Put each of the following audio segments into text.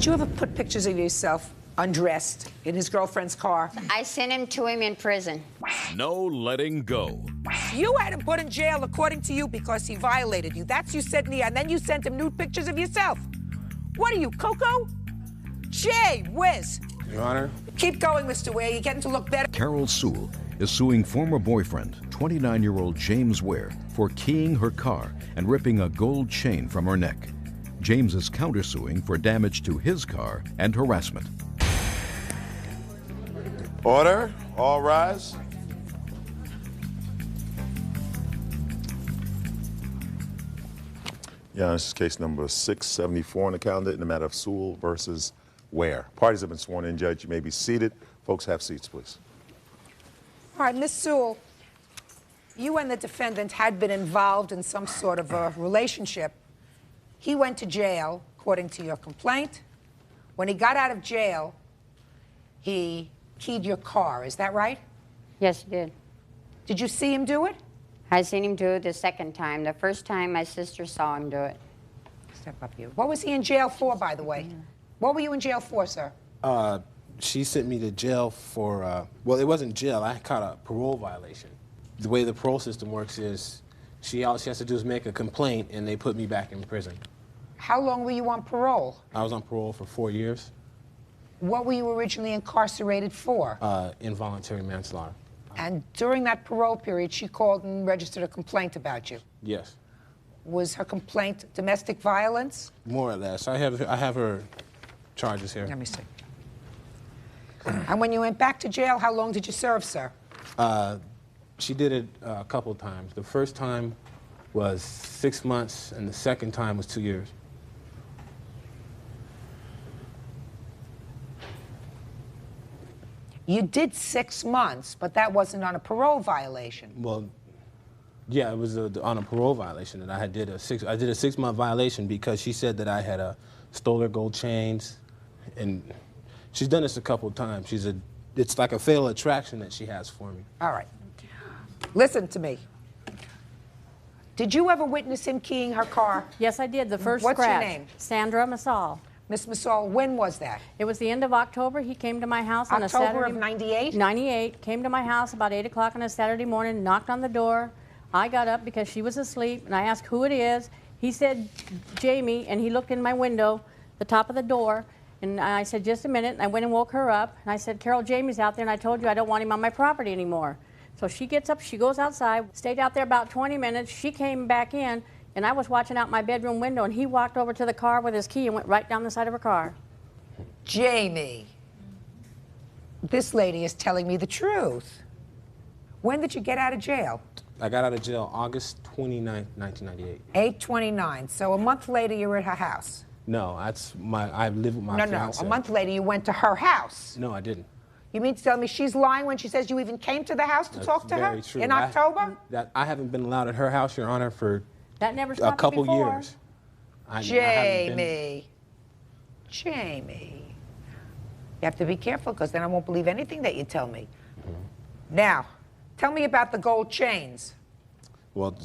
Did you ever put pictures of yourself undressed in his girlfriend's car? I sent him to him in prison. No letting go. You had him put in jail, according to you, because he violated you. That's you said in the end. Then you sent him nude pictures of yourself. What are you, Coco? Jay Whiz. Your Honor. Keep going, Mr. Ware. You're getting to look better. Carol Sewell is suing former boyfriend, 29-year-old James Ware, for keying her car and ripping a gold chain from her neck. James is countersuing for damage to his car and harassment. Order. All rise. Yeah, this is case number 674 on the calendar in the matter of Sewell versus Ware. Parties have been sworn in, Judge. You may be seated. Folks, have seats, please. All right, Miss Sewell, you and the defendant had been involved in some sort of a relationship. He went to jail, according to your complaint. When he got out of jail, he keyed your car. Is that right? Yes, he did. Did you see him do it? I seen him do it the second time. The first time, my sister saw him do it. Step up here. What was he in jail for, by the way? What were you in jail for, sir? She sent me to jail for, well, it wasn't jail. I caught a parole violation. The way the parole system works is all she has to do is make a complaint, and they put me back in prison. How long were you on parole? I was on parole for 4 years. What were you originally incarcerated for? Involuntary manslaughter. And during that parole period, she called and registered a complaint about you. Yes. Was her complaint domestic violence? More or less. I have her charges here. Let me see. And when you went back to jail, how long did you serve, sir? She did it a couple times. The first time was 6 months, and the second time was 2 years. You did 6 months, but that wasn't on a parole violation. Well, yeah, it was on a parole violation that I did a 6-month violation because she said that I had stole her gold chains, and she's done this a couple of times. It's like a fatal attraction that she has for me. All right. Listen to me. Did you ever witness him keying her car? Yes, I did. The first What's scratch. your name? Sandra Masal. Miss Masal, when was that? It was the end of October. He came to my house on a Saturday. October of 98? 98. Came to my house about 8 o'clock on a Saturday morning, knocked on the door. I got up because she was asleep, and I asked who it is. He said, Jamie, and he looked in my window, the top of the door, and I said, just a minute. And I went and woke her up, and I said, Carol, Jamie's out there, and I told you I don't want him on my property anymore. So she gets up, she goes outside, stayed out there about 20 minutes. She came back in, and I was watching out my bedroom window, and he walked over to the car with his key and went right down the side of her car. Jamie, this lady is telling me the truth. When did you get out of jail? I got out of jail August 29th, 1998. 8/29. So a month later, you were at her house. No, I live with my fiance. No. A month later, you went to her house. No, I didn't. You mean to tell me she's lying when she says you even came to the house to talk to her? Very true. In October? I haven't been allowed at her house, Your Honor, for That never a stopped couple before. years. Jamie. You have to be careful, because then I won't believe anything that you tell me. Now, tell me about the gold chains. Well,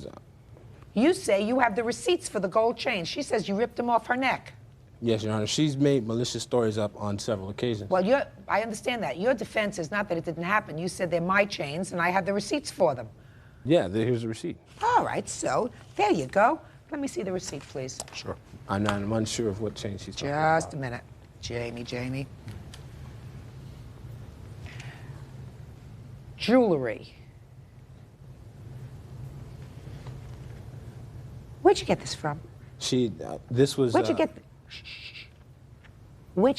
You say you have the receipts for the gold chains. She says you ripped them off her neck. yes, Your Honor. She's made malicious stories up on several occasions. Well, I understand that. Your defense is not that it didn't happen. You said they're my chains, and I have the receipts for them. Yeah, here's the receipt. All right, so there you go. Let me see the receipt, please. Sure. I'm unsure of what chain she's talking about. Just a minute. Jamie. Jewelry. Where'd you get this from? This was... Where'd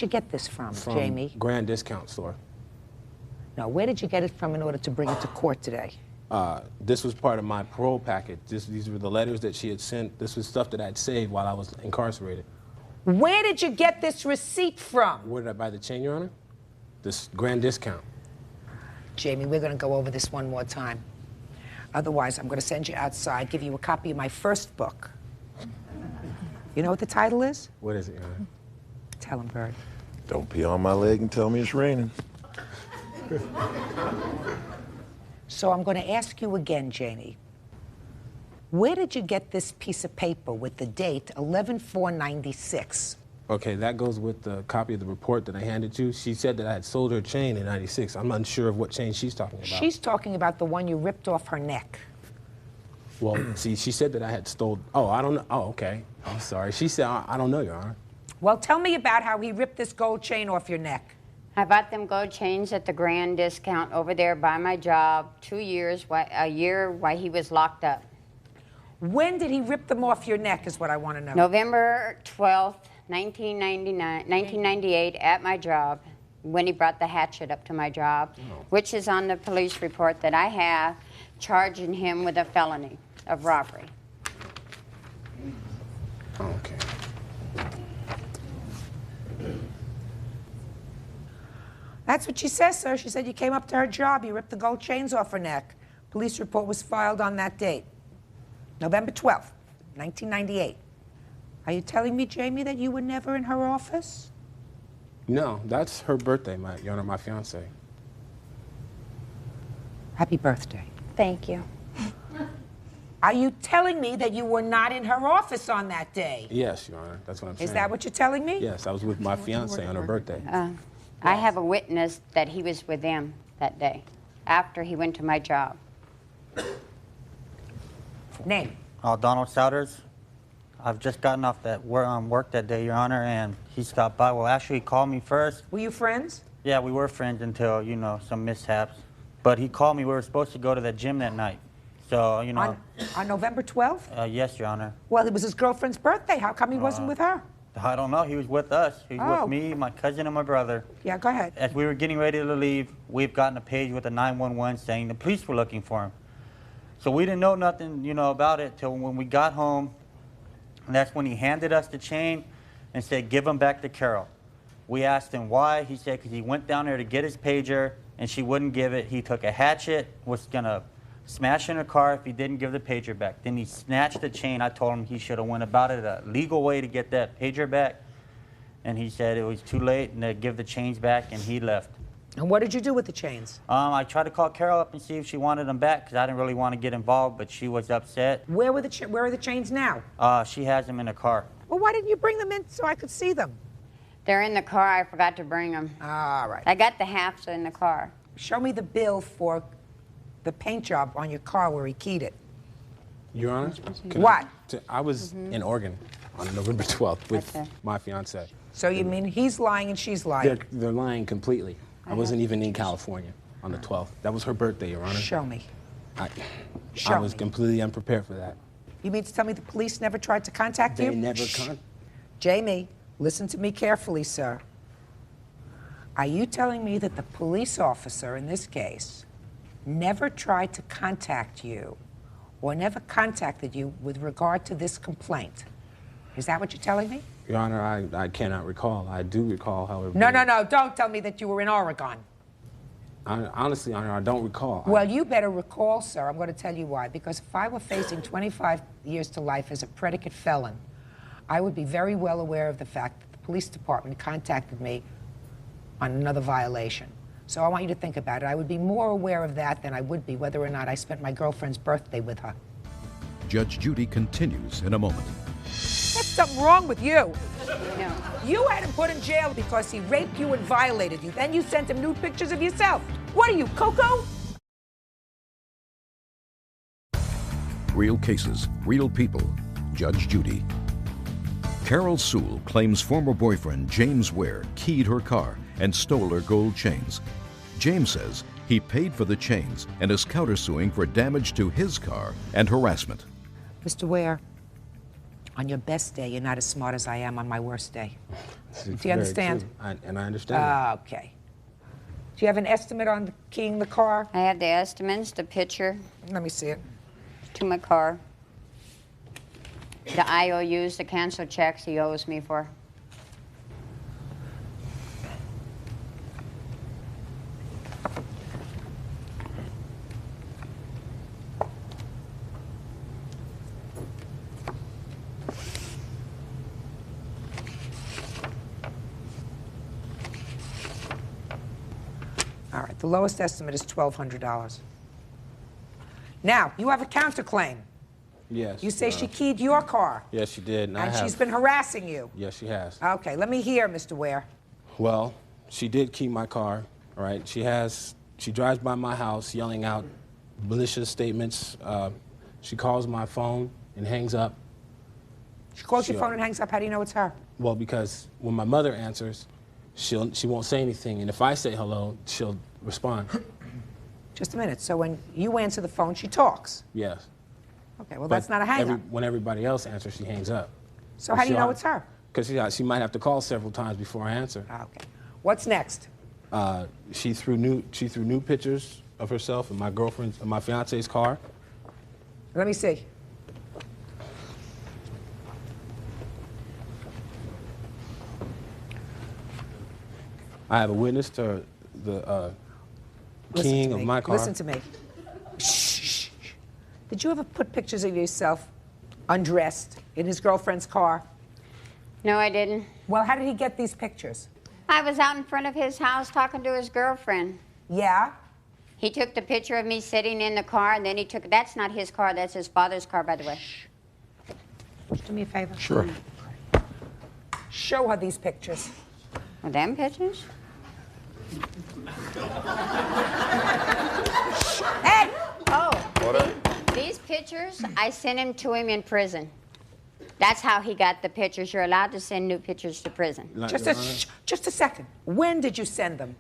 you get this from, Jamie? Grand Discount Store. No, where did you get it from in order to bring it to court today? This was part of my parole package. These were the letters that she had sent. This was stuff that I'd saved while I was incarcerated. Where did you get this receipt from? Where did I buy the chain, Your Honor? This Grand Discount. Jamie, we're going to go over this one more time. Otherwise, I'm going to send you outside, give you a copy of my first book. You know what the title is? What is it, Your Honor? Tell him, Bird. Don't pee on my leg and tell me it's raining. So I'm going to ask you again, Jamie. Where did you get this piece of paper with the date 11/4/96? Okay, that goes with the copy of the report that I handed you. She said that I had sold her chain in '96. I'm unsure of what chain she's talking about. She's talking about the one you ripped off her neck. Well, see, she said that I had stole. Oh, I don't know. Oh, okay. I'm sorry. She said, I don't know, Your Honor. Well, tell me about how he ripped this gold chain off your neck. I bought them gold chains at the grand discount over there by my job, 2 years, a year while he was locked up. When did he rip them off your neck is what I want to know. November 12th, 1998, at my job, when he brought the hatchet up to my job, which is on the police report that I have, charging him with a felony of robbery. Okay. That's what she says, sir. She said you came up to her job, you ripped the gold chains off her neck. Police report was filed on that date, November 12th, 1998. Are you telling me, Jamie, that you were never in her office? No, that's her birthday, Your Honor, my fiance. Happy birthday. Thank you. Are you telling me that you were not in her office on that day? Yes, Your Honor. That's what I'm saying. Is that what you're telling me? Yes, I was with my fiance on her birthday. I have a witness that he was with them that day, after he went to my job. Name. Donald Souders. I've just gotten off that work that day, Your Honor, and he stopped by. Well, actually, he called me first. Were you friends? Yeah, we were friends until, you know, some mishaps. But he called me. We were supposed to go to the gym that night. So, you know. On November 12th? Yes, Your Honor. Well, it was his girlfriend's birthday. How come he wasn't with her? I don't know. He was with us. He was with me, my cousin, and my brother. Yeah, go ahead. As we were getting ready to leave, we've gotten a page with a 911 saying the police were looking for him. So we didn't know nothing, you know, about it till when we got home. And that's when he handed us the chain and said, give him back to Carol. We asked him why. He said because he went down there to get his pager, and she wouldn't give it. He took a hatchet, was going to smash in her car if he didn't give the pager back. Then he snatched the chain. I told him he should have went about it a legal way to get that pager back. And he said it was too late and to give the chains back, and he left. And what did you do with the chains? I tried to call Carol up and see if she wanted them back because I didn't really want to get involved, but she was upset. Where are the chains now? She has them in her car. Well, why didn't you bring them in so I could see them? They're in the car. I forgot to bring them. All right. I got the halves in the car. Show me the bill for the paint job on your car where he keyed it. Your Honor? What? I was in Oregon on November 12th with my fiance. So you mean he's lying and she's lying? They're lying completely. I wasn't even in California on the 12th. That was her birthday, Your Honor. Show me. I Show was me. completely unprepared for that. You mean to tell me the police never tried to contact you? They never Jamie, listen to me carefully, sir. Are you telling me that the police officer in this case never tried to contact you or never contacted you with regard to this complaint? Is that what you're telling me? Your Honor, I cannot recall. I do recall, however. No, don't tell me that you were in Oregon. Honestly, Your Honor, I don't recall. Well, you better recall, sir. I'm going to tell you why. Because if I were facing 25 years to life as a predicate felon, I would be very well aware of the fact that the police department contacted me on another violation. So I want you to think about it. I would be more aware of that than I would be whether or not I spent my girlfriend's birthday with her. Judge Judy continues in a moment. There's something wrong with you. No. You had him put in jail because he raped you and violated you. Then you sent him nude pictures of yourself. What are you, Coco? Real cases, real people. Judge Judy. Carol Sewell claims former boyfriend James Ware keyed her car and stole her gold chains. James says he paid for the chains and is countersuing for damage to his car and harassment. Mr. Ware, on your best day, you're not as smart as I am on my worst day. Do you understand? I understand that. Okay. Do you have an estimate on keying the car? I have the estimates, the picture Let me see it. to my car, the IOUs, the canceled checks he owes me for. All right, the lowest estimate is $1,200. Now, you have a counterclaim. Yes. You say she keyed your car. Yes, she did. And she's been harassing you. Yes, she has. Okay, let me hear, Mr. Ware. Well, she did key my car, all right? She drives by my house yelling out malicious statements. She calls my phone and hangs up. She calls your phone and hangs up. How do you know it's her? Well, because when my mother answers, she won't say anything, and if I say hello, she'll respond. Just a minute. So when you answer the phone, she talks. Yes. Okay, well, that's not a hang-up. When everybody else answers, she hangs up. So how do you know it's her? Because she might have to call several times before I answer. Okay. What's next? She threw new pictures of herself in my fiance's car. Let me see. I have a witness to the keying of my car. Listen to me. Shh. Did you ever put pictures of yourself undressed in his girlfriend's car? No, I didn't. Well, how did he get these pictures? I was out in front of his house talking to his girlfriend. Yeah? He took the picture of me sitting in the car, and then he took, that's not his car, that's his father's car, by the way. Do me a favor. Sure. Show her these pictures. Well, them pictures? Hey! Oh, Order. these pictures, I sent him to him in prison. That's how he got the pictures. You're allowed to send new pictures to prison. Just a second. When did you send them?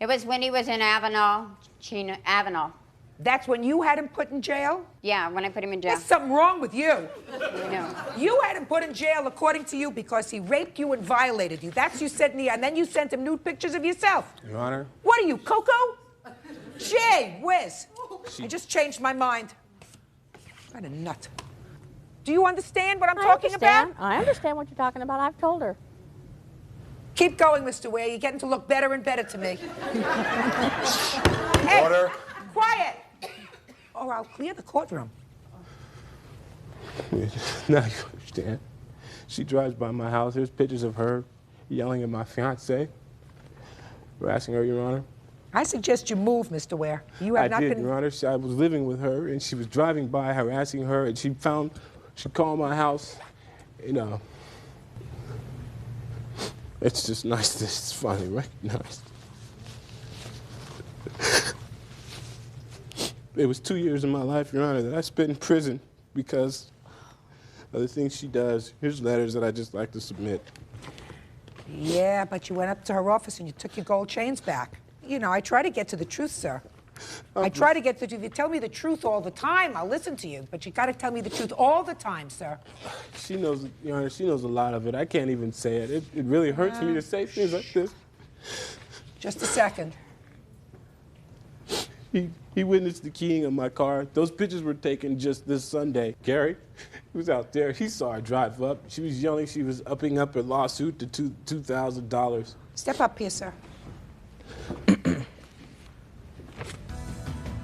It was when he was in Avenal. That's when you had him put in jail? Yeah, when I put him in jail. There's something wrong with you. I know. You had him put in jail, according to you, because he raped you and violated you. That's you said, and then you sent him nude pictures of yourself. Your Honor. What are you, Coco? Gee whiz. I just changed my mind. What a nut. Do you understand what I'm talking about? I understand what you're talking about. I've told her. Keep going, Mr. Ware. You're getting to look better and better to me. Hey, Order. quiet. Or I'll clear the courtroom. Now you understand. She drives by my house. There's pictures of her yelling at my fiance, harassing her, Your Honor. I suggest you move, Mr. Ware. You have I not did, been. Your Honor. I was living with her, and she was driving by, harassing her, and she called my house. You know, it's just nice that it's finally recognized. It was 2 years of my life, Your Honor, that I spent in prison because of the things she does. Here's letters that I just like to submit. Yeah, but you went up to her office and you took your gold chains back. You know, I try to get to the truth, sir. I try to get to the truth. If you tell me the truth all the time, I'll listen to you. But you got to tell me the truth all the time, sir. She knows, Your Honor, she knows a lot of it. I can't even say it. It really hurts me to say things like this. Just a second. He witnessed the keying of my car. Those pictures were taken just this Sunday. Gary, he was out there. He saw her drive up. She was yelling. She was upping up her lawsuit to $2,000. Step up here, sir.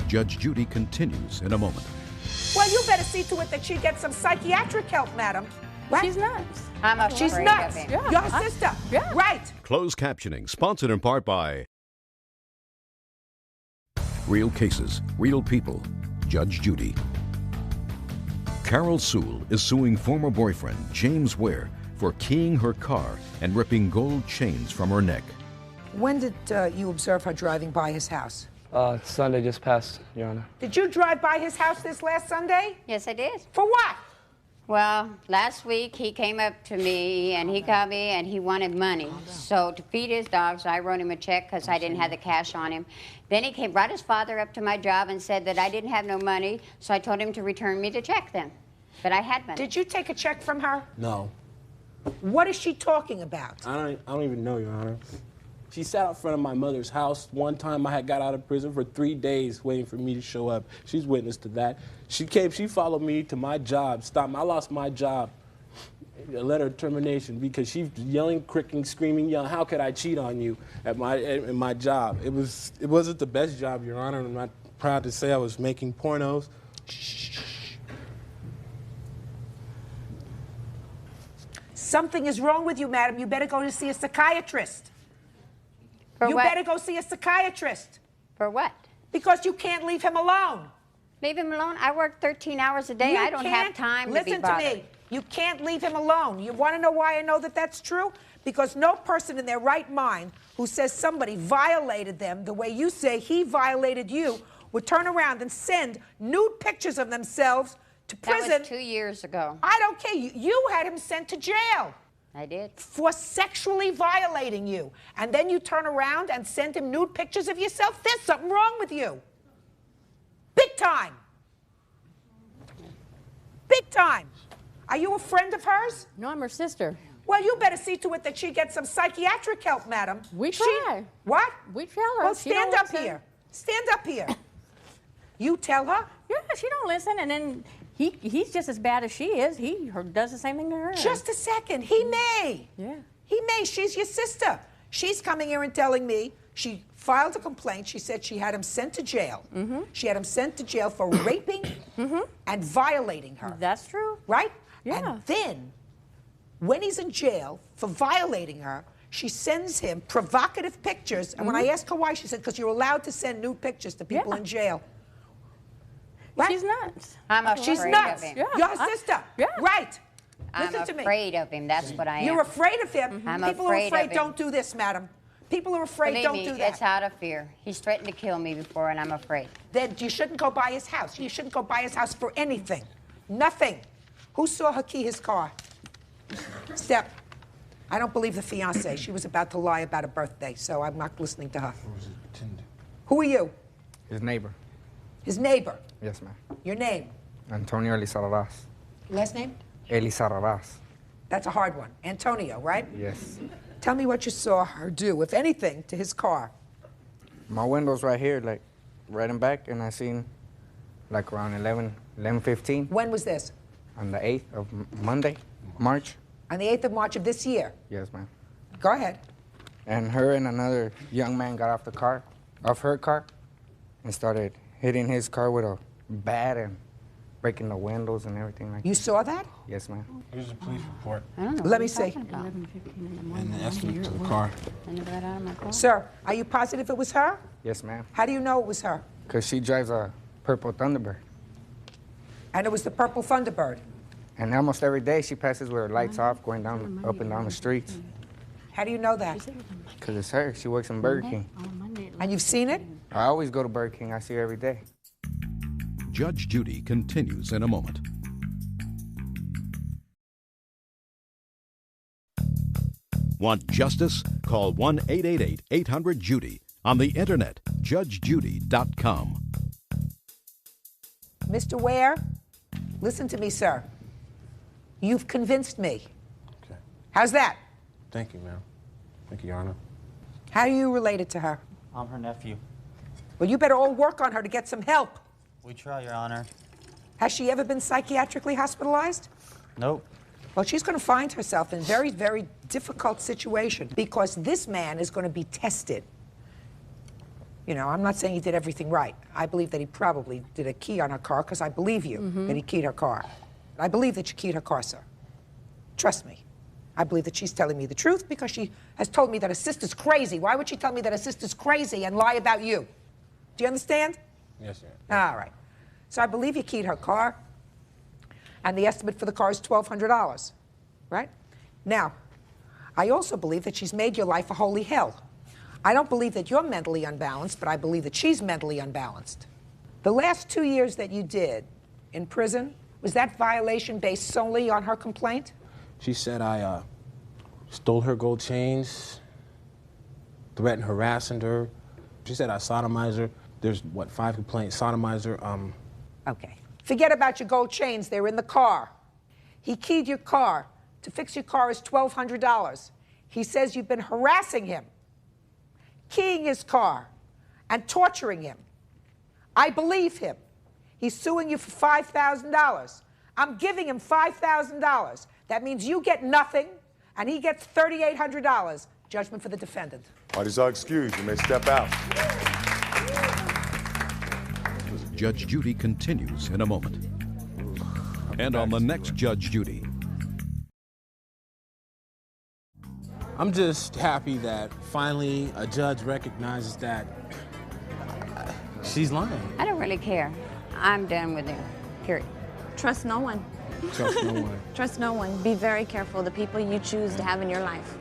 Judge Judy continues in a moment. Well, you better see to it that she gets some psychiatric help, madam. What? She's nuts. I'm afraid She's of nuts. him. Yeah. Your sister. Yeah. Right. Closed captioning, sponsored in part by Real Cases, Real People, Judge Judy. Carol Sewell is suing former boyfriend James Ware for keying her car and ripping gold chains from her neck. When did you observe her driving by his house? Sunday just passed, Your Honor. Did you drive by his house this last Sunday? Yes, I did. For what? Well, last week he came up to me and he called me and he wanted money. So to feed his dogs, I wrote him a check because I didn't have the cash on him. Then he brought his father up to my job and said that I didn't have no money, so I told him to return me the check then. But I had money. Did you take a check from her? No. What is she talking about? I don't even know, Your Honor. She sat out front of my mother's house. One time I had got out of prison for 3 days waiting for me to show up. She's witness to that. She followed me to my job, stopped me. I lost my job, a letter of termination, because she was yelling, cricking, screaming, yelling, how could I cheat on you at my job? It wasn't the best job, Your Honor. I'm not proud to say I was making pornos. Something is wrong with you, madam. You better go to see a psychiatrist. For You what? better go see a psychiatrist. For what? Because you can't leave him alone. Leave him alone. I work 13 hours a day. I don't have time to be bothered. Listen to me. You can't leave him alone. You want to know why I know that that's true? Because no person in their right mind who says somebody violated them the way you say he violated you would turn around and send nude pictures of themselves to prison. That was 2 years ago. I don't care. You had him sent to jail. I did. For sexually violating you. And then you turn around and send him nude pictures of yourself? There's something wrong with you. Big time. Big time. Are you a friend of hers? No, I'm her sister. Well, you better see to it that she gets some psychiatric help, madam. We try. What? We tell her. Well, She don't stand up listen. here. Stand up here. You tell her? Yeah, she don't listen, and then he's just as bad as she is. He does the same thing to her. Just a second. He may. Yeah. He may. She's your sister. She's coming here and telling me she filed a complaint. She said she had him sent to jail. Mm-hmm. She had him sent to jail for raping and violating her. That's true. Right? Yeah. And then, when he's in jail for violating her, she sends him provocative pictures. And when I asked her why, she said, because you're allowed to send nude pictures to people in jail. Right? She's nuts. I'm afraid She's nuts. of him. Yeah, Your sister. yeah. Right. I'm Listen to me. afraid of him. That's what I am. You're afraid of him. I'm People afraid are of afraid. him. Don't do this, madam. People are afraid. Believe Don't me, do that. it's out of fear. He's threatened to kill me before, and I'm afraid. Then you shouldn't go by his house. You shouldn't go by his house for anything. Nothing. Who saw her key his car? Step. I don't believe the fiance. She was about to lie about a birthday, so I'm not listening to her. Who are you? His neighbor. His neighbor. Yes, ma'am. Your name? Antonio Elizarraz. Last name? Elizarraz. That's a hard one. Antonio, right? Yes. Tell me what you saw her do, if anything, to his car. My window's right here, like right in back, and I seen like around 11:15 When was this? on the 8th of Monday, March. On the 8th of March of this year. Yes, ma'am. Go ahead. And her and another young man got off her car, and started hitting his car with a bat and breaking the windows and everything like that. You saw that? Yes, ma'am. Here's a police report I don't know. Let what me you're see. talking about. and the estimate to the car. I never got out of my car. Sir, are you positive it was her? Yes, ma'am. How do you know it was her? Because she drives a purple Thunderbird. And it was the purple Thunderbird. And almost every day she passes with her lights off, going down, up and down the streets. How do you know that? Because it's her. She works in Burger King. And you've seen it? I always go to Burger King. I see her every day. Judge Judy continues in a moment. Want justice? Call 1-888-800-JUDY. On the internet, judgejudy.com. Mr. Ware, listen to me, sir. You've convinced me. Okay. How's that? Thank you, ma'am. Thank you, Your Honor. How are you related to her? I'm her nephew. Well, you better all work on her to get some help. We try, Your Honor. Has she ever been psychiatrically hospitalized? Nope. Well, she's going to find herself in a very, very difficult situation because this man is going to be tested. You know, I'm not saying he did everything right. I believe that he probably did a key on her car because I believe you that he keyed her car. I believe that you keyed her car, sir. Trust me. I believe that she's telling me the truth because she has told me that her sister's crazy. Why would she tell me that her sister's crazy and lie about you? Do you understand? Yes, sir. All right. So I believe you keyed her car, and the estimate for the car is $1,200, right? Now, I also believe that she's made your life a holy hell. I don't believe that you're mentally unbalanced, but I believe that she's mentally unbalanced. The last 2 years that you did in prison, was that violation based solely on her complaint? She said I stole her gold chains, threatened harassing her. She said I sodomized her. There's, what, 5 complaints? Sodomized her. Okay. Forget about your gold chains. They're in the car. He keyed your car. To fix your car is $1,200. He says you've been harassing him, keying his car, and torturing him. I believe him. He's suing you for $5,000. I'm giving him $5,000. That means you get nothing, and he gets $3,800. Judgment for the defendant. Parties are excused. You may step out. Judge Judy continues in a moment. And on the next Judge Judy. I'm just happy that finally a judge recognizes that she's lying. I don't really care. I'm done with him, period. Trust no one. Trust no one. Trust no one. Be very careful the people you choose to have in your life.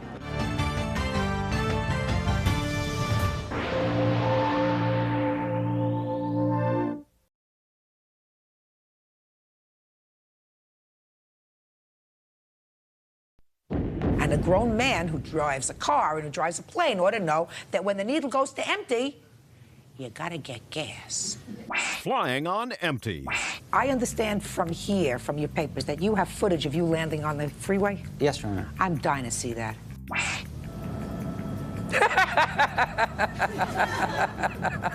And a grown man who drives a car and who drives a plane ought to know that when the needle goes to empty, you gotta get gas. Flying on empty. I understand from here, from your papers, that you have footage of you landing on the freeway? Yes, Your Honor. I'm dying to see that.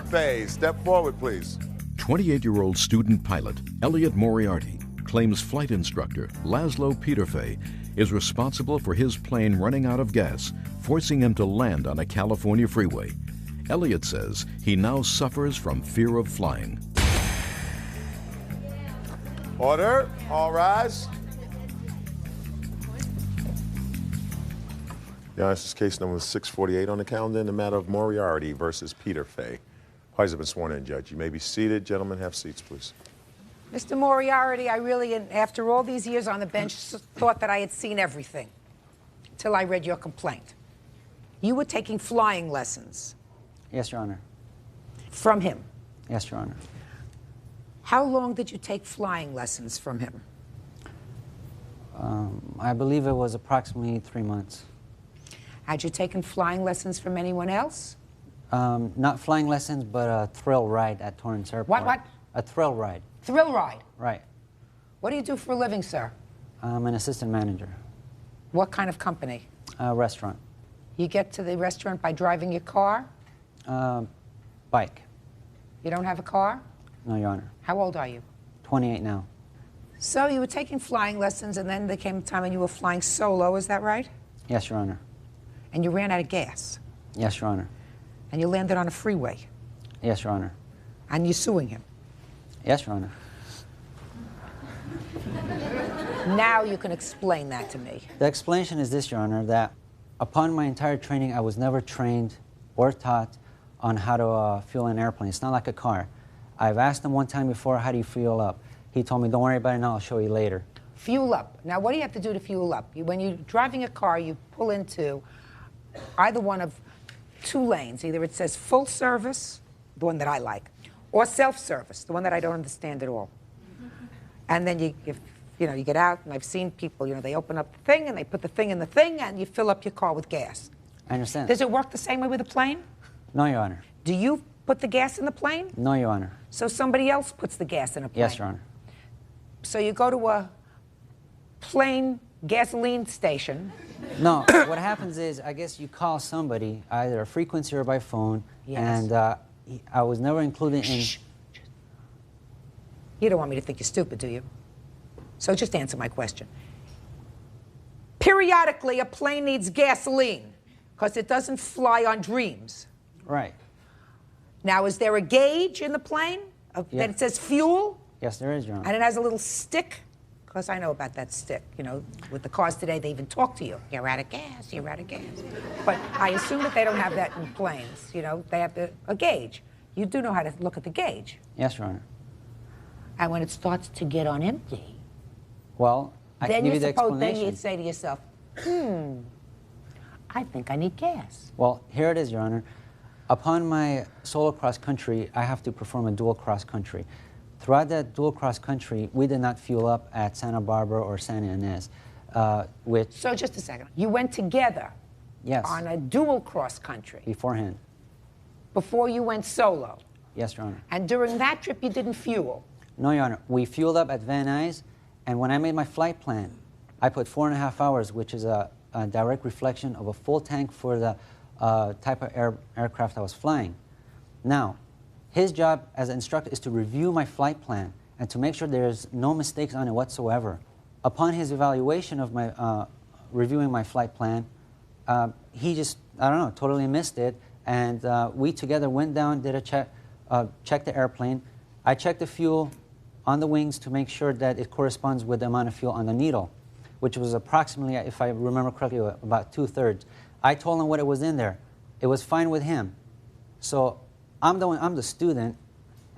Faye, step forward, please. 28-year-old student pilot Elliot Moriarty claims flight instructor Laszlo Peterfey is responsible for his plane running out of gas, forcing him to land on a California freeway. Elliot says he now suffers from fear of flying. Order. All rise. Yeah, this is case number 648 on the calendar in the matter of Moriarty versus Peter Fay. Parties have been sworn in, Judge. You may be seated. Gentlemen, have seats, please. Mr. Moriarty, I really, after all these years on the bench, thought that I had seen everything till I read your complaint. You were taking flying lessons. Yes, Your Honor. From him. Yes, Your Honor. How long did you take flying lessons from him? I believe it was approximately 3 months. Had you taken flying lessons from anyone else? Not flying lessons, but a thrill ride at Torrance Airport. What? A thrill ride. Thrill ride? Right. What do you do for a living, sir? I'm an assistant manager. What kind of company? A restaurant. You get to the restaurant by driving your car? Bike. You don't have a car? No, Your Honor. How old are you? 28 now. So you were taking flying lessons, and then there came a time when you were flying solo, is that right? Yes, Your Honor. And you ran out of gas. Yes, Your Honor. And you landed on a freeway. Yes, Your Honor. And you're suing him. Yes, Your Honor. Now you can explain that to me. The explanation is this, Your Honor, that upon my entire training, I was never trained or taught on how to fuel an airplane. It's not like a car. I've asked him one time before, how do you fuel up? He told me, don't worry about it now, I'll show you later. Fuel up. Now, what do you have to do to fuel up? When you're driving a car, you pull into either one of two lanes. Either it says full service, the one that I like, or self-service, the one that I don't understand at all. And then you get out, and I've seen people, they open up the thing, and they put the thing in the thing, and you fill up your car with gas. I understand. Does it work the same way with a plane? No, Your Honor. Do you put the gas in the plane? No, Your Honor. So somebody else puts the gas in a plane? Yes, Your Honor. So you go to a plane gasoline station. No, what happens is, I guess you call somebody, either a frequency or by phone, Yes. and I was never included in... Shh. You don't want me to think you're stupid, do you? So just answer my question. Periodically, a plane needs gasoline because it doesn't fly on dreams. Right. Now, is there a gauge in the plane Yeah. that it says fuel? Yes, there is, Your Honor. And it has a little stick? Because I know about that stick. With the cars today, they even talk to you. You're out of gas, you're out of gas. But I assume that they don't have that in planes. They have a gauge. You do know how to look at the gauge. Yes, Your Honor. And when it starts to get on empty, Well, I then can give you the then explanation. you'd say to yourself, I think I need gas. Well, here it is, Your Honor. Upon my solo cross country, I have to perform a dual cross country. Throughout that dual cross country, we did not fuel up at Santa Barbara or Santa Ynez, which... So just a second. You went together Yes. on a dual cross country Beforehand. before you went solo. Yes, Your Honor. And during that trip, you didn't fuel. No, Your Honor. We fueled up at Van Nuys, and when I made my flight plan, I put 4.5 hours, which is a direct reflection of a full tank for the type of aircraft I was flying. Now, his job as an instructor is to review my flight plan and to make sure there's no mistakes on it whatsoever. Upon his evaluation of my reviewing my flight plan, he just, I don't know, totally missed it. And we together went down, did a check, checked the airplane. I checked the fuel on the wings to make sure that it corresponds with the amount of fuel on the needle, which was approximately, if I remember correctly, about 2/3. I told him what it was in there. It was fine with him. So I'm the student,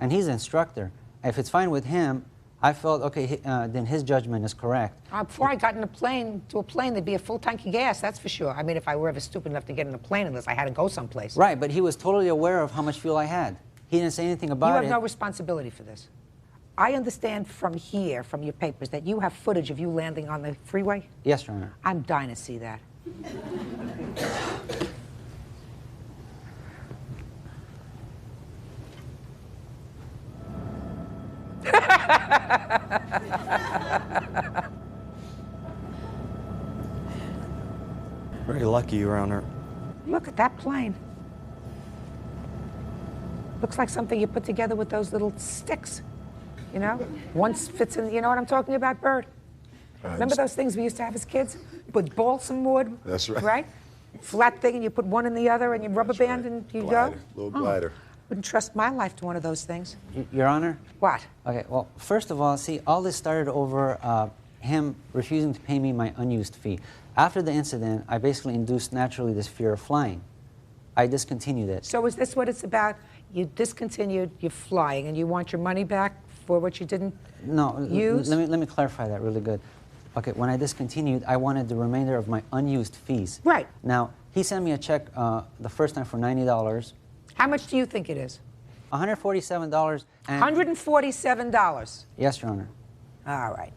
and he's the instructor, if it's fine with him, I felt, okay, then his judgment is correct. Before I got in a plane, there'd be a full tank of gas, that's for sure. I mean, if I were ever stupid enough to get in a plane unless I had to go someplace. Right, but he was totally aware of how much fuel I had. He didn't say anything about it. You have no responsibility for this. I understand from here, from your papers, that you have footage of you landing on the freeway? Yes, Your Honor. I'm dying to see that. Very lucky, Your Honor. Look at that plane. Looks like something you put together with those little sticks. You know? One fits in, you know what I'm talking about, Bert? Remember those things we used to have as kids? With balsam wood? That's right. Right? Flat thing, and you put one in the other, and you rubber band, and you Glider, go? little glider. Wouldn't trust my life to one of those things. Your Honor? What? Okay, well, first of all, see, all this started over him refusing to pay me my unused fee. After the incident, I basically induced naturally this fear of flying. I discontinued it. So is this what it's about? You discontinued your flying, and you want your money back for what you didn't use? Let me clarify that really good. Okay, when I discontinued, I wanted the remainder of my unused fees. Right. Now, he sent me a check the first time for $90. How much do you think it is? $147. And $147. yes, Your Honor. All right.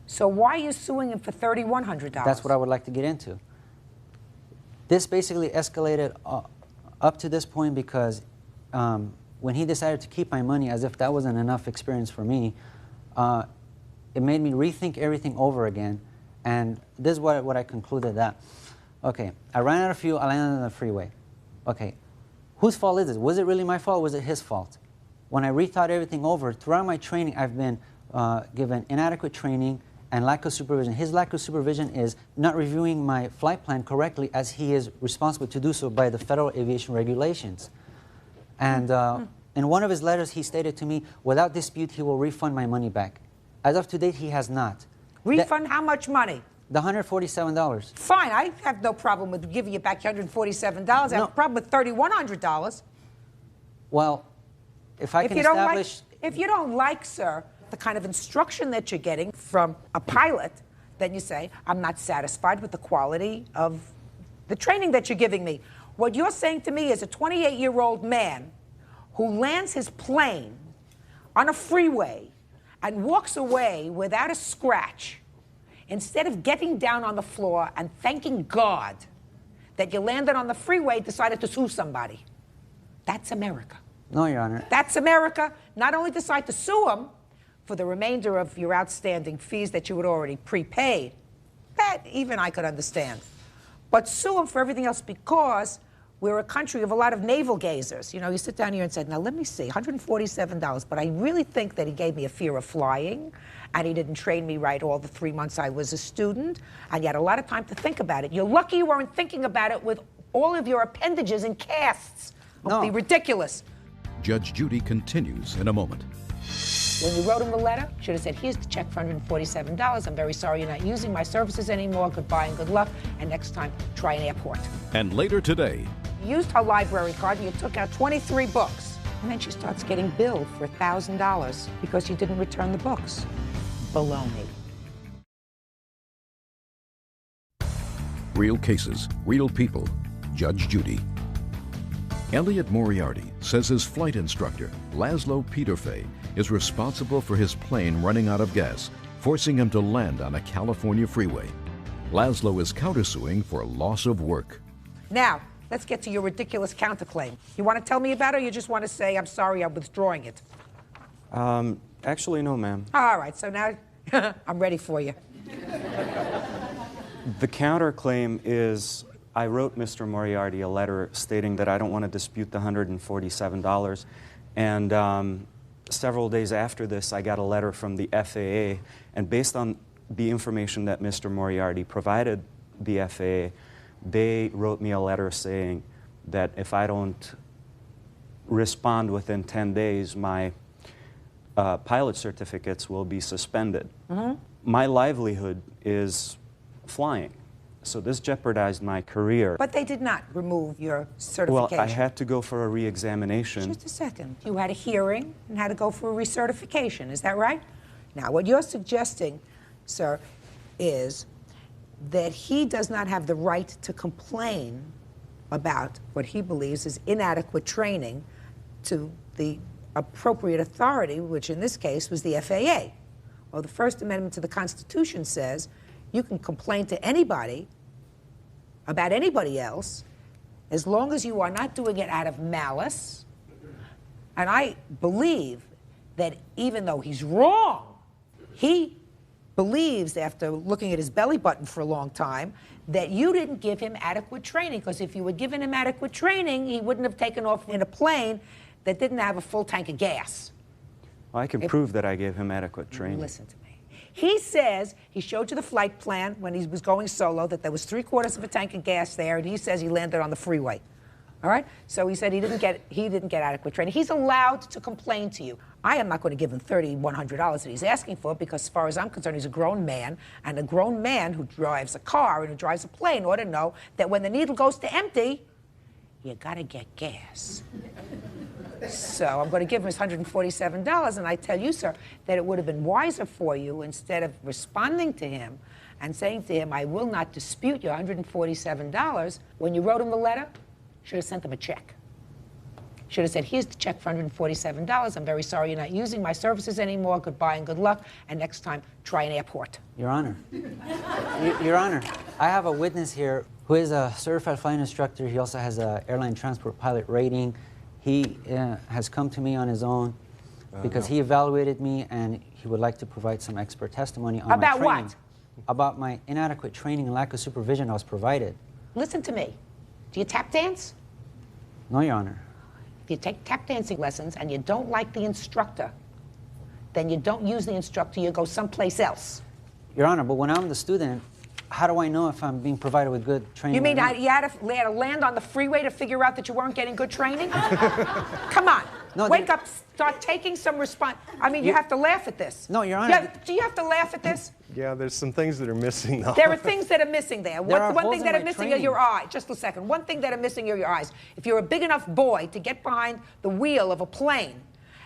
So why are you suing him for $3,100? That's what I would like to get into. This basically escalated up to this point because when he decided to keep my money as if that wasn't enough experience for me, it made me rethink everything over again. And this is what I concluded that, okay, I ran out of fuel, I landed on the freeway. Okay, whose fault is it? Was it really my fault or was it his fault? When I rethought everything over, throughout my training, I've been given inadequate training and lack of supervision. His lack of supervision is not reviewing my flight plan correctly as he is responsible to do so by the federal aviation regulations. And in one of his letters, he stated to me, without dispute, he will refund my money back. As of to date, he has not. Refund how much money? The $147. Fine, I have no problem with giving you back your $147. I have a problem with $3,100. Well, if I can establish... If you don't like, sir, the kind of instruction that you're getting from a pilot, then you say, I'm not satisfied with the quality of the training that you're giving me. What you're saying to me is a 28-year-old man who lands his plane on a freeway and walks away without a scratch, instead of getting down on the floor and thanking God that you landed on the freeway, decided to sue somebody. That's America. No, Your Honor. That's America. Not only decide to sue him for the remainder of your outstanding fees that you had already prepaid, that even I could understand, but sue him for everything else because we're a country of a lot of navel gazers. You know, you sit down here and say, now let me see, $147, but I really think that he gave me a fear of flying, and he didn't train me right all the 3 months I was a student, and you had a lot of time to think about it. You're lucky you weren't thinking about it with all of your appendages in casts. It would be ridiculous. Judge Judy continues in a moment. When you wrote him the letter, you should have said, here's the check for $147. I'm very sorry you're not using my services anymore. Goodbye and good luck. And next time, try an airport. And later today, You used her library card and you took out 23 books. And then she starts getting billed for $1,000 because you didn't return the books. Baloney. real cases, real people. Judge Judy. Elliot Moriarty says his flight instructor, Laszlo Peterfey, is responsible for his plane running out of gas, forcing him to land on a California freeway. Laszlo is countersuing for loss of work. Now, let's get to your ridiculous counterclaim. You want to tell me about it, or you just want to say, I'm sorry, I'm withdrawing it? Actually, no, ma'am. All right, so now I'm ready for you. The counterclaim is I wrote Mr. Moriarty a letter stating that I don't want to dispute the $147. And several days after this, I got a letter from the FAA. And based on the information that Mr. Moriarty provided the FAA, they wrote me a letter saying that if I don't respond within 10 days, my pilot certificates will be suspended. Mm-hmm. My livelihood is flying. So this jeopardized my career. But they did not remove your Well, certification. I had to go for a re-examination. Just a second. You had a hearing and had to go for a recertification. Is that right? Now, what you're suggesting, sir, is that he does not have the right to complain about what he believes is inadequate training to the appropriate authority, which in this case was the FAA. Well, the First Amendment to the Constitution says you can complain to anybody about anybody else as long as you are not doing it out of malice. And I believe that even though he's wrong, he believes, after looking at his belly button for a long time, that you didn't give him adequate training, because if you had given him adequate training, he wouldn't have taken off in a plane that didn't have a full tank of gas. Well, I can prove that I gave him adequate training. Listen to me. He says he showed you the flight plan when he was going solo, that there was 3/4 of a tank of gas there, and he says he landed on the freeway. All right? So he said he didn't get adequate training. He's allowed to complain to you. I am not going to give him $3,100 that he's asking for, because as far as I'm concerned, he's a grown man, and a grown man who drives a car and who drives a plane ought to know that when the needle goes to empty, you got to get gas. So I'm going to give him his $147, and I tell you, sir, that it would have been wiser for you, instead of responding to him and saying to him, I will not dispute your $147, when you wrote him the letter, should have sent him a check. Should have said, here's the check for $147. I'm very sorry you're not using my services anymore. Goodbye and good luck. And next time, try an airport. Your Honor. Your Honor, I have a witness here who is a certified flying instructor. He also has an airline transport pilot rating. He has come to me on his own because he evaluated me, and he would like to provide some expert testimony on about my training. what? About my inadequate training and lack of supervision I was provided. Listen to me. Do you tap dance? No, Your Honor. If you take tap dancing lessons and you don't like the instructor, then you don't use the instructor, you go someplace else. Your Honor, but when I'm the student, how do I know if I'm being provided with good training? You mean or not? you had to land on the freeway to figure out that you weren't getting good training? Come on. No, wake up, start taking some response. I mean, you have to laugh at this. No, Your Honor. Do you have to laugh at this? Yeah, there's some things that are missing now. There are things that are missing there. There One are thing holes that in are my missing are training. your eyes. Just a second. One thing that are missing are your eyes. If you're a big enough boy to get behind the wheel of a plane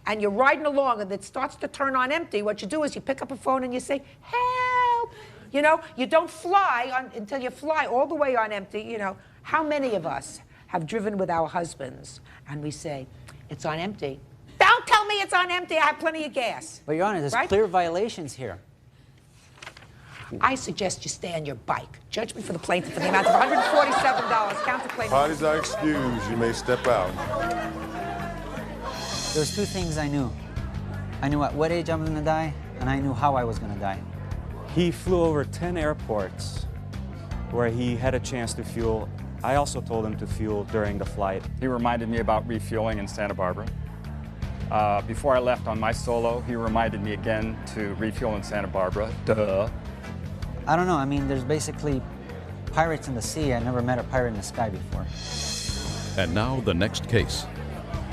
and you're riding along and it starts to turn on empty, what you do is you pick up a phone and you say, help. You know, you don't fly until you fly all the way on empty. You know, how many of us have driven with our husbands and we say, it's on empty? Don't tell me it's on empty. I have plenty of gas. But Your Honor, there's Right? clear violations here. I suggest you stay on your bike. Judge me for the plaintiff for the amount of $147. Counterclaim. Parties are excused. You may step out. There's two things I knew. I knew at what age I was going to die, and I knew how I was going to die. He flew over 10 airports where he had a chance to fuel. I also told him to fuel during the flight. He reminded me about refueling in Santa Barbara. Before I left on my solo, he reminded me again to refuel in Santa Barbara. Duh. I don't know. I mean, there's basically pirates in the sea. I never met a pirate in the sky before. And now the next case.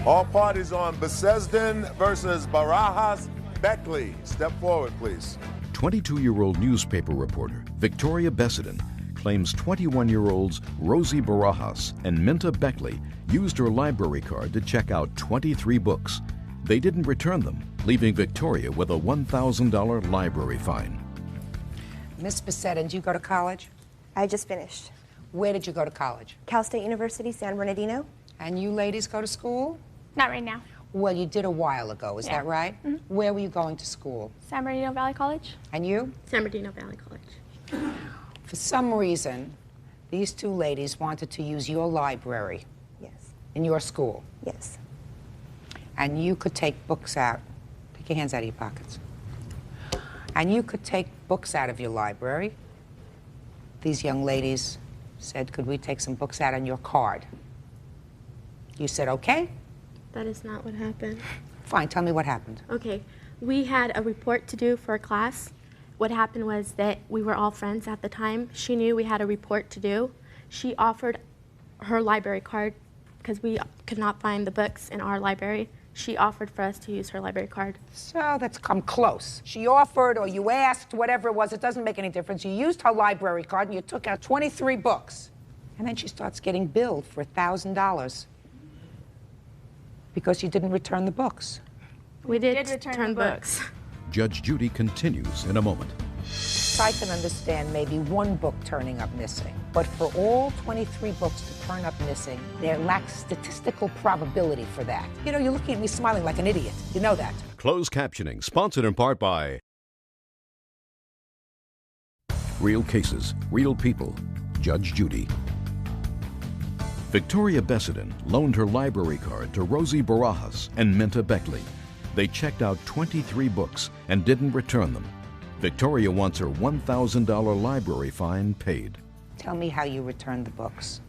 All parties on Besesden versus Barajas Beckley. Step forward, please. 22-year-old newspaper reporter Victoria Bessedin claims 21-year-olds Rosie Barajas and Minta Beckley used her library card to check out 23 books. They didn't return them, leaving Victoria with a $1,000 library fine. Miss Bessedin, did you go to college? I just finished. Where did you go to college? Cal State University, San Bernardino. And you ladies go to school? Not right now. Well, you did a while ago, is Yeah. that right? Mhm. Where were you going to school? San Bernardino Valley College. And you? San Bernardino Valley College. For some reason, these two ladies wanted to use your library. Yes. In your school. Yes. And you could take books out. Take your hands out of your pockets. And you could take books out of your library. These young ladies said, could we take some books out on your card? You said, okay. That is not what happened. Fine, tell me what happened. Okay, we had a report to do for a class. What happened was that we were all friends at the time. She knew we had a report to do. She offered her library card because we could not find the books in our library. she offered for us to use her library card. So that's come close. She offered or you asked, whatever it was, it doesn't make any difference. You used her library card and you took out 23 books. And then she starts getting billed for $1,000 because you didn't return the books. We did return books. Judge Judy continues in a moment. I can understand maybe one book turning up missing, but for all 23 books to turn up missing, there lacks statistical probability for that. You know, you're looking at me smiling like an idiot. You know that. Closed captioning, sponsored in part by Real Cases, Real People, Judge Judy. Victoria Bessedin loaned her library card to Rosie Barajas and Minta Beckley. They checked out 23 books and didn't return them. Victoria wants her $1,000 library fine paid. Tell me how you returned the books.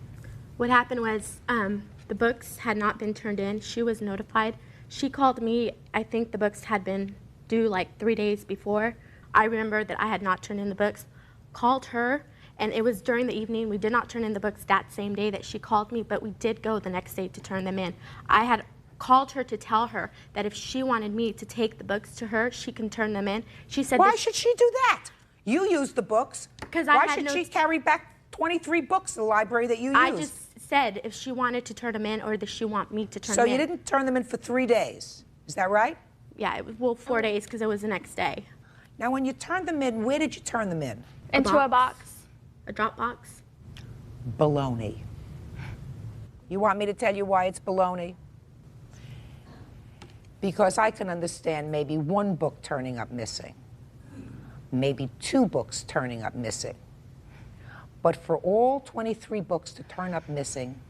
What happened was the books had not been turned in. She was notified. She called me. I think the books had been due like 3 days before. I remember that I had not turned in the books. Called her, and it was during the evening. We did not turn in the books that same day that she called me, but we did go the next day to turn them in. I had called her to tell her that if she wanted me to take the books to her, she can turn them in. She said, why should she do that? You used the books. Because why should she carry back 23 books to the library that you used? I just said if she wanted to turn them in, or does she want me to turn them in. So you didn't turn them in for 3 days. Is that right? Yeah, it was, well, 4 days because it was the next day. Now, when you turned them in, where did you turn them in? Into a box. A drop box. Baloney. You want me to tell you why it's baloney? Because I can understand maybe one book turning up missing, maybe 2 books turning up missing. But for all 23 books to turn up missing,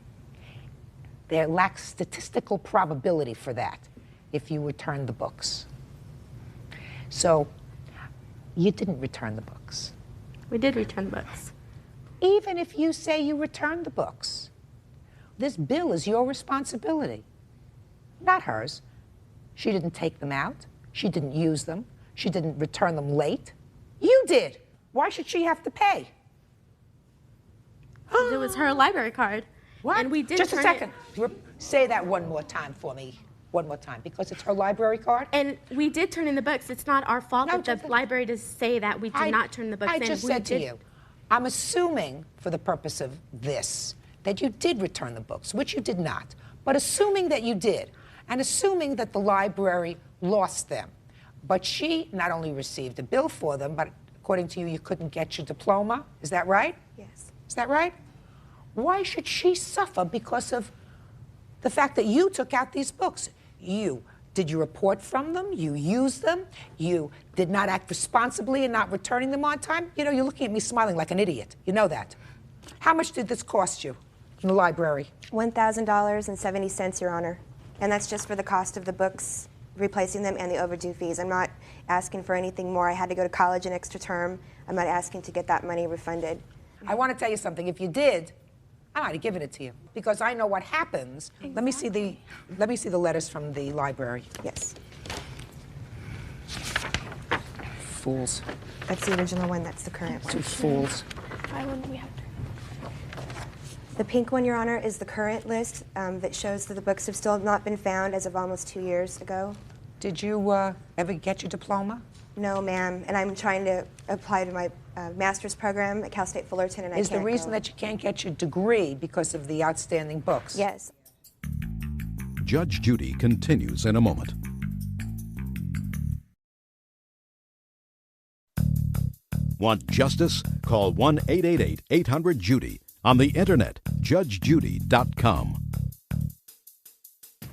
there lacks statistical probability for that if you return the books. So you didn't return the books. We did return the books. Even if you say you returned the books, this bill is your responsibility, not hers. She didn't take them out. She didn't use them. She didn't return them late. You did. Why should she have to pay? It was her library card. What? And we did Just a turn second. Say that one more time for me. One more time, because it's her library card? And we did turn in the books. It's not our fault that the library does say that we did not turn the books in. I just said to you, I'm assuming, for the purpose of this, that you did return the books, which you did not. But assuming that you did, and assuming that the library lost them, but she not only received a bill for them, but according to you, you couldn't get your diploma. Is that right? Yes. Is that right? Why should she suffer because of the fact that you took out these books? Did you report from them? You used them? You did not act responsibly in not returning them on time? You know, you're looking at me smiling like an idiot. You know that. How much did this cost you in the library? $1,000.70, Your Honor. And that's just for the cost of the books, replacing them, and the overdue fees. I'm not asking for anything more. I had to go to college an extra term. I'm not asking to get that money refunded. I want to tell you something. If you did, I might have given it to you because I know what happens. Exactly. Let me see the letters from the library. Yes. Fools. That's the original one. That's the current one. Two fools. Why wouldn't we have to? The pink one, Your Honor, is the current list that shows that the books have still not been found as of almost 2 years ago. Did you ever get your diploma? No, ma'am. And I'm trying to apply to my master's program at Cal State Fullerton, and I can't Is the reason that you can't get your degree because of the outstanding books? Yes. Judge Judy continues in a moment. Want justice? Call 1-888-800-JUDY. On the internet, judgejudy.com.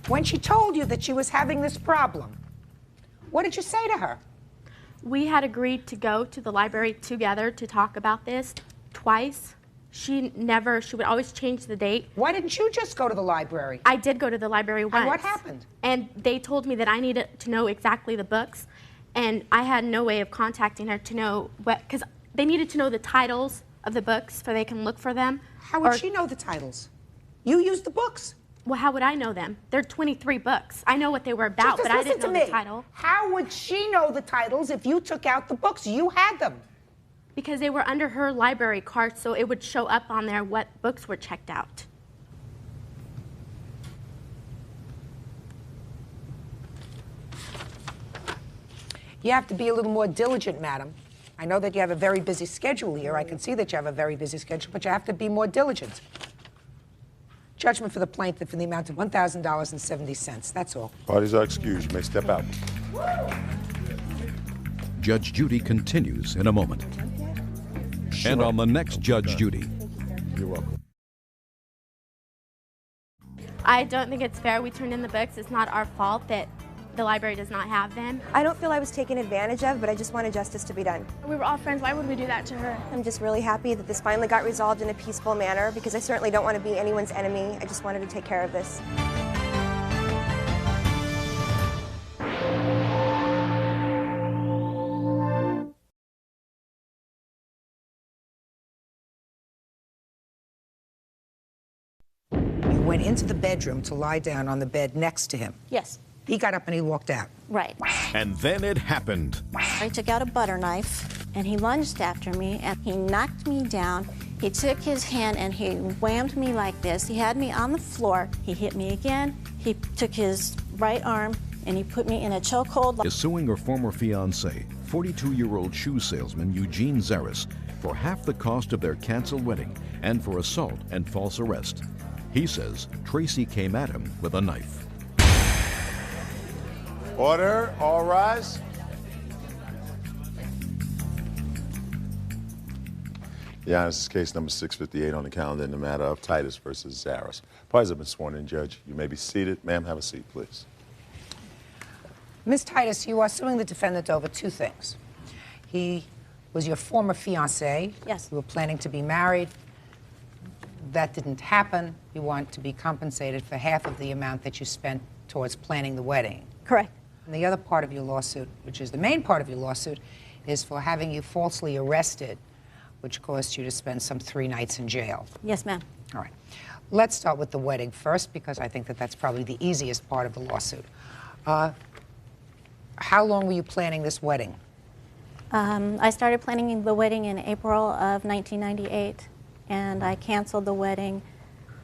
When she told you that she was having this problem, what did you say to her? We had agreed to go to the library together to talk about this twice. She would always change the date. Why didn't you just go to the library? I did go to the library once. And what happened? And they told me that I needed to know exactly the books, and I had no way of contacting her to know what, because they needed to know the titles of the books so they can look for them. How would she know the titles? You used the books. Well, how would I know them? There are 23 books. I know what they were about, but I didn't know the title. How would she know the titles if you took out the books? You had them. Because they were under her library card, so it would show up on there what books were checked out. You have to be a little more diligent, madam. I know that you have a very busy schedule here. I can see that you have a very busy schedule, but you have to be more diligent. Judgment for the plaintiff in the amount of $1,000.70. That's all. Parties are excused. You may step out. Judge Judy continues in a moment. And on the next Judge Judy. You're welcome. I don't think it's fair we turned in the books. It's not our fault that the library does not have them. I don't feel I was taken advantage of, but I just wanted justice to be done. We were all friends. Why would we do that to her? I'm just really happy that this finally got resolved in a peaceful manner because I certainly don't want to be anyone's enemy. I just wanted to take care of this. You went into the bedroom to lie down on the bed next to him. Yes. He got up and he walked out. Right. And then it happened. I took out a butter knife and he lunged after me and he knocked me down. He took his hand and he whammed me like this. He had me on the floor. He hit me again. He took his right arm and he put me in a chokehold. Is suing her former fiancé, 42-year-old shoe salesman Eugene Zaris, for half the cost of their canceled wedding and for assault and false arrest. He says Tracy came at him with a knife. Order, all rise. Your Honor, this is case number 658 on the calendar in the matter of Titus versus Zaris. Parties have been sworn in, Judge. You may be seated. Ma'am, have a seat, please. Ms. Titus, you are suing the defendant over two things. He was your former fiancé. Yes. You were planning to be married. That didn't happen. You want to be compensated for half of the amount that you spent towards planning the wedding. Correct. And the other part of your lawsuit, which is the main part of your lawsuit, is for having you falsely arrested, which caused you to spend some 3 nights in jail. Yes, ma'am. All right. Let's start with the wedding first, because I think that that's probably the easiest part of the lawsuit. How long were you planning this wedding? I started planning the wedding in April of 1998, and I canceled the wedding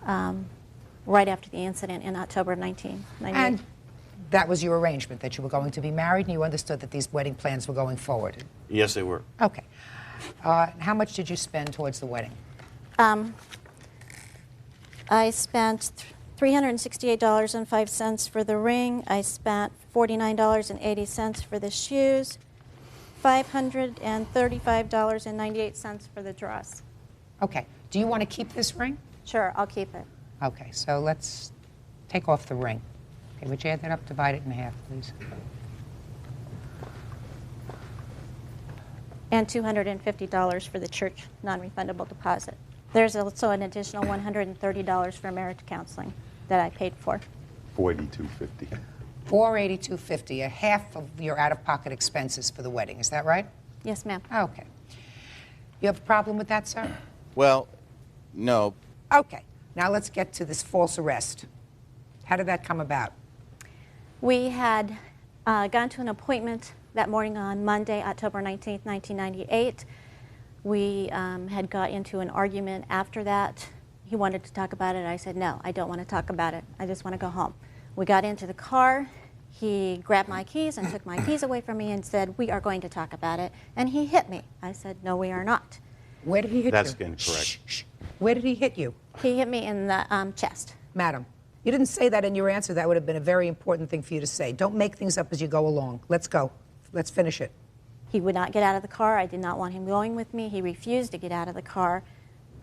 right after the incident in October of 1998. And that was your arrangement, that you were going to be married, and you understood that these wedding plans were going forward? Yes, they were. Okay. How much did you spend towards the wedding? I spent $368.05 for the ring. I spent $49.80 for the shoes, $535.98 for the dress. Okay. Do you want to keep this ring? Sure, I'll keep it. Okay, so let's take off the ring. Okay, would you add that up, divide it in half, please? And $250 for the church non-refundable deposit. There's also an additional $130 for marriage counseling that I paid for. $482.50. $482.50, a half of your out-of-pocket expenses for the wedding. Is that right? Yes, ma'am. Okay. You have a problem with that, sir? Well, no. Okay. Now let's get to this false arrest. How did that come about? We had gone to an appointment that morning on Monday, October 19th, 1998. We had got into an argument after that. He wanted to talk about it. I said, no, I don't want to talk about it. I just want to go home. We got into the car. He grabbed my keys and took my keys away from me and said, we are going to talk about it. And he hit me. I said, no, we are not. Where did he hit That's you? incorrect. Shh, shh. Where did he hit you? He hit me in the chest. Madam, you didn't say that in your answer. That would have been a very important thing for you to say. Don't make things up as you go along. Let's go. Let's finish it. He would not get out of the car. I did not want him going with me. He refused to get out of the car.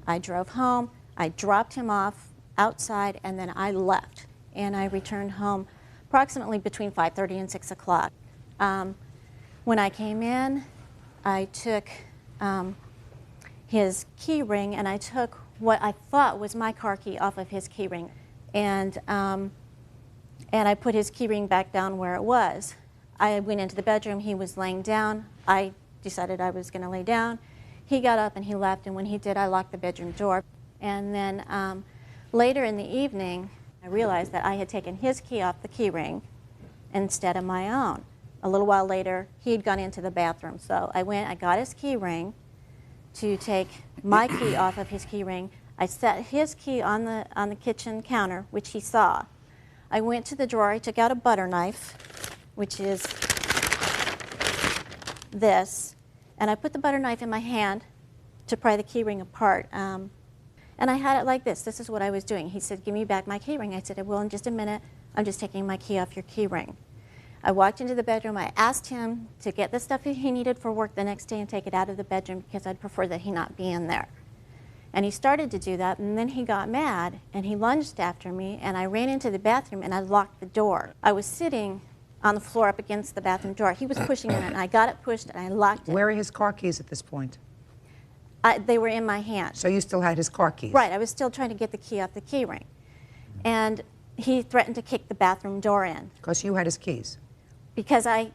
I drove home. I dropped him off outside, and then I left. And I returned home approximately between 5:30 and 6 o'clock. When I came in, I took his key ring, and I took what I thought was my car key off of his key ring. And I put his key ring back down where it was. I went into the bedroom. He was laying down. I decided I was going to lay down. He got up and he left, and when he did, I locked the bedroom door. And then later in the evening, I realized that I had taken his key off the key ring instead of my own. A little while later, he had gone into the bathroom. So I went, I got his key ring to take my key off of his key ring. I set his key on the kitchen counter, which he saw. I went to the drawer. I took out a butter knife, which is this, and I put the butter knife in my hand to pry the key ring apart. And I had it like this. This is what I was doing. He said, give me back my key ring. I said, I will in just a minute. I'm just taking my key off your key ring. I walked into the bedroom. I asked him to get the stuff that he needed for work the next day and take it out of the bedroom because I'd prefer that he not be in there. And he started to do that, and then he got mad, and he lunged after me, and I ran into the bathroom, and I locked the door. I was sitting on the floor up against the bathroom door. He was pushing it, and I got it pushed, and I locked it. Where are his car keys at this point? They were in my hand. So you still had his car keys? Right. I was still trying to get the key off the key ring. And he threatened to kick the bathroom door in. Because you had his keys? Because I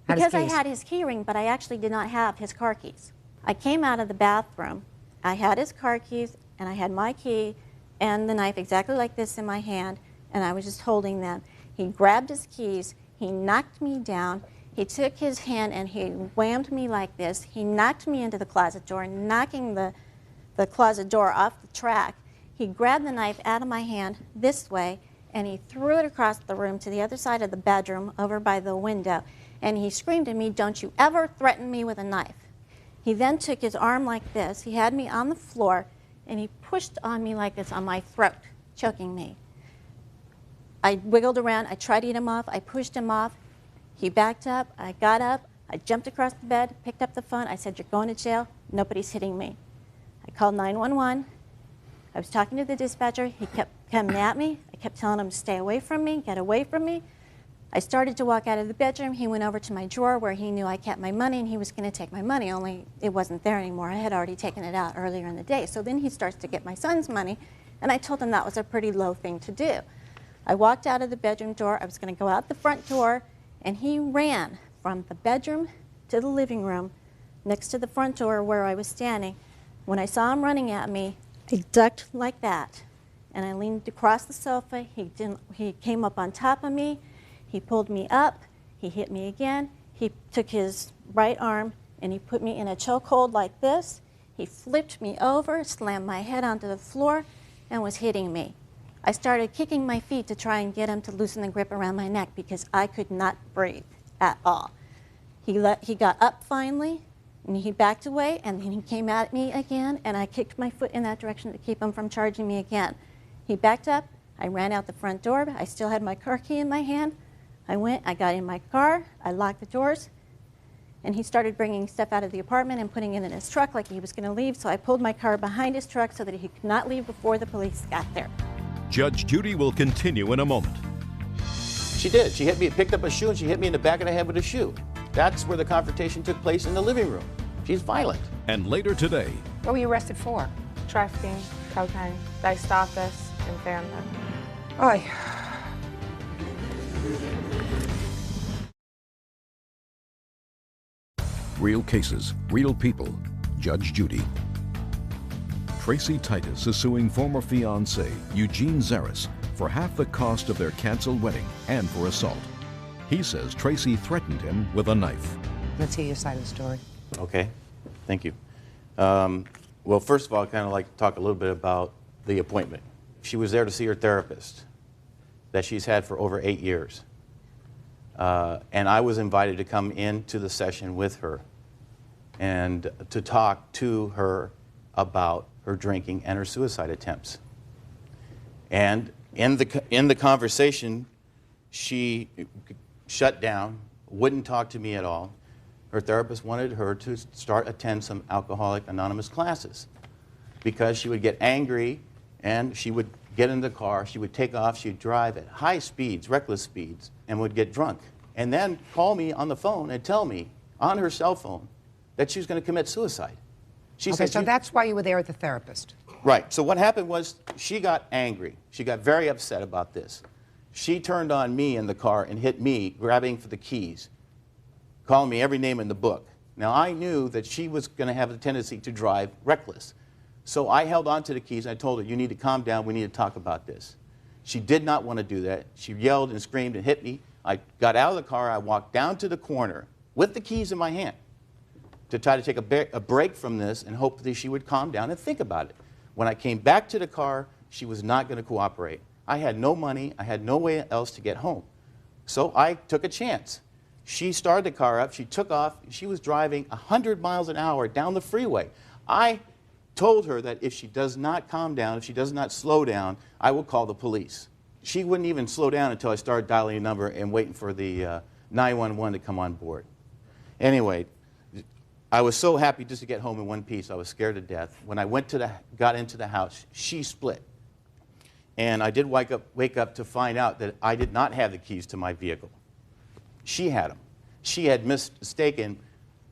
Had his keys. had his key ring, but I actually did not have his car keys. I came out of the bathroom. I had his car keys, and I had my key and the knife exactly like this in my hand, and I was just holding them. He grabbed his keys. He knocked me down. He took his hand and he whammed me like this. He knocked me into the closet door, knocking the closet door off the track. He grabbed the knife out of my hand this way, and he threw it across the room to the other side of the bedroom over by the window. And he screamed at me, don't you ever threaten me with a knife. He then took his arm like this. He had me on the floor, and he pushed on me like this on my throat, choking me. I wiggled around. I tried to get him off. I pushed him off. He backed up. I got up. I jumped across the bed, picked up the phone. I said, you're going to jail. Nobody's hitting me. I called 911. I was talking to the dispatcher. He kept coming at me. I kept telling him to stay away from me, get away from me. I started to walk out of the bedroom. He went over to my drawer where he knew I kept my money, and he was going to take my money, only it wasn't there anymore. I had already taken it out earlier in the day. So then he starts to get my son's money, and I told him that was a pretty low thing to do. I walked out of the bedroom door. I was going to go out the front door, and he ran from the bedroom to the living room next to the front door where I was standing. When I saw him running at me, I ducked like that, and I leaned across the sofa. He came up on top of me. He pulled me up. He hit me again. He took his right arm, and he put me in a chokehold like this. He flipped me over, slammed my head onto the floor, and was hitting me. I started kicking my feet to try and get him to loosen the grip around my neck because I could not breathe at all. He got up finally, and he backed away, and then he came at me again, and I kicked my foot in that direction to keep him from charging me again. He backed up. I ran out the front door. I still had my car key in my hand. I went, I got in my car, I locked the doors, and he started bringing stuff out of the apartment and putting it in his truck like he was going to leave, so I pulled my car behind his truck so that he could not leave before the police got there. Judge Judy will continue in a moment. She did. She hit me, picked up a shoe, and she hit me in the back of the head with a shoe. That's where the confrontation took place, in the living room. She's violent. And later today. What were you arrested for? Trafficking, cocaine, they stopped us and found them. Oy. Real cases, real people. Judge Judy. Tracy Titus is suing former fiancé Eugene Zaris for half the cost of their canceled wedding and for assault. He says Tracy threatened him with a knife. Let's hear your side of the story. Okay, thank you. Well, first of all, I'd kind of like to talk a little bit about the appointment. She was there to see her therapist that she's had for over 8 years. And I was invited to come into the session with her and to talk to her about her drinking and her suicide attempts. And in the conversation, she shut down, wouldn't talk to me at all. Her therapist wanted her to attend some Alcoholics Anonymous classes because she would get angry and she would get in the car, she would take off, she'd drive at high speeds, reckless speeds, and would get drunk. And then call me on the phone and tell me on her cell phone that she was going to commit suicide. She Okay, said, so that's why you were there at the therapist. Right. So what happened was she got angry. She got very upset about this. She turned on me in the car and hit me, grabbing for the keys, calling me every name in the book. Now, I knew that she was going to have a tendency to drive reckless. So I held on to the keys and I told her, you need to calm down. We need to talk about this. She did not want to do that. She yelled and screamed and hit me. I got out of the car. I walked down to the corner with the keys in my hand to try to take a break from this and hope that she would calm down and think about it. When I came back to the car, she was not going to cooperate. I had no money. I had no way else to get home. So I took a chance. She started the car up. She took off. She was driving 100 miles an hour down the freeway. I told her that if she does not calm down, if she does not slow down, I will call the police. She wouldn't even slow down until I started dialing a number and waiting for the 911 to come on board. Anyway, I was so happy just to get home in one piece. I was scared to death. When I got into the house, she split. And I did wake up to find out that I did not have the keys to my vehicle. She had them. She had mistaken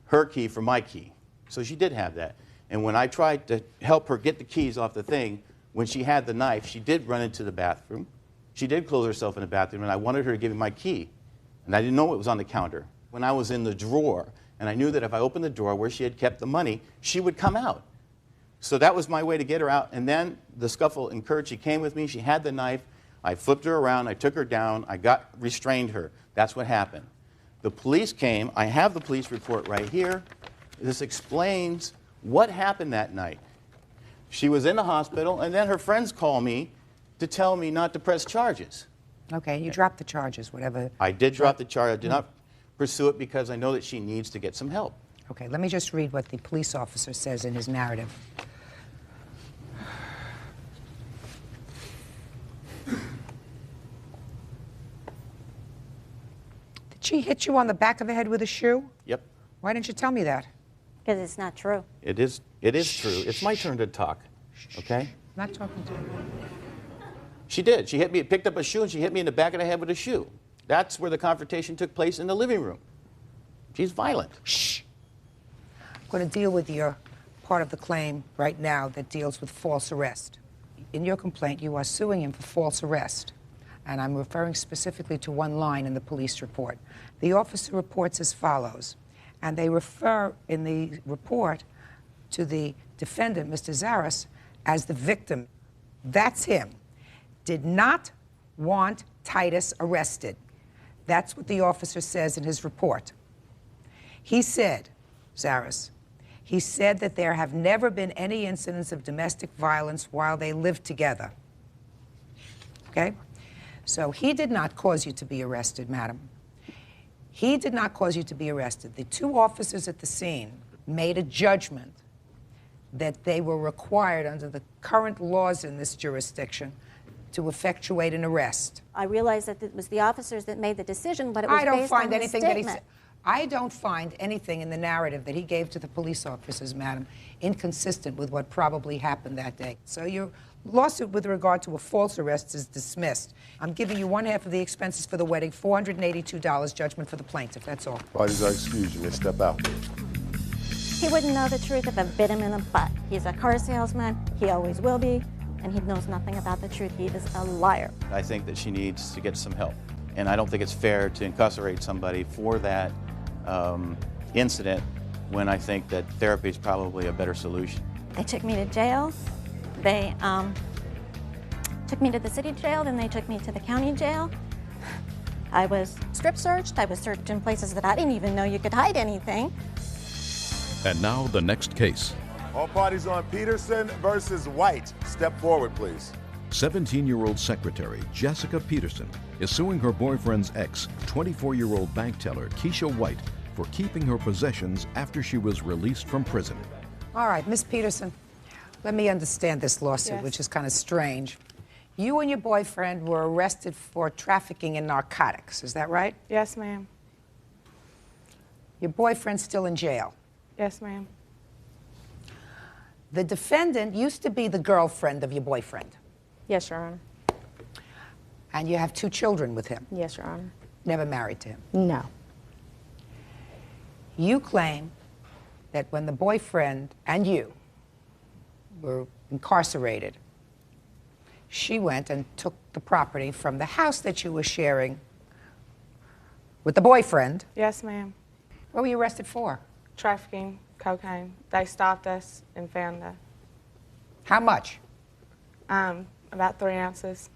her key for my key. So she did have that. And when I tried to help her get the keys off the thing, when she had the knife, she did run into the bathroom. She did close herself in the bathroom, and I wanted her to give me my key. And I didn't know it was on the counter. When I was in the drawer, and I knew that if I opened the drawer where she had kept the money, she would come out. So that was my way to get her out. And then the scuffle occurred. She came with me. She had the knife. I flipped her around. I took her down. I restrained her. That's what happened. The police came. I have the police report right here. This explains what happened that night. She was in the hospital, and then her friends called me to tell me not to press charges. Okay, you dropped the charges, whatever. I did drop the charge. I did not pursue it because I know that she needs to get some help. Okay, let me just read what the police officer says in his narrative. Did she hit you on the back of the head with a shoe? Yep. Why didn't you tell me that? Because it's not true. It is true. It's my turn to talk, okay? I'm not talking to you. She did. She hit me, picked up a shoe, and she hit me in the back of the head with a shoe. That's where the confrontation took place, in the living room. She's violent. Shh. I'm going to deal with your part of the claim right now that deals with false arrest. In your complaint, you are suing him for false arrest. And I'm referring specifically to one line in the police report. The officer reports as follows, and they refer in the report to the defendant, Mr. Zaras, as the victim. That's him. Did not want Titus arrested. That's what the officer says in his report. He said, Zaras, he said that there have never been any incidents of domestic violence while they lived together. Okay? So he did not cause you to be arrested, madam. He did not cause you to be arrested. The two officers at the scene made a judgment that they were required under the current laws in this jurisdiction to effectuate an arrest. I realize that it was the officers that made the decision, but it was based on his statement. I don't find anything in the narrative that he gave to the police officers, madam, inconsistent with what probably happened that day. So your lawsuit with regard to a false arrest is dismissed. I'm giving you one half of the expenses for the wedding, $482 judgment for the plaintiff, that's all. Parties are excused. You may step out. He wouldn't know the truth if I bit him in the butt. He's a car salesman, he always will be, and he knows nothing about the truth. He is a liar. I think that she needs to get some help. And I don't think it's fair to incarcerate somebody for that incident when I think that therapy is probably a better solution. They took me to jail. They took me to the city jail, then they took me to the county jail. I was strip searched. I was searched in places that I didn't even know you could hide anything. And now the next case. All parties on Peterson versus White. Step forward, please. 17-year-old secretary Jessica Peterson is suing her boyfriend's ex, 24-year-old bank teller Keisha White, for keeping her possessions after she was released from prison. All right, Miss Peterson, let me understand this lawsuit, which is kind of strange. You and your boyfriend were arrested for trafficking in narcotics, is that right? Yes, ma'am. Your boyfriend's still in jail? Yes, ma'am. The defendant used to be the girlfriend of your boyfriend? Yes, Your Honor. And you have 2 children with him? Yes, Your Honor. Never married to him? No. You claim that when the boyfriend and you were incarcerated, she went and took the property from the house that you were sharing with the boyfriend. Yes, ma'am. What were you arrested for? Trafficking cocaine. They stopped us and found us. How much? About 3 ounces.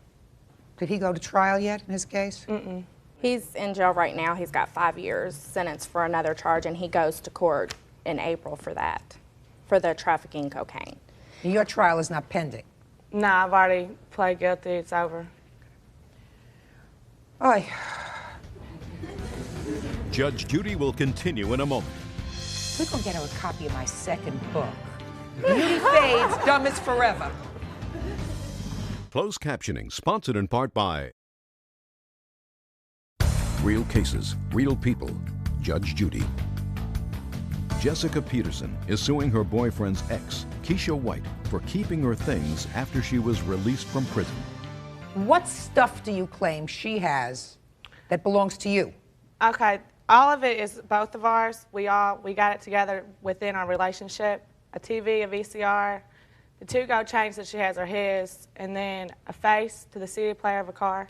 Did he go to trial yet in his case? Mm-mm. He's in jail right now. He's got 5 years sentenced for another charge, and he goes to court in April for that, for the trafficking cocaine. And your trial is not pending? No, I've already pled guilty. It's over. Oy. Judge Judy will continue in a moment. We're going to get her a copy of my second book. Beauty Fades, Dumb as Forever. Closed captioning sponsored in part by Real Cases, Real People, Judge Judy. Jessica Peterson is suing her boyfriend's ex, Keisha White, for keeping her things after she was released from prison. What stuff do you claim she has that belongs to you? Okay, all of it is both of ours. We got it together within our relationship. A TV, a VCR, the 2 gold chains that she has are his, and then a face to the CD player of a car.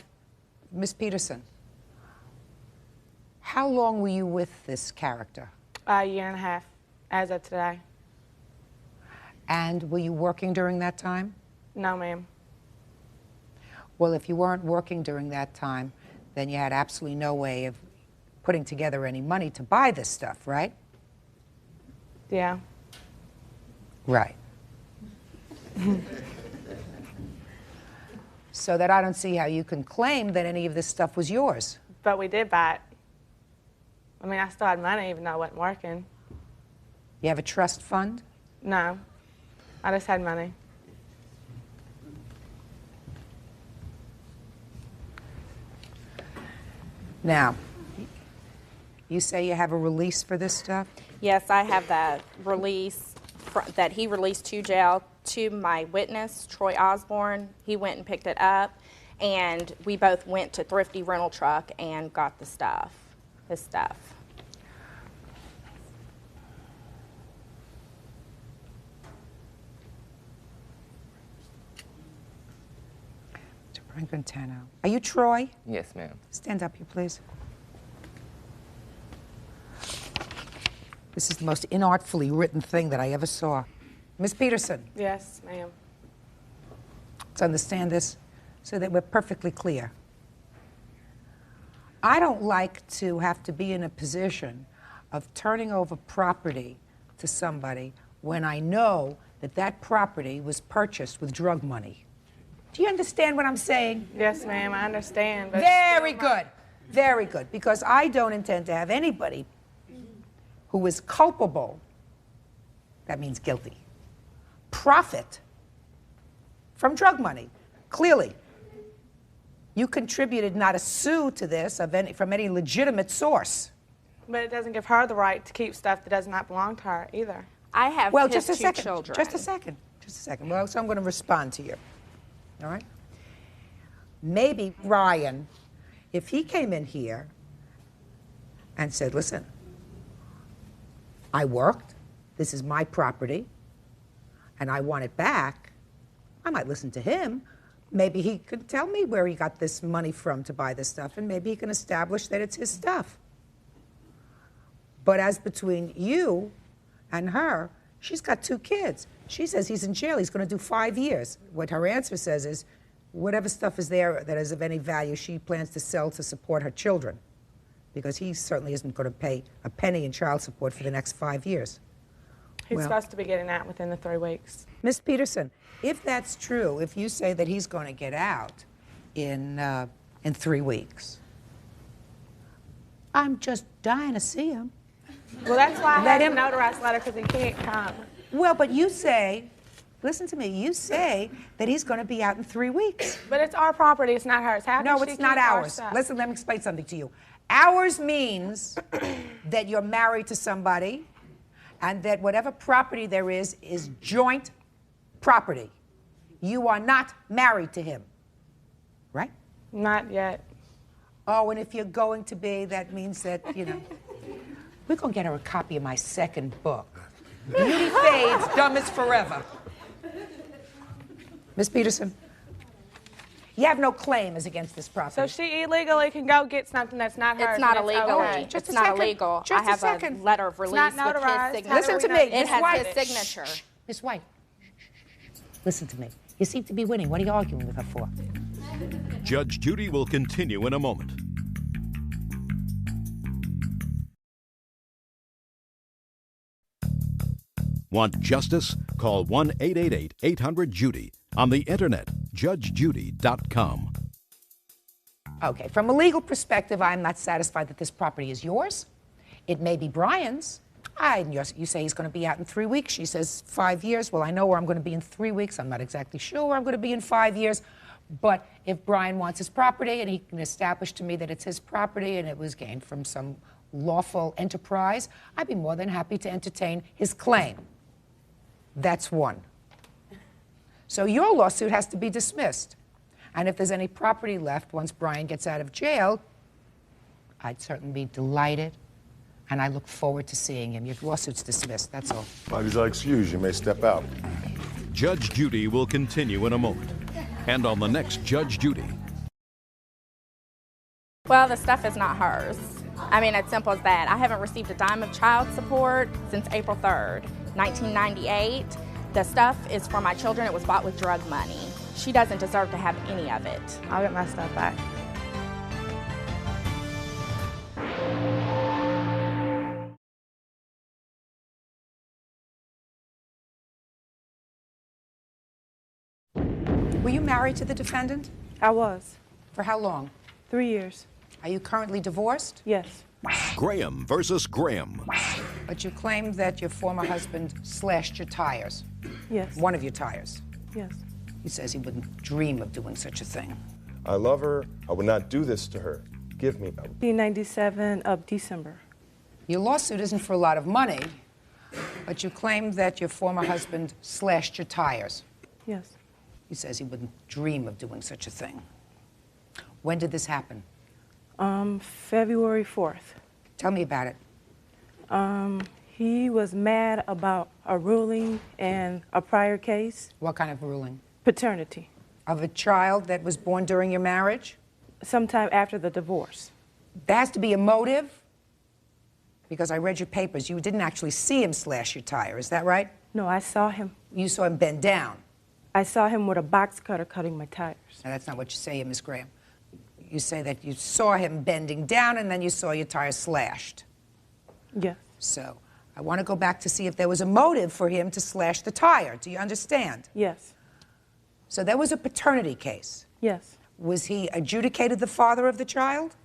Miss Peterson, how long were you with this character? A year and a half, as of today. And were you working during that time? No, ma'am. Well, if you weren't working during that time, then you had absolutely no way of putting together any money to buy this stuff, right? Yeah. Right. So that I don't see how you can claim that any of this stuff was yours. But we did buy it. I mean, I still had money even though I wasn't working. You have a trust fund? No. I just had money. Now, you say you have a release for this stuff? Yes, I have that release that he released to jail to my witness, Troy Osborne. He went and picked it up, and we both went to Thrifty Rental Truck and got the stuff, his stuff. Brangantano. Are you Troy? Yes, ma'am. Stand up here, please. This is the most inartfully written thing that I ever saw. Miss Peterson. Yes, ma'am. Let's understand this so that we're perfectly clear. I don't like to have to be in a position of turning over property to somebody when I know that that property was purchased with drug money. Do you understand what I'm saying? Yes, ma'am, I understand. But Very good. Very good. Because I don't intend to have anybody who is culpable, that means guilty, profit from drug money. Clearly, you contributed not a sou to this from any legitimate source. But it doesn't give her the right to keep stuff that does not belong to her either. I have Well, his just a two second. children. Just a second. Just a second. Well, so I'm going to respond to you. All right? Maybe Ryan, if he came in here and said, listen, I worked, this is my property, and I want it back, I might listen to him. Maybe he could tell me where he got this money from to buy this stuff, and maybe he can establish that it's his stuff. But as between you and her, she's got 2 kids. She says he's in jail, he's going to do 5 years. What her answer says is, whatever stuff is there that is of any value, she plans to sell to support her children, because he certainly isn't going to pay a penny in child support for the next 5 years. He's supposed to be getting out within the 3 weeks. Miss Peterson, if that's true, if you say that he's going to get out in 3 weeks, I'm just dying to see him. Well, that's why I Let have him- a notarized letter, because he can't come. Well, but you say, listen to me, you say that he's going to be out in 3 weeks. But it's our property, it's not hers. How No, can she it's not keep our ours. stuff? Listen, let me explain something to you. Ours means that you're married to somebody and that whatever property there is joint property. You are not married to him, right? Not yet. Oh, and if you're going to be, that means that, we're going to get her a copy of my second book. Beauty Fades, Dumb as Forever. Miss Peterson, you have no claim as against this property. So she illegally can go get something that's not hers. It's not and illegally. okay. It's not illegal. I have a letter of It's release not with his notarized. signature. Listen to me, It Miss has White. his signature. Miss White, listen to me. You seem to be winning. What are you arguing with her for? Judge Judy will continue in a moment. Want justice? Call 1-888-800-JUDY. On the internet, judgejudy.com. Okay, from a legal perspective, I'm not satisfied that this property is yours. It may be Brian's. You say he's going to be out in 3 weeks. She says 5 years. Well, I know where I'm going to be in 3 weeks. I'm not exactly sure where I'm going to be in 5 years. But if Brian wants his property and he can establish to me that it's his property and it was gained from some lawful enterprise, I'd be more than happy to entertain his claim. That's one. So your lawsuit has to be dismissed. And if there's any property left once Brian gets out of jail, I'd certainly be delighted. And I look forward to seeing him. Your lawsuit's dismissed, that's all. Bobby's excused. You may step out. Judge Judy will continue in a moment. And on the next Judge Judy. Well, the stuff is not hers. I mean, it's simple as that. I haven't received a dime of child support since April 3rd, 1998. The stuff is for my children. It was bought with drug money. She doesn't deserve to have any of it. I'll get my stuff back. Were you married to the defendant? I was. For how long? 3 years. Are you currently divorced? Yes. Graham versus Graham. But you claim that your former husband slashed your tires. Yes. One of your tires. Yes. He says he wouldn't dream of doing such a thing. I love her. I would not do this to her. Give me. 1997 of December. Your lawsuit isn't for a lot of money, but you claim that your former husband slashed your tires. Yes. He says he wouldn't dream of doing such a thing. When did this happen? February 4th. Tell me about it. He was mad about a ruling in a prior case. What kind of ruling? Paternity. Of a child that was born during your marriage? Sometime after the divorce. There has to be a motive? Because I read your papers. You didn't actually see him slash your tire, is that right? No, I saw him. You saw him bend down? I saw him with a box cutter cutting my tires. Now, that's not what you say, Miss Graham. You say that you saw him bending down and then you saw your tire slashed. Yes. So, I want to go back to see if there was a motive for him to slash the tire. Do you understand? Yes. So there was a paternity case. Yes. Was he adjudicated the father of the child?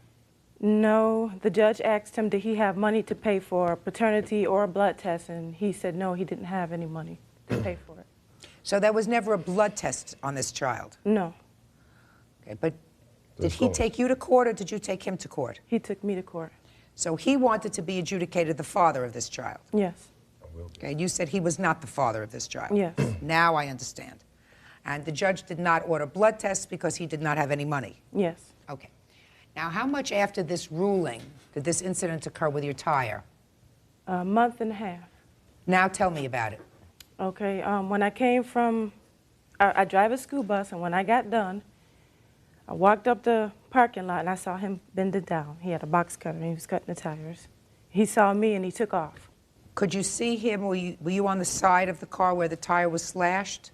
No, the judge asked him, did he have money to pay for paternity or a blood test, and he said no, he didn't have any money to pay for it. So there was never a blood test on this child? No. Okay, but did he take you to court or did you take him to court? He took me to court. So he wanted to be adjudicated the father of this child? Yes. Okay, you said he was not the father of this child? Yes. Now I understand. And the judge did not order blood tests because he did not have any money? Yes. Okay. Now, how much after this ruling did this incident occur with your tire? A month and a half. Now tell me about it. Okay, when I came from, I drive a school bus, and when I got done, I walked up the parking lot and I saw him bending down. He had a box cutter and he was cutting the tires. He saw me and he took off. Could you see him? Were you on the side of the car where the tire was slashed?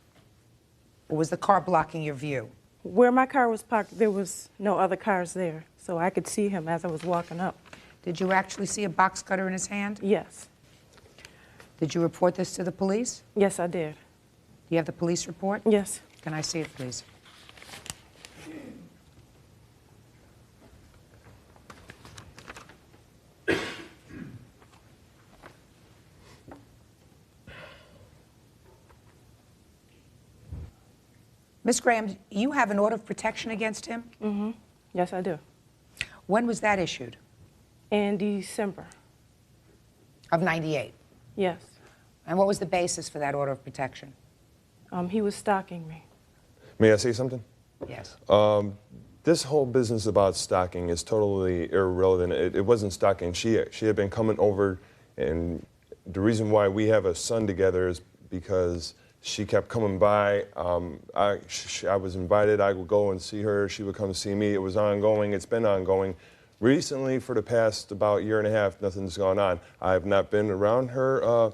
Or was the car blocking your view? Where my car was parked, there was no other cars there, so I could see him as I was walking up. Did you actually see a box cutter in his hand? Yes. Did you report this to the police? Yes, I did. Do you have the police report? Yes. Can I see it, please? Miss Graham, you have an order of protection against him? Mm-hmm. Yes, I do. When was that issued? In December. Of '98? Yes. And what was the basis for that order of protection? He was stalking me. May I say something? Yes. This whole business about stalking is totally irrelevant. It wasn't stalking. She had been coming over, and the reason why we have a son together is because she kept coming by. I was invited. I would go and see her. She would come see me. It was ongoing. It's been ongoing. Recently, for the past about year and a half, nothing's gone on. I have not been around her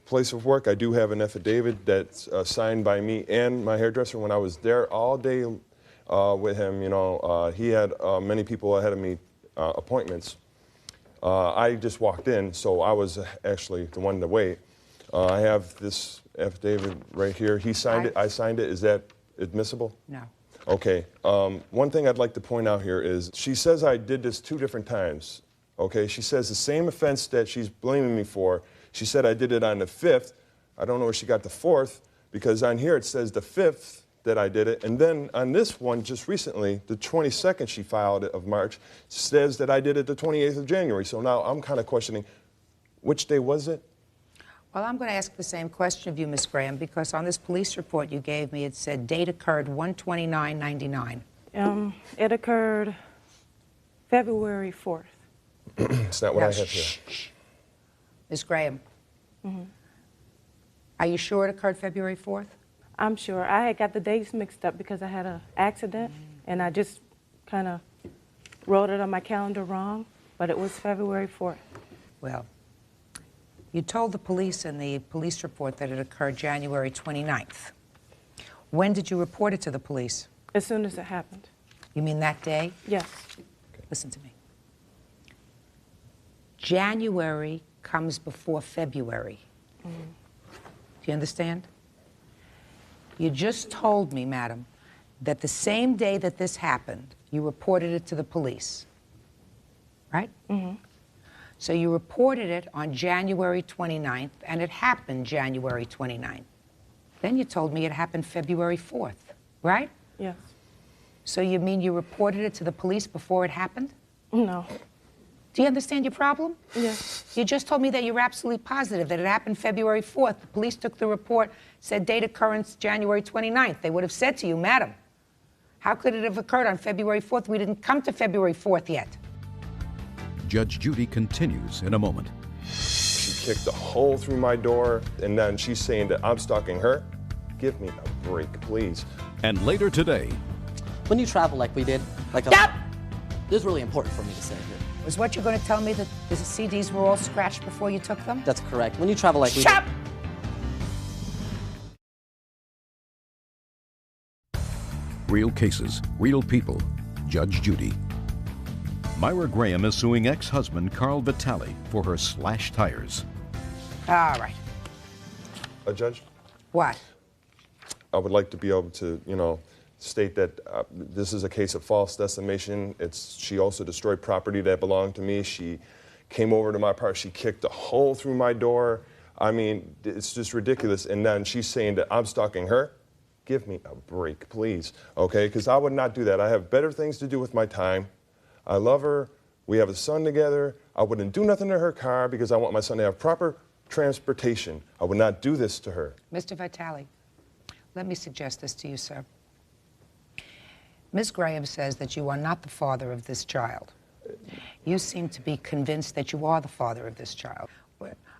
place of work. I do have an affidavit that's signed by me and my hairdresser when I was there all day with him. You know, he had many people ahead of me appointments. I just walked in, so I was actually the one to wait. I have this affidavit right here. He signed it. I signed it. Is that admissible? No. Okay. One thing I'd like to point out here is she says I did this 2 different times. Okay, she says the same offense that she's blaming me for. She said I did it on the 5th. I don't know where she got the 4th, because on here it says the 5th that I did it. And then on this one, just recently, the 22nd she filed it of March, says that I did it the 28th of January. So now I'm kind of questioning, which day was it? Well, I'm going to ask the same question of you, Ms. Graham, because on this police report you gave me, it said date occurred 1/29/99. It occurred February 4th. It's not what I have here. Ms. Graham, are you sure it occurred February 4th? I'm sure. I had got the dates mixed up because I had an accident, and I just kind of wrote it on my calendar wrong, but it was February 4th. Well, you told the police in the police report that it occurred January 29th. When did you report it to the police? As soon as it happened. You mean that day? Yes. Listen to me. January comes before February. Do you understand? You just told me, madam, that the same day that this happened, you reported it to the police, right? So you reported it on January 29th, and it happened January 29th. Then you told me it happened February 4th, right? Yes. So you mean you reported it to the police before it happened? No. Do you understand your problem? Yes. You just told me that you're absolutely positive that it happened February 4th. The police took the report, said date occurrence January 29th. They would have said to you, madam, how could it have occurred on February 4th? We didn't come to February 4th yet. Judge Judy continues in a moment. She kicked a hole through my door, and then she's saying that I'm stalking her. Give me a break, please. And later today, when you travel like we did, like a lot, this is really important for me to say here. Was what you're going to tell me that the CDs were all scratched before you took them? That's correct. When you travel like we Shut did. real cases, real people. Judge Judy. Myra Graham is suing ex-husband Carl Vitale for her slashed tires. All right. Judge? What? I would like to be able to, state that this is a case of false defamation. She also destroyed property that belonged to me. She came over to my apartment. She kicked a hole through my door. I mean, it's just ridiculous. And then she's saying that I'm stalking her. Give me a break, please, okay? Because I would not do that. I have better things to do with my time. I love her. We have a son together. I wouldn't do nothing to her car because I want my son to have proper transportation. I would not do this to her. Mr. Vitale, let me suggest this to you, sir. Ms. Graham says that you are not the father of this child. You seem to be convinced that you are the father of this child.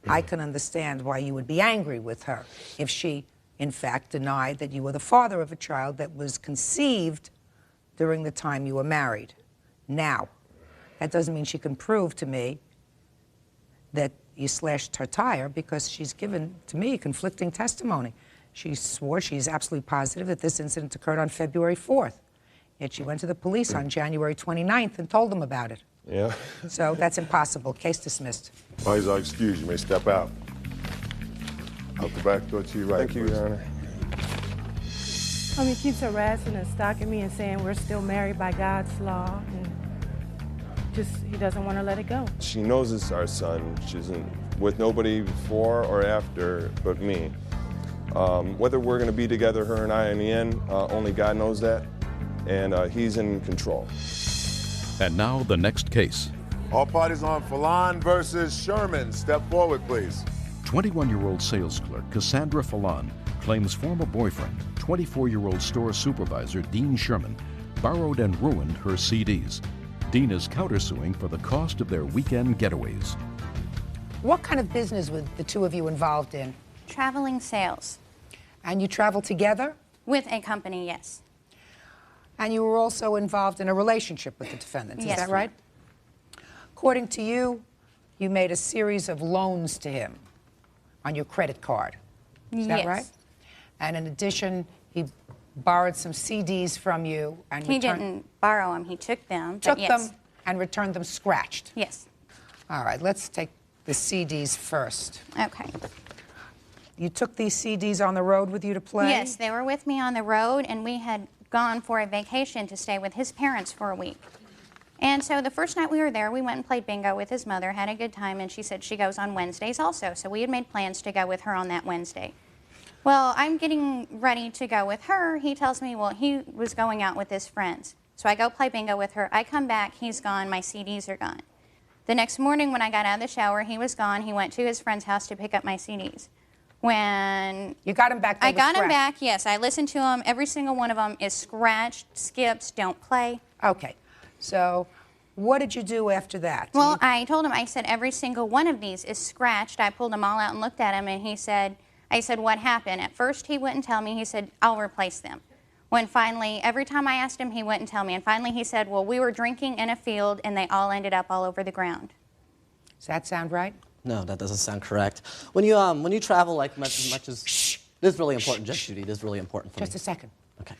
I can understand why you would be angry with her if she, in fact, denied that you were the father of a child that was conceived during the time you were married. Now, that doesn't mean she can prove to me that you slashed her tire, because she's given to me conflicting testimony. She swore she's absolutely positive that this incident occurred on February 4th. Yet she went to the police on January 29th and told them about it. Yeah. So that's impossible. Case dismissed. Parties are excused. You may step out. Out the back door to your right. Thank you, Your Honor. He keeps harassing and stalking me and saying we're still married by God's law, and he doesn't want to let it go. She knows it's our son. She isn't with nobody before or after but me. Whether we're going to be together, her and I, in the end, only God knows that. And he's in control. And now the next case. All parties on Falon versus Sherman. Step forward, please. 21-year-old sales clerk Cassandra Falon claims former boyfriend, 24-year-old store supervisor Dean Sherman, borrowed and ruined her CDs. Dean is countersuing for the cost of their weekend getaways. What kind of business were the two of you involved in? Traveling sales. And you traveled together? With a company, yes. And you were also involved in a relationship with the defendant, Yes, is that right? According to you, you made a series of loans to him on your credit card. Is that right? And in addition, he borrowed some CDs from you and He didn't borrow them, he took them. Took yes. them and returned them scratched. Yes. All right, let's take the CDs first. Okay. You took these CDs on the road with you to play? Yes, they were with me on the road, and we had gone for a vacation to stay with his parents for a week. And so the first night we were there, we went and played bingo with his mother, had a good time, and she said she goes on Wednesdays also. So we had made plans to go with her on that Wednesday. Well, I'm getting ready to go with her. He tells me, well, he was going out with his friends. So I go play bingo with her. I come back, he's gone, my CDs are gone. The next morning when I got out of the shower, he was gone. He went to his friend's house to pick up my CDs. When you got him back, I got him back, yes. I listened to him. Every single one of them is scratched, skips, don't play. Okay. So what did you do after that? Well, I told him, I said, every single one of these is scratched. I pulled them all out and looked at him, and he said, I said, what happened? At first, he wouldn't tell me. He said, I'll replace them. When finally, every time I asked him, he wouldn't tell me. And finally, he said, well, we were drinking in a field, and they all ended up all over the ground. Does that sound right? No, that doesn't sound correct. When you travel like much as this is really important, Judge Judy. This is really important for me. Just a second. Okay.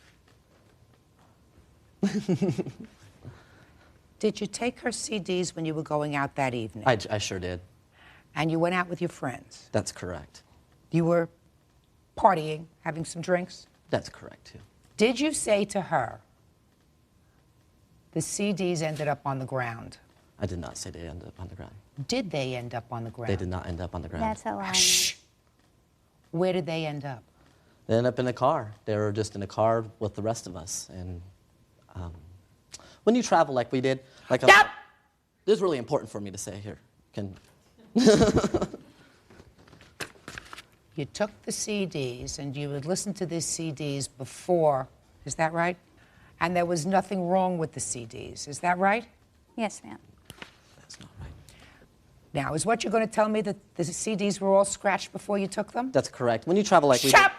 Did you take her CDs when you were going out that evening? I sure did. And you went out with your friends? That's correct. You were partying, having some drinks? That's correct, too. Did you say to her, the CDs ended up on the ground? I did not say they ended up on the ground. Did they end up on the ground? They did not end up on the ground. That's a lie. Shh. Where did they end up? They ended up in a car. They were just in a car with the rest of us. And when you travel like we did, like this is really important for me to say here. You took the CDs and you would listen to these CDs before, is that right? And there was nothing wrong with the CDs, is that right? Yes, ma'am. That's not right. Now, is what you're going to tell me that the CDs were all scratched before you took them? That's correct. When you travel like we did.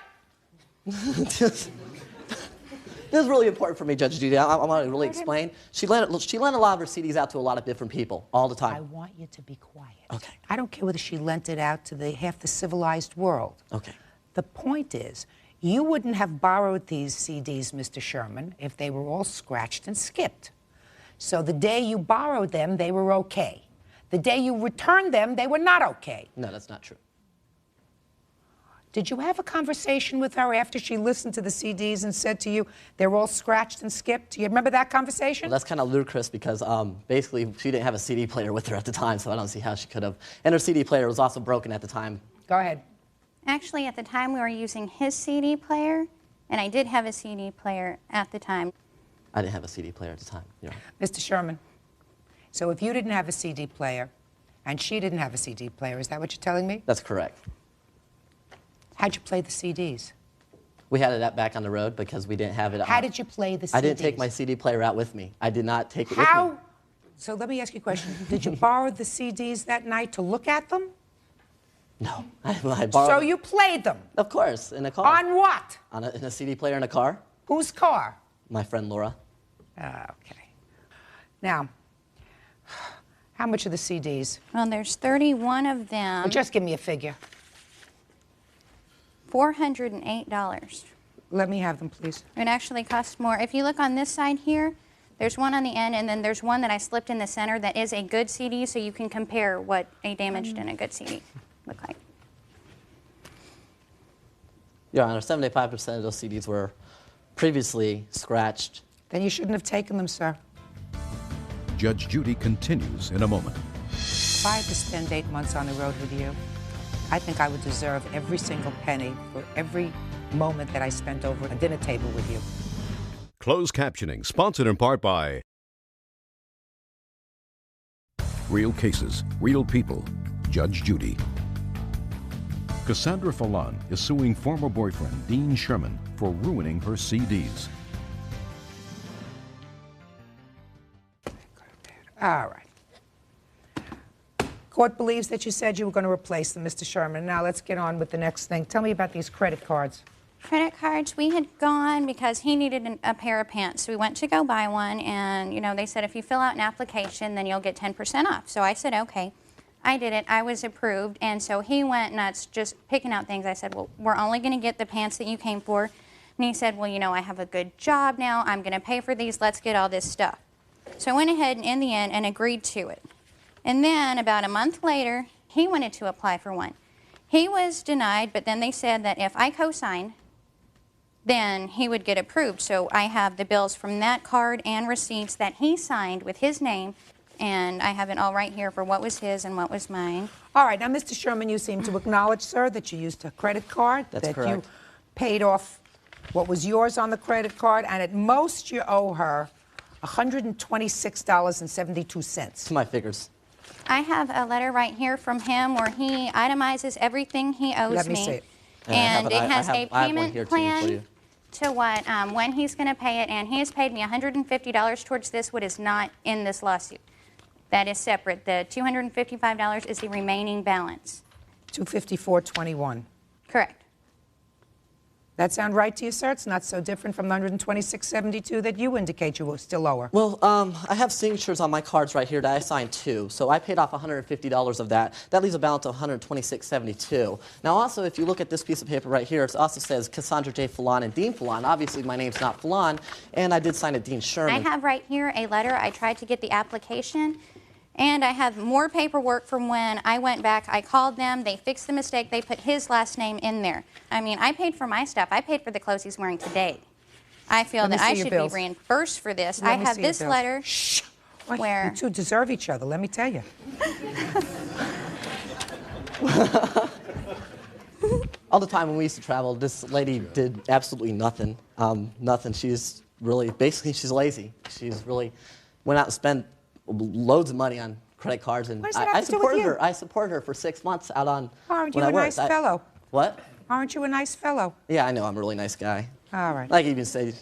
This is really important for me, Judge Judy. I want to really explain. She lent a lot of her CDs out to a lot of different people all the time. I want you to be quiet. Okay. I don't care whether she lent it out to half the civilized world. Okay. The point is, you wouldn't have borrowed these CDs, Mr. Sherman, if they were all scratched and skipped. So the day you borrowed them, they were okay. The day you returned them, they were not okay. No, that's not true. Did you have a conversation with her after she listened to the CDs and said to you, they're all scratched and skipped? Do you remember that conversation? Well, that's kind of ludicrous because basically she didn't have a CD player with her at the time, so I don't see how she could have. And her CD player was also broken at the time. Go ahead. Actually, at the time, we were using his CD player, and I did have a CD player at the time. I didn't have a CD player at the time. You're right. Mr. Sherman, so if you didn't have a CD player and she didn't have a CD player, is that what you're telling me? That's correct. How'd you play the CDs? We had it out back on the road because we didn't have it. How did you play the CDs? I didn't take my CD player out with me. I did not take it with me. So let me ask you a question. Did you borrow the CDs that night to look at them? No. I borrowed So you played them? Of course, in a car. On what? In a CD player in a car. Whose car? My friend Laura. Okay. Now, how much are the CDs? Well, there's 31 of them. Well, just give me a figure. $408. Let me have them, please. It actually costs more. If you look on this side here, there's one on the end, and then there's one that I slipped in the center that is a good CD, so you can compare what a damaged and a good CD look like. Your Honor, 75% of those CDs were previously scratched. Then you shouldn't have taken them, sir. Judge Judy continues in a moment. If I had to spend 8 months on the road with you, I think I would deserve every single penny for every moment that I spent over a dinner table with you. Closed captioning, sponsored in part by Real Cases, Real People, Judge Judy. Cassandra Fallon is suing former boyfriend Dean Sherman for ruining her CDs. All right. Court believes that you said you were going to replace them, Mr. Sherman. Now let's get on with the next thing. Tell me about these credit cards. Credit cards, we had gone because he needed a pair of pants. So we went to go buy one, and they said if you fill out an application, then you'll get 10% off. So I said, okay. I did it. I was approved. And so he went nuts just picking out things. I said, well, we're only going to get the pants that you came for. And he said, well, I have a good job now. I'm going to pay for these. Let's get all this stuff. So I went ahead and in the end and agreed to it. And then about a month later, he wanted to apply for one. He was denied, but then they said that if I co-signed, then he would get approved. So I have the bills from that card and receipts that he signed with his name, and I have it all right here for what was his and what was mine. All right, now, Mr. Sherman, you seem to acknowledge, sir, that you used a credit card, That's that correct. you paid off what was yours on the credit card, and at most you owe her $126.72. To my figures. I have a letter right here from him where he itemizes everything he owes me. Let me see it. And it has a I have one payment here, too, for plan you. to what, when he's going to pay it, and he has paid me $150 towards this, what is not in this lawsuit. That is separate. The $255 is the remaining balance. $254.21. Correct. That sound right to you, sir? It's not so different from the $126.72 that you indicate you will still owe her. Well, I have signatures on my cards right here that I signed too. So I paid off $150 of that. That leaves a balance of $126.72. Now, also, if you look at this piece of paper right here, it also says Cassandra J. Fallon and Dean Fallon. Obviously, my name's not Fallon, and I did sign a Dean Sherman. I have right here a letter. I tried to get the application, and I have more paperwork from when I went back. I called them. They fixed the mistake. They put his last name in there. I mean, I paid for my stuff. I paid for the clothes he's wearing today. I feel that I should be reimbursed for this. I have this letter where... You two deserve each other, let me tell you. All the time when we used to travel, this lady did absolutely nothing. Nothing. She's really, basically, she's lazy. She's really went out and spent loads of money on credit cards, and I supported her. I supported her for 6 months out on. Aren't you a nice fellow? What? Aren't you a nice fellow? Yeah, I know. I'm a really nice guy. All right. Like even say.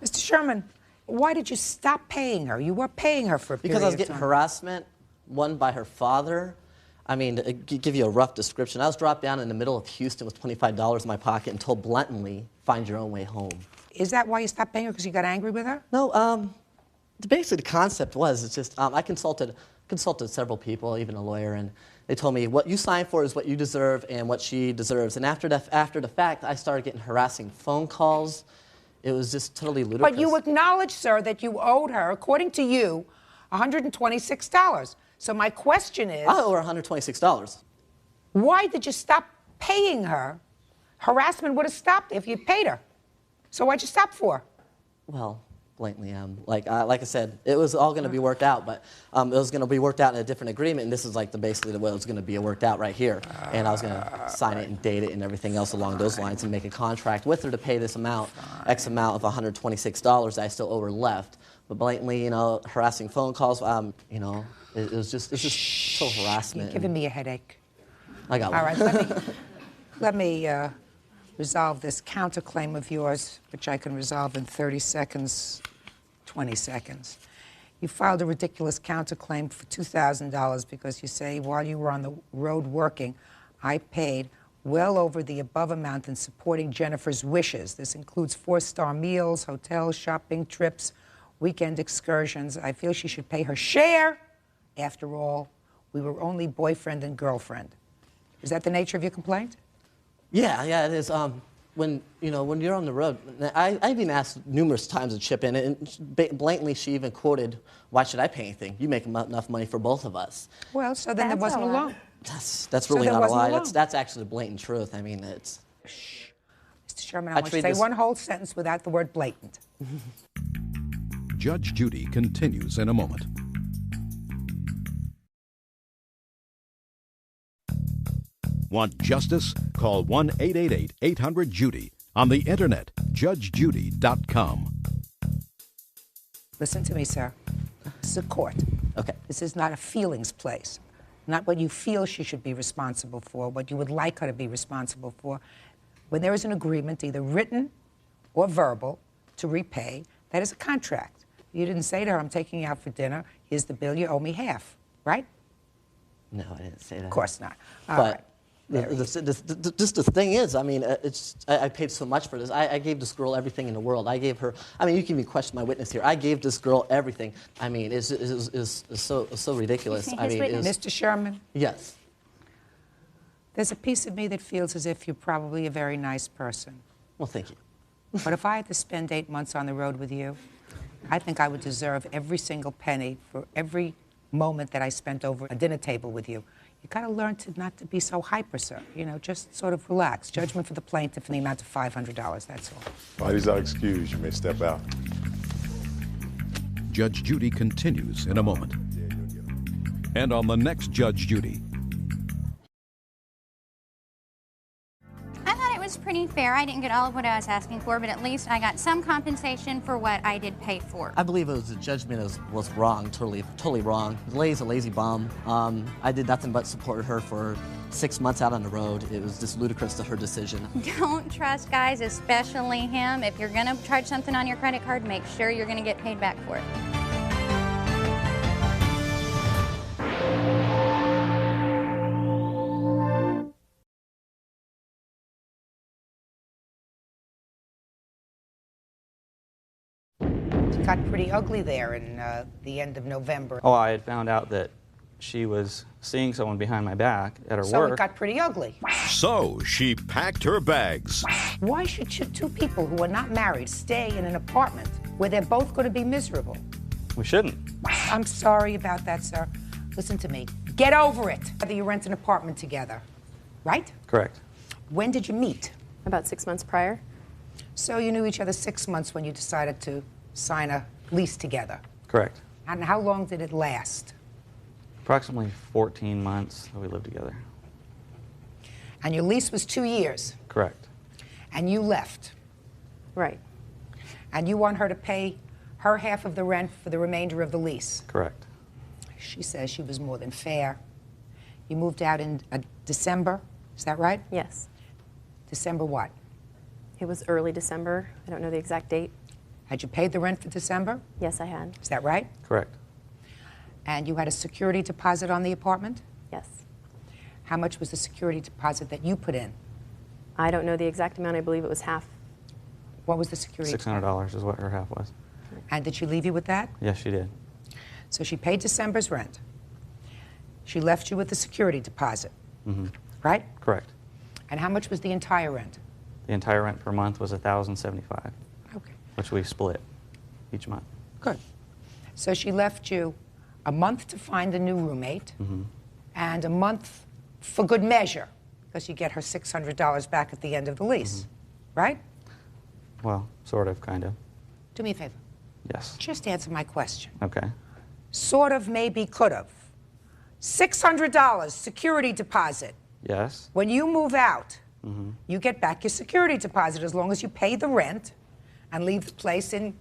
Mr. Sherman, why did you stop paying her? You were paying her for a period Because I was of getting time. harassment, one by her father. I mean, to give you a rough description, I was dropped down in the middle of Houston with $25 in my pocket and told bluntly, find your own way home. Is that why you stopped paying her, because you got angry with her? No, basically the concept was, it's just, I consulted several people, even a lawyer, and they told me what you signed for is what you deserve and what she deserves. And after the fact, I started getting harassing phone calls. It was just totally ludicrous. But you acknowledge, sir, that you owed her, according to you, $126. So my question is... I owe her $126. Why did you stop paying her? Harassment would have stopped if you paid her. So why'd you stop for? Well, blatantly, like I said, it was all going to be worked out, but it was going to be worked out in a different agreement, and this is like basically the way it was going to be worked out right here. And I was going to sign it and date it and everything else along those lines and make a contract with her to pay this amount, X amount of $126 that I still owe her left. But blatantly, harassing phone calls, it's just so harassment. You're giving me a headache. I got one. All right, let me resolve this counterclaim of yours, which I can resolve in 30 seconds, 20 seconds. You filed a ridiculous counterclaim for $2,000 because you say while you were on the road working, I paid well over the above amount in supporting Jennifer's wishes. This includes 4-star meals, hotels, shopping trips, weekend excursions. I feel she should pay her share. After all, we were only boyfriend and girlfriend. Is that the nature of your complaint? Yeah, it is. When you're on the road, I've been asked numerous times to chip in, and blatantly she even quoted, "Why should I pay anything? You make enough money for both of us." Well, so then there wasn't a loan. That's really not a lie. That's actually the blatant truth. I mean, it's. Shh. Mr. Sherman, I want you to say one whole sentence without the word blatant. Judge Judy continues in a moment. Want justice? Call 1-888-800-JUDY. On the internet, judgejudy.com. Listen to me, sir. This is a court. Okay. This is not a feelings place. Not what you feel she should be responsible for, what you would like her to be responsible for. When there is an agreement, either written or verbal, to repay, that is a contract. You didn't say to her, I'm taking you out for dinner, here's the bill, you owe me half, right? No, I didn't say that. Of course not. But just the thing is, I mean, I paid so much for this. I gave this girl everything in the world. I gave her, I mean, you can even question my witness here. I gave this girl everything. I mean, it's so ridiculous. I mean, Mr. Sherman? Yes. There's a piece of me that feels as if you're probably a very nice person. Well, thank you. But if I had to spend 8 months on the road with you, I think I would deserve every single penny for every moment that I spent over a dinner table with you. You got to learn not to be so hyper, sir. You know, just sort of relax. Judgment for the plaintiff in the amount of $500, that's all. Parties are excused. You may step out. Judge Judy continues in a moment. And on the next Judge Judy. I thought it was pretty fair. I didn't get all of what I was asking for, but at least I got some compensation for what I did pay for. I believe the judgment was wrong, totally wrong. The lady's a lazy bum. I did nothing but support her for 6 months out on the road. It was just ludicrous to her decision. Don't trust guys, especially him. If you're gonna charge something on your credit card, make sure you're gonna get paid back for it. It got pretty ugly there in the end of November. Oh, I had found out that she was seeing someone behind my back at her So work. it got pretty ugly. So she packed her bags. Why should two people who are not married stay in an apartment where they're both going to be miserable? We shouldn't. I'm sorry about that, sir. Listen to me. Get over it. Whether you rent an apartment together, right? Correct. When did you meet? About 6 months prior. So you knew each other 6 months when you decided to sign a lease together. Correct. And how long did it last? Approximately 14 months that we lived together. And your lease was 2 years. Correct. And you left. Right. And you want her to pay her half of the rent for the remainder of the lease. Correct. She says she was more than fair. You moved out in December, is that right? Yes. December what? It was early December. I don't know the exact date. Had you paid the rent for December? Yes, I had. Is that right? Correct. And you had a security deposit on the apartment? Yes. How much was the security deposit that you put in? I don't know the exact amount. I believe it was half. What was the security deposit? $600 is what her half was. And did she leave you with that? Yes, she did. So she paid December's rent. She left you with the security deposit, right? Correct. And how much was the entire rent? The entire rent per month was $1,075. Okay. Which we split each month. Good. So she left you a month to find a new roommate and a month for good measure because you get her $600 back at the end of the lease, right? Well, sort of, kind of. Do me a favor. Yes. Just answer my question. Okay. Sort of, maybe, could have. $600 security deposit. Yes. When you move out, you get back your security deposit as long as you pay the rent and leave the place in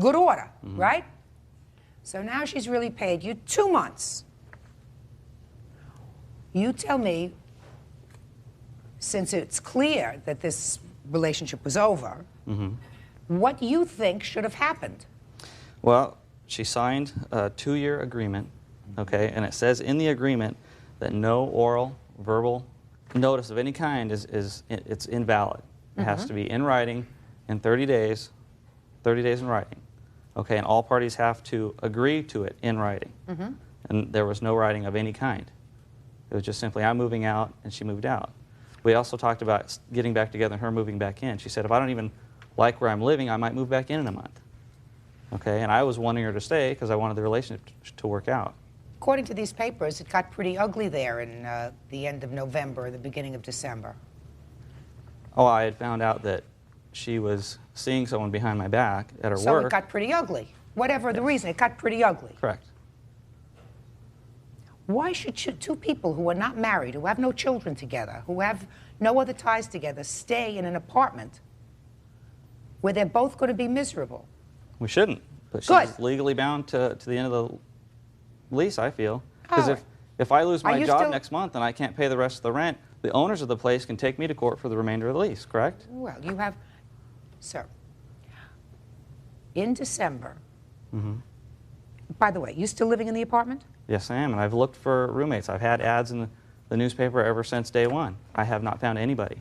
good order, right? So now she's really paid you 2 months. You tell me, since it's clear that this relationship was over, what you think should have happened. Well, she signed a 2-year agreement, okay, and it says in the agreement that no oral, verbal notice of any kind it's invalid. It has to be in writing in 30 days in writing, okay, and all parties have to agree to it in writing. And there was no writing of any kind. It was just simply, I'm moving out, and she moved out. We also talked about getting back together and her moving back in. She said, if I don't even like where I'm living, I might move back in a month. Okay, and I was wanting her to stay because I wanted the relationship to work out. According to these papers, it got pretty ugly there in the end of November, the beginning of December. Oh, I had found out that she was seeing someone behind my back at her So work. it got pretty ugly. Whatever the reason, it got pretty ugly. Correct. Why should two people who are not married, who have no children together, who have no other ties together, stay in an apartment where they're both going to be miserable? We shouldn't, but Good. she's legally bound to the end of the lease, I feel. Because Oh. if I lose Are my you job still- next month and I can't pay the rest of the rent, the owners of the place can take me to court for the remainder of the lease, correct? Well, you have, sir, in December, by the way, you still living in the apartment? Yes, I am, and I've looked for roommates. I've had ads in the newspaper ever since day one. I have not found anybody.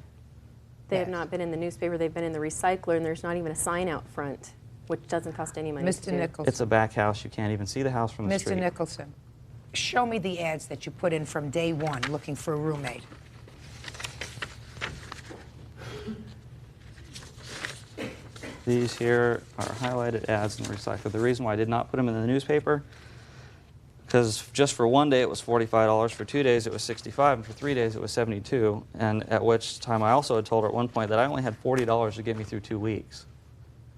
They have not been in the newspaper. They've been in the recycler, and there's not even a sign out front, which doesn't cost any money. Mr. to do. Nicholson. It's a back house. You can't even see the house from the Mr. street. Nicholson, show me the ads that you put in from day one looking for a roommate. These here are highlighted ads in the recycler. The reason why I did not put them in the newspaper, Because just for one day it was $45, for 2 days it was $65, and for 3 days it was $72. And at which time I also had told her at one point that I only had $40 to get me through 2 weeks.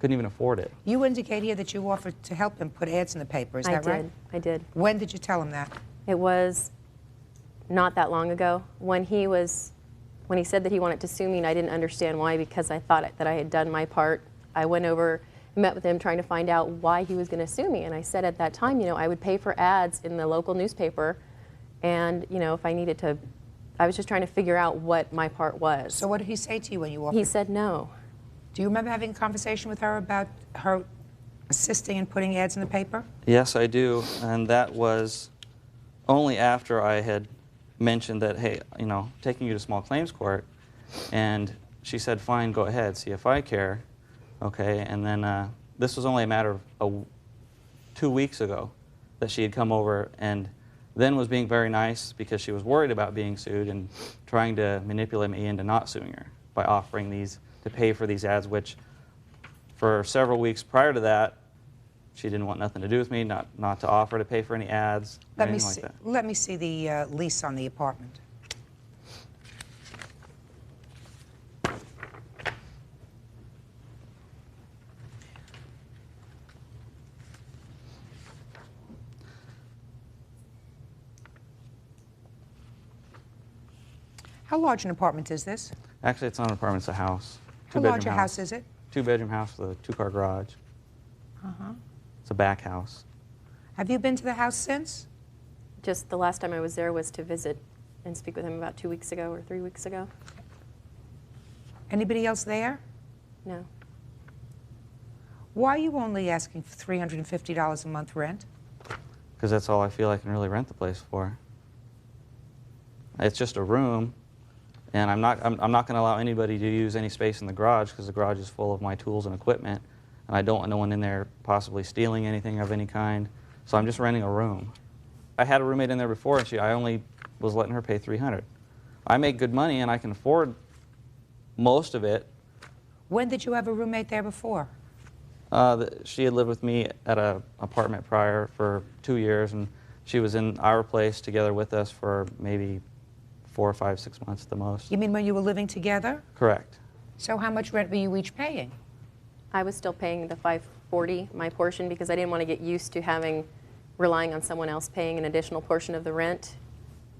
Couldn't even afford it. You indicate here that you offered to help him put ads in the paper. Is that right? I did. When did you tell him that? It was not that long ago. When he said that he wanted to sue me, and I didn't understand why, because I thought that I had done my part. I went over, met with him, trying to find out why he was going to sue me. And I said at that time, I would pay for ads in the local newspaper, and if I needed to, I was just trying to figure out what my part was. So what did he say to you when you offered? He said no. Do you remember having a conversation with her about her assisting in putting ads in the paper? Yes, I do, and that was only after I had mentioned that, hey, taking you to small claims court, and she said, fine, go ahead, see if I care, okay, and then this was only a matter of 2 weeks ago that she had come over and then was being very nice because she was worried about being sued and trying to manipulate me into not suing her by offering these to pay for these ads, which for several weeks prior to that, she didn't want nothing to do with me, not to offer to pay for any ads or anything like that. Let me see the lease on the apartment. How large an apartment is this? Actually, it's not an apartment, it's a house. How large a house is it? 2-bedroom house with a 2-car garage. Uh-huh. It's a back house. Have you been to the house since? Just the last time I was there was to visit and speak with him about 2 weeks ago or 3 weeks ago. Anybody else there? No. Why are you only asking for $350 a month rent? Because that's all I feel I can really rent the place for. It's just a room, and I'm not going to allow anybody to use any space in the garage because the garage is full of my tools and equipment, and I don't want no one in there possibly stealing anything of any kind. So I'm just renting a room. I had a roommate in there before, and I only was letting her pay $300. I make good money, and I can afford most of it. When did you have a roommate there before? She had lived with me at an apartment prior for 2 years, and she was in our place together with us for maybe 4 or 5, 6 months at the most. You mean when you were living together? Correct. So how much rent were you each paying? I was still paying the $540, my portion, because I didn't want to get used to relying on someone else paying an additional portion of the rent.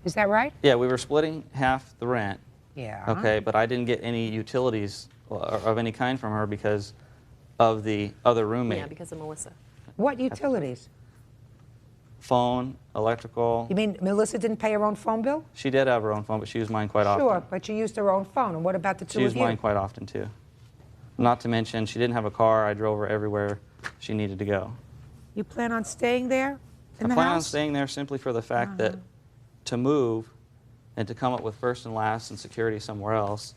Is that right? Yeah, we were splitting half the rent. Yeah. Okay, but I didn't get any utilities of any kind from her because of the other roommate. Yeah, because of Melissa. What utilities? Phone, electrical. You mean Melissa didn't pay her own phone bill? She did have her own phone, but she used mine quite often. Sure, but she used her own phone. And what about the two She of used you? mine quite often, too. Not to mention, she didn't have a car. I drove her everywhere she needed to go. You plan on staying there in the I plan house? on staying there simply for the fact that to move and to come up with first and last and security somewhere else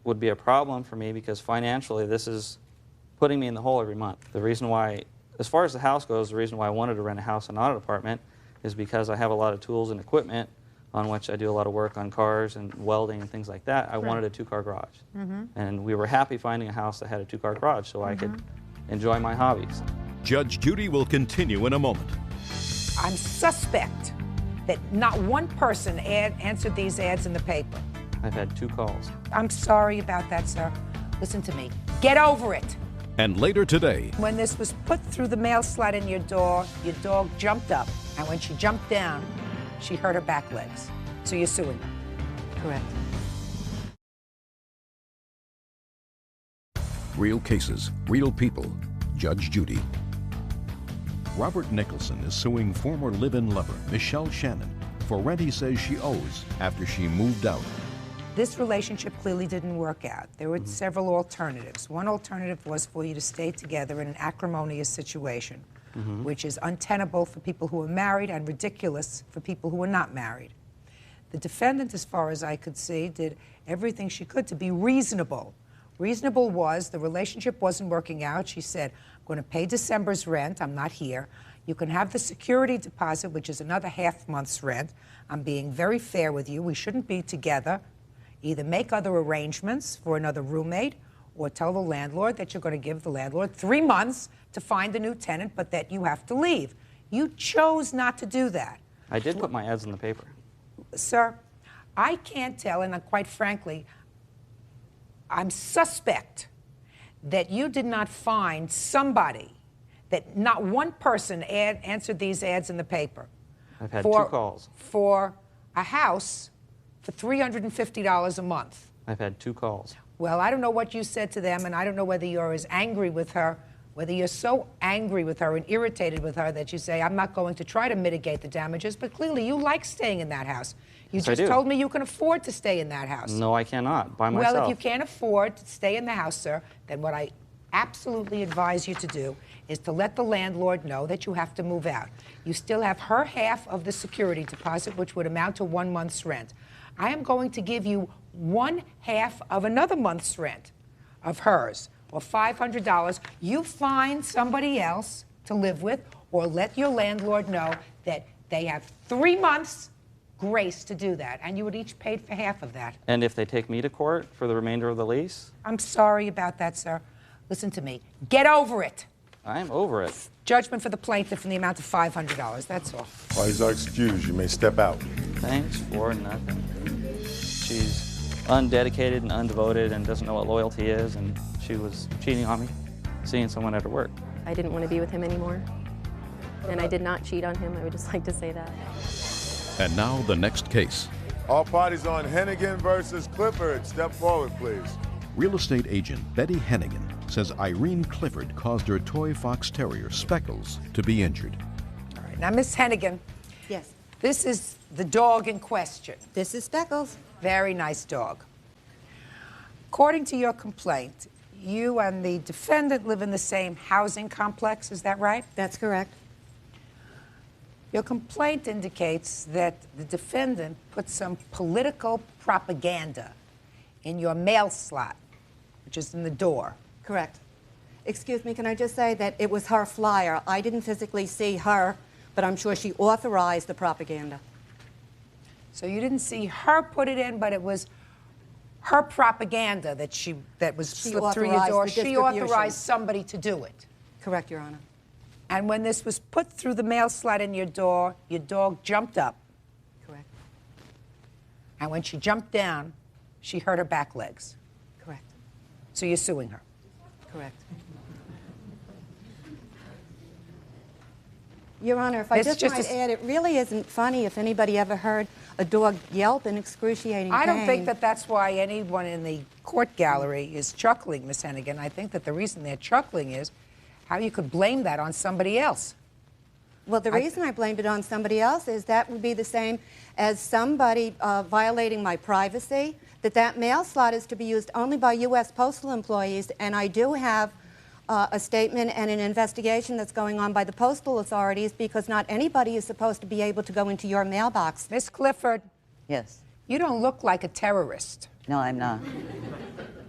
would be a problem for me because financially this is putting me in the hole every month. The reason why, as far as the house goes, the reason why I wanted to rent a house and not an apartment is because I have a lot of tools and equipment on which I do a lot of work on cars and welding and things like that. I wanted a 2-car garage. And we were happy finding a house that had a 2-car garage so I could enjoy my hobbies. Judge Judy will continue in a moment. I'm suspect that not one person answered these ads in the paper. I've had 2 calls. I'm sorry about that, sir. Listen to me. Get over it. And later today, When this was put through the mail slot in your dog jumped up. And when she jumped down, she hurt her back legs. So you're suing her. Correct. real cases, real people. Judge Judy. Robert Nicholson is suing former live-in lover Michelle Shannon for rent he says she owes after she moved out. This relationship clearly didn't work out. There were several alternatives. One alternative was for you to stay together in an acrimonious situation, which is untenable for people who are married and ridiculous for people who are not married. The defendant, as far as I could see, did everything she could to be reasonable. Reasonable was the relationship wasn't working out. She said, I'm going to pay December's rent. I'm not here. You can have the security deposit, which is another half month's rent. I'm being very fair with you. We shouldn't be together. Either make other arrangements for another roommate or tell the landlord that you're going to give the landlord 3 months to find a new tenant, but that you have to leave. You chose not to do that. I did put my ads in the paper. Sir, I can't tell, and quite frankly, I'm suspect that you did not find somebody, that not one person answered these ads in the paper. I've had 2 calls. For a house for $350 a month. I've had 2 calls. Well, I don't know what you said to them, and I don't know whether you're as angry with her, whether you're so angry with her and irritated with her that you say, I'm not going to try to mitigate the damages, but clearly you like staying in that house. You Yes, I just do. told me you can afford to stay in that house. No, I cannot, by myself. Well, if you can't afford to stay in the house, sir, then what I absolutely advise you to do is to let the landlord know that you have to move out. You still have her half of the security deposit, which would amount to 1 month's rent. I am going to give you 1/2 of another month's rent of hers, or $500. You find somebody else to live with, or let your landlord know that they have 3 months grace to do that, and you would each pay for half of that. And if they take me to court for the remainder of the lease? I'm sorry about that, sir. Listen to me. Get over it. I'm over it. Judgment for the plaintiff in the amount of $500. That's all. Parties are excused. You may step out. Thanks for nothing. She's undedicated and undevoted and doesn't know what loyalty is, and she was cheating on me, seeing someone at her work. I didn't want to be with him anymore. And I did not cheat on him. I would just like to say that. And now the next case. All parties on Hennigan versus Clifford. Step forward, please. Real estate agent Betty Hennigan says Irene Clifford caused her toy fox terrier, Speckles, to be injured. All right. Now, Miss Hennigan. Yes. This is the dog in question. This is Speckles. Very nice dog. According to your complaint, you and the defendant live in the same housing complex, is that right? That's correct. Your complaint indicates that the defendant put some political propaganda in your mail slot, which is in the door. Correct. Excuse me, can I just say that it was her flyer. I didn't physically see her, but I'm sure she authorized the propaganda. So you didn't see her put it in, but it was her propaganda that was slipped through your door. She authorized somebody to do it. Correct, Your Honor. And when this was put through the mail slot in your door, your dog jumped up. Correct. And when she jumped down, she hurt her back legs. Correct. So you're suing her. Correct. Your Honor, if I just might add, it really isn't funny if anybody ever heard a dog yelp in excruciating pain. I don't think that that's why anyone in the court gallery is chuckling, Miss Hennigan. I think that the reason they're chuckling is how you could blame that on somebody else. Well, the reason I blamed it on somebody else is that would be the same as somebody violating my privacy, that mail slot is to be used only by U.S. postal employees, and I do have a statement and an investigation that's going on by the postal authorities because not anybody is supposed to be able to go into your mailbox. Miss Clifford. Yes. You don't look like a terrorist. No, I'm not.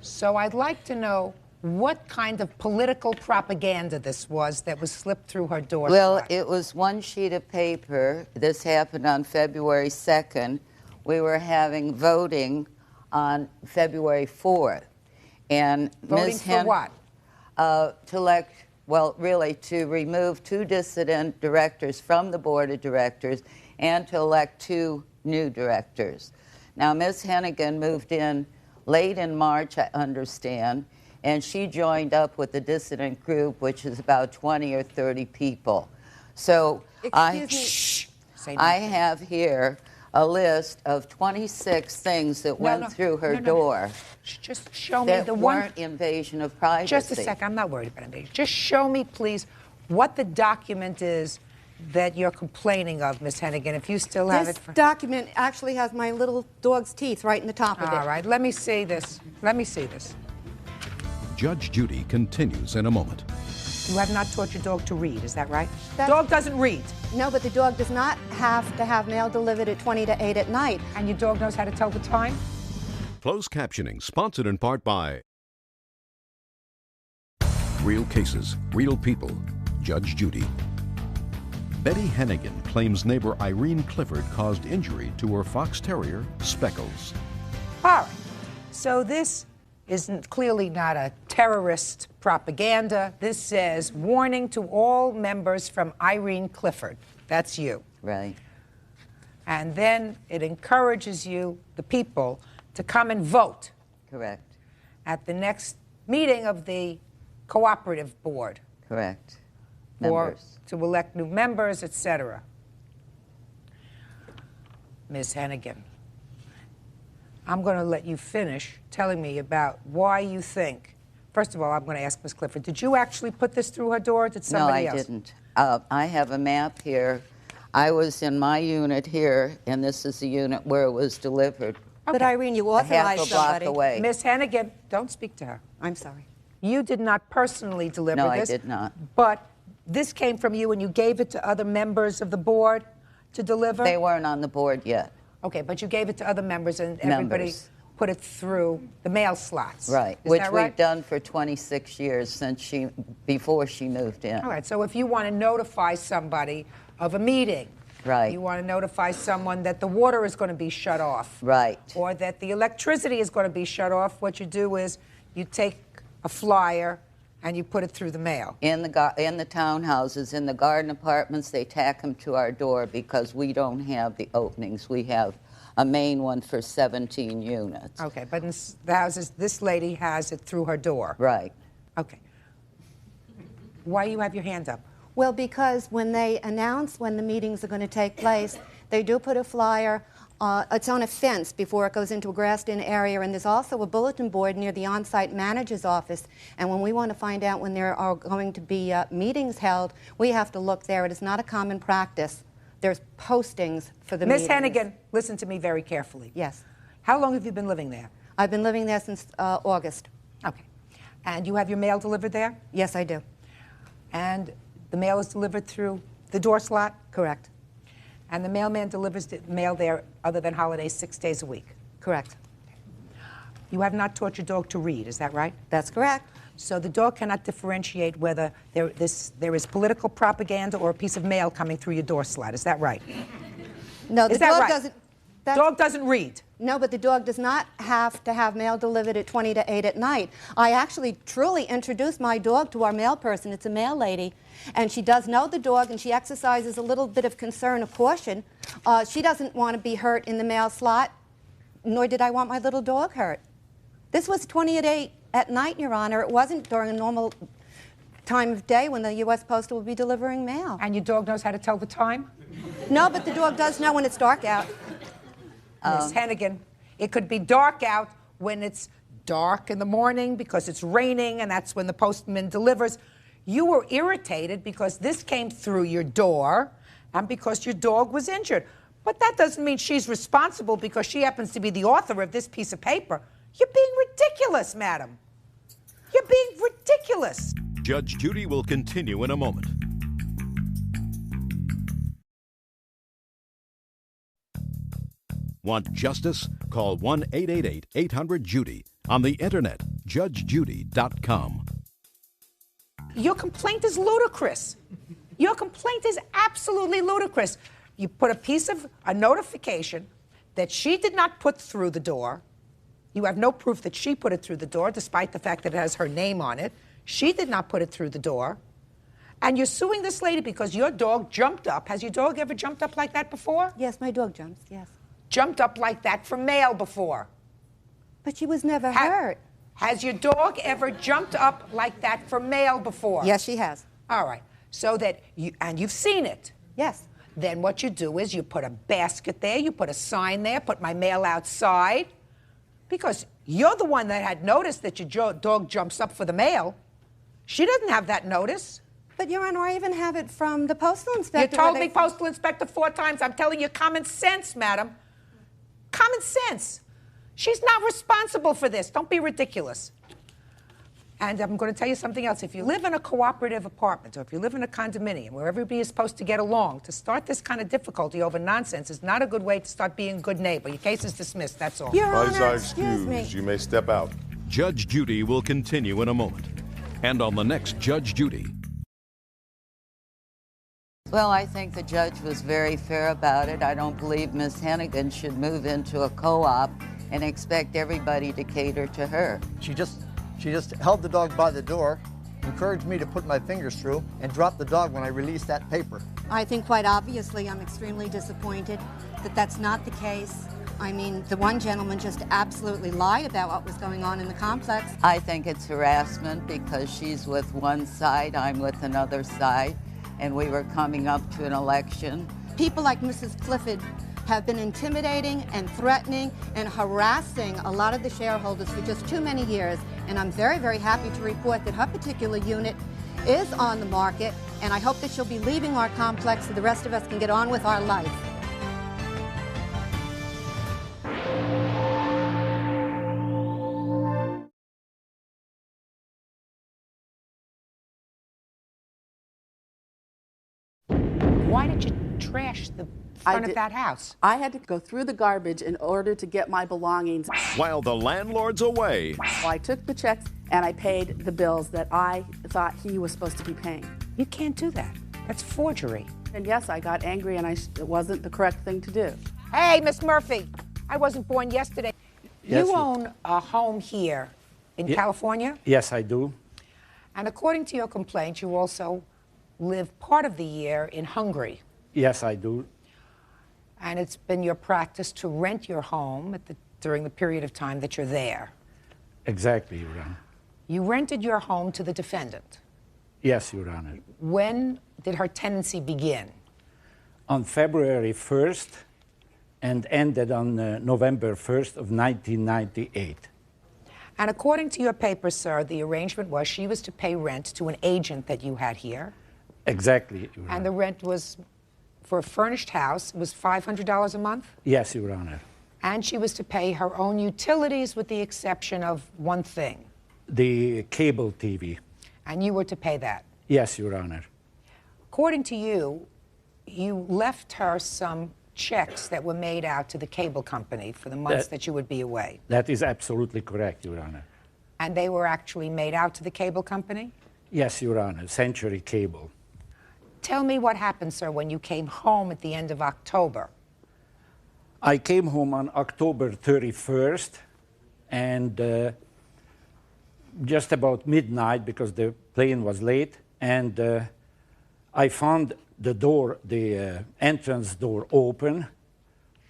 So I'd like to know what kind of political propaganda this was that was slipped through her door. Well, it was one sheet of paper. This happened on February 2nd. We were having voting on February 4th. And Voting Ms. for what? To elect, well, really to remove 2 dissident directors from the board of directors and to elect 2 new directors. Now, Ms. Hennigan moved in late in March, I understand, and she joined up with the dissident group, which is about 20 or 30 people. So I have here a list of 26 things that went through her door. Just show me the one. That weren't invasion of privacy. Just a second. I'm not worried about invasion. Just show me, please, what the document is that you're complaining of, Ms. Hennigan, if you still have This it. document actually has my little dog's teeth right in the top of it. All right, let me see this. Let me see this. Judge Judy continues in a moment. You have not taught your dog to read, is that right? Dog doesn't read. No, but the dog does not have to have mail delivered at 20 to 8 at night. And your dog knows how to tell the time? Closed captioning, sponsored in part by Real Cases, Real People, Judge Judy. Betty Hennigan claims neighbor Irene Clifford caused injury to her fox terrier, Speckles. All right. So this is clearly not a terrorist propaganda. This says, warning to all members from Irene Clifford. That's you. Right. And then it encourages you, the people, to come and vote. Correct. At the next meeting of the cooperative board. Correct. Or Members. to elect new members, etc. Ms. Hennigan, I'm going to let you finish telling me about why you think. First of all, I'm going to ask Ms. Clifford, did you actually put this through her door, or did somebody else? No, I didn't. I have a map here. I was in my unit here, and this is the unit where it was delivered. Okay. But Irene, you a half authorized a block somebody. away. Ms. Hennigan, don't speak to her. I'm sorry. You did not personally deliver No, this. I did not. But this came from you, and you gave it to other members of the board to deliver? They weren't on the board yet. Okay, but you gave it to other members, and everybody Members. put it through the mail slots. Right, Is which that right? we've done for 26 years since before she moved in. All right, so if you want to notify somebody of a meeting, Right. you want to notify someone that the water is going to be shut off, Right. or that the electricity is going to be shut off, what you do is you take a flyer and you put it through the mail. In the townhouses, in the garden apartments, they tack them to our door because we don't have the openings. We have a main one for 17 units. Okay, but in the houses, this lady has it through her door. Right. Okay. Why you have your hand up? Well, because when they announce when the meetings are going to take place, they do put a flyer. It's on a fence before it goes into a grassed-in area, and there's also a bulletin board near the on-site manager's office. And when we want to find out when there are going to be meetings held, we have to look there. It is not a common practice. There's postings for the Miss meetings. Hennigan, listen to me very carefully. Yes. How long have you been living there? I've been living there since August. Okay. And you have your mail delivered there? Yes, I do. And the mail is delivered through the door slot? Correct. And the mailman delivers the mail there, other than holidays, 6 days a week? Correct. You have not taught your dog to read, is that right? That's correct. So the dog cannot differentiate whether there is political propaganda or a piece of mail coming through your door slot, is that right? No, the Is that dog right? doesn't. Dog doesn't read. No, but the dog does not have to have mail delivered at 20 to 8 at night. I actually truly introduced my dog to our mail person. It's a mail lady, and she does know the dog, and she exercises a little bit of concern, of caution. She doesn't want to be hurt in the mail slot, nor did I want my little dog hurt. This was 20 at 8 at night, Your Honor. It wasn't during a normal time of day when the U.S. Postal would be delivering mail. And your dog knows how to tell the time? No, but the dog does know when it's dark out. Miss Hennigan, it could be dark out when it's dark in the morning because it's raining and that's when the postman delivers. You were irritated because this came through your door and because your dog was injured. But that doesn't mean she's responsible because she happens to be the author of this piece of paper. You're being ridiculous, madam. You're being ridiculous. Judge Judy will continue in a moment. Want justice? Call 1-888-800-JUDY. On the internet, judgejudy.com. Your complaint is ludicrous. Your complaint is absolutely ludicrous. You put a notification that she did not put through the door. You have no proof that she put it through the door, despite the fact that it has her name on it. She did not put it through the door. And you're suing this lady because your dog jumped up. Has your dog ever jumped up like that before? Yes, my dog jumps, yes. Jumped up like that for mail before. But she was never hurt. Has your dog ever jumped up like that for mail before? Yes, she has. All right. So that and you've seen it. Yes. Then what you do is you put a basket there, you put a sign there, put my mail outside, because you're the one that had noticed that your dog jumps up for the mail. She doesn't have that notice. But, Your Honor, I even have it from the postal inspector. You told me postal inspector 4 times. I'm telling you common sense, madam. Common sense. She's not responsible for this. Don't be ridiculous. And I'm going to tell you something else. If you live in a cooperative apartment or if you live in a condominium where everybody is supposed to get along, to start this kind of difficulty over nonsense is not a good way to start being a good neighbor. Your case is dismissed, that's all. Your Parties Honor, are excuse me. excused. You may step out. Judge Judy will continue in a moment. And on the next Judge Judy. Well, I think the judge was very fair about it. I don't believe Ms. Hennigan should move into a co-op and expect everybody to cater to her. She just held the dog by the door, encouraged me to put my fingers through, and dropped the dog when I released that paper. I think quite obviously I'm extremely disappointed that that's not the case. I mean, the one gentleman just absolutely lied about what was going on in the complex. I think it's harassment because she's with one side, I'm with another side, and we were coming up to an election. People like Mrs. Clifford have been intimidating and threatening and harassing a lot of the shareholders for just too many years. And I'm very, very happy to report that her particular unit is on the market, and I hope that she'll be leaving our complex so the rest of us can get on with our life. Why did you trash the front of that house? I had to go through the garbage in order to get my belongings. While the landlord's away, So I took the checks and I paid the bills that I thought he was supposed to be paying. You can't do that. That's forgery. And yes, I got angry and it wasn't the correct thing to do. Hey, Miss Murphy, I wasn't born yesterday. Yes, You own a home here in California? Yes, I do. And according to your complaint, you also live part of the year in Hungary. Yes, I do. And it's been your practice to rent your home during the period of time that you're there. Exactly, Your Honor. You rented your home to the defendant. Yes, Your Honor. When did her tenancy begin? On February 1st and ended on November 1st of 1998. And according to your papers, sir, the arrangement was she was to pay rent to an agent that you had here. Exactly, Your Honor. And the rent was, for a furnished house, was $500 a month? Yes, Your Honor. And she was to pay her own utilities with the exception of one thing. The cable TV. And you were to pay that? Yes, Your Honor. According to you, you left her some checks that were made out to the cable company for the months that you would be away. That is absolutely correct, Your Honor. And they were actually made out to the cable company? Yes, Your Honor. Century Cable. Tell me what happened, sir, when you came home at the end of October. I came home on October 31st, and just about midnight, because the plane was late, and I found the door, the entrance door open.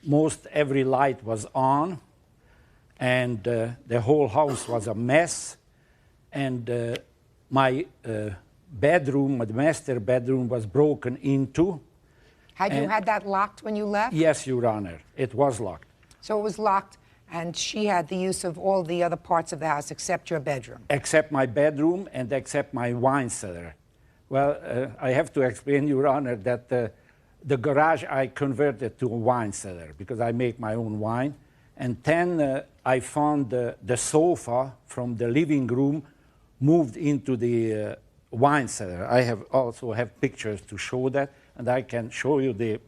Most every light was on, and the whole house was a mess, and my bedroom, the master bedroom, was broken into. Had you had that locked when you left? Yes, Your Honor. It was locked. So it was locked, and she had the use of all the other parts of the house except your bedroom? Except my bedroom and except my wine cellar. Well, I have to explain, Your Honor, that the garage I converted to a wine cellar because I make my own wine. And then I found the sofa from the living room moved into the wine cellar. I also have pictures to show that, and I can show you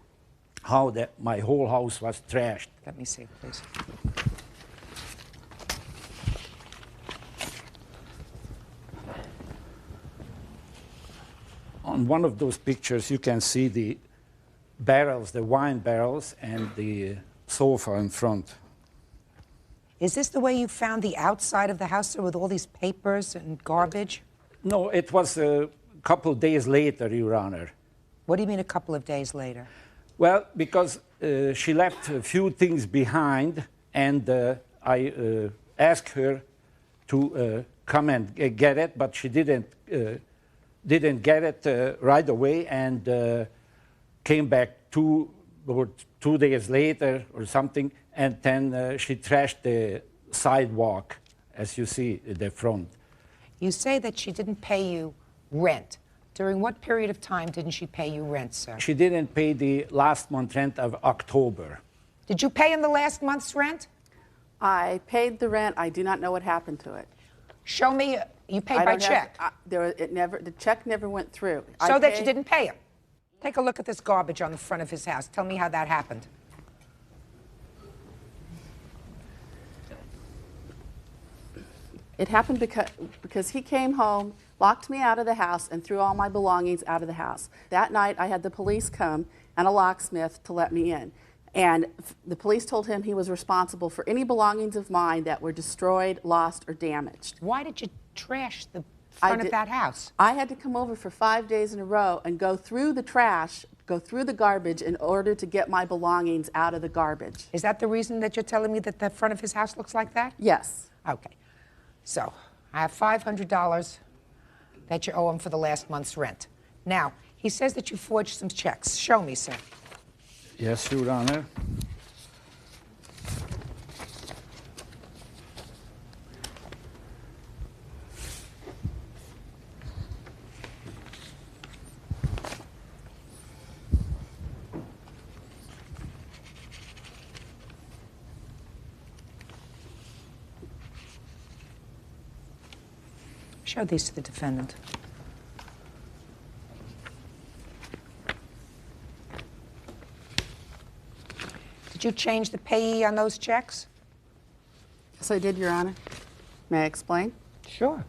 how my whole house was trashed. Let me see, please. On one of those pictures, you can see the barrels, the wine barrels, and the sofa in front. Is this the way you found the outside of the house, sir, with all these papers and garbage? No, it was a couple days later, Your Honor. What do you mean a couple of days later? Well, because she left a few things behind, and I asked her to come and get it, but she didn't get it right away, and came back 2 days later or something, and then she trashed the sidewalk, as you see at the front. You say that she didn't pay you rent. During what period of time didn't she pay you rent, sir? She didn't pay the last month's rent of October. Did you pay him the last month's rent? I paid the rent. I do not know what happened to it. Show me, you paid by check. The check never went through. So that you didn't pay him. Take a look at this garbage on the front of his house. Tell me how that happened. It happened because he came home, locked me out of the house, and threw all my belongings out of the house. That night, I had the police come and a locksmith to let me in. And the police told him he was responsible for any belongings of mine that were destroyed, lost, or damaged. Why did you trash the front of that house? I had to come over for 5 days in a row and go through the trash, go through the garbage in order to get my belongings out of the garbage. Is that the reason that you're telling me that the front of his house looks like that? Yes. Okay. So I have $500 that you owe him for the last month's rent. Now, he says that you forged some checks. Show me, sir. Yes, Your Honor. Show these to the defendant. Did you change the payee on those checks? Yes, I did, Your Honor. May I explain? Sure.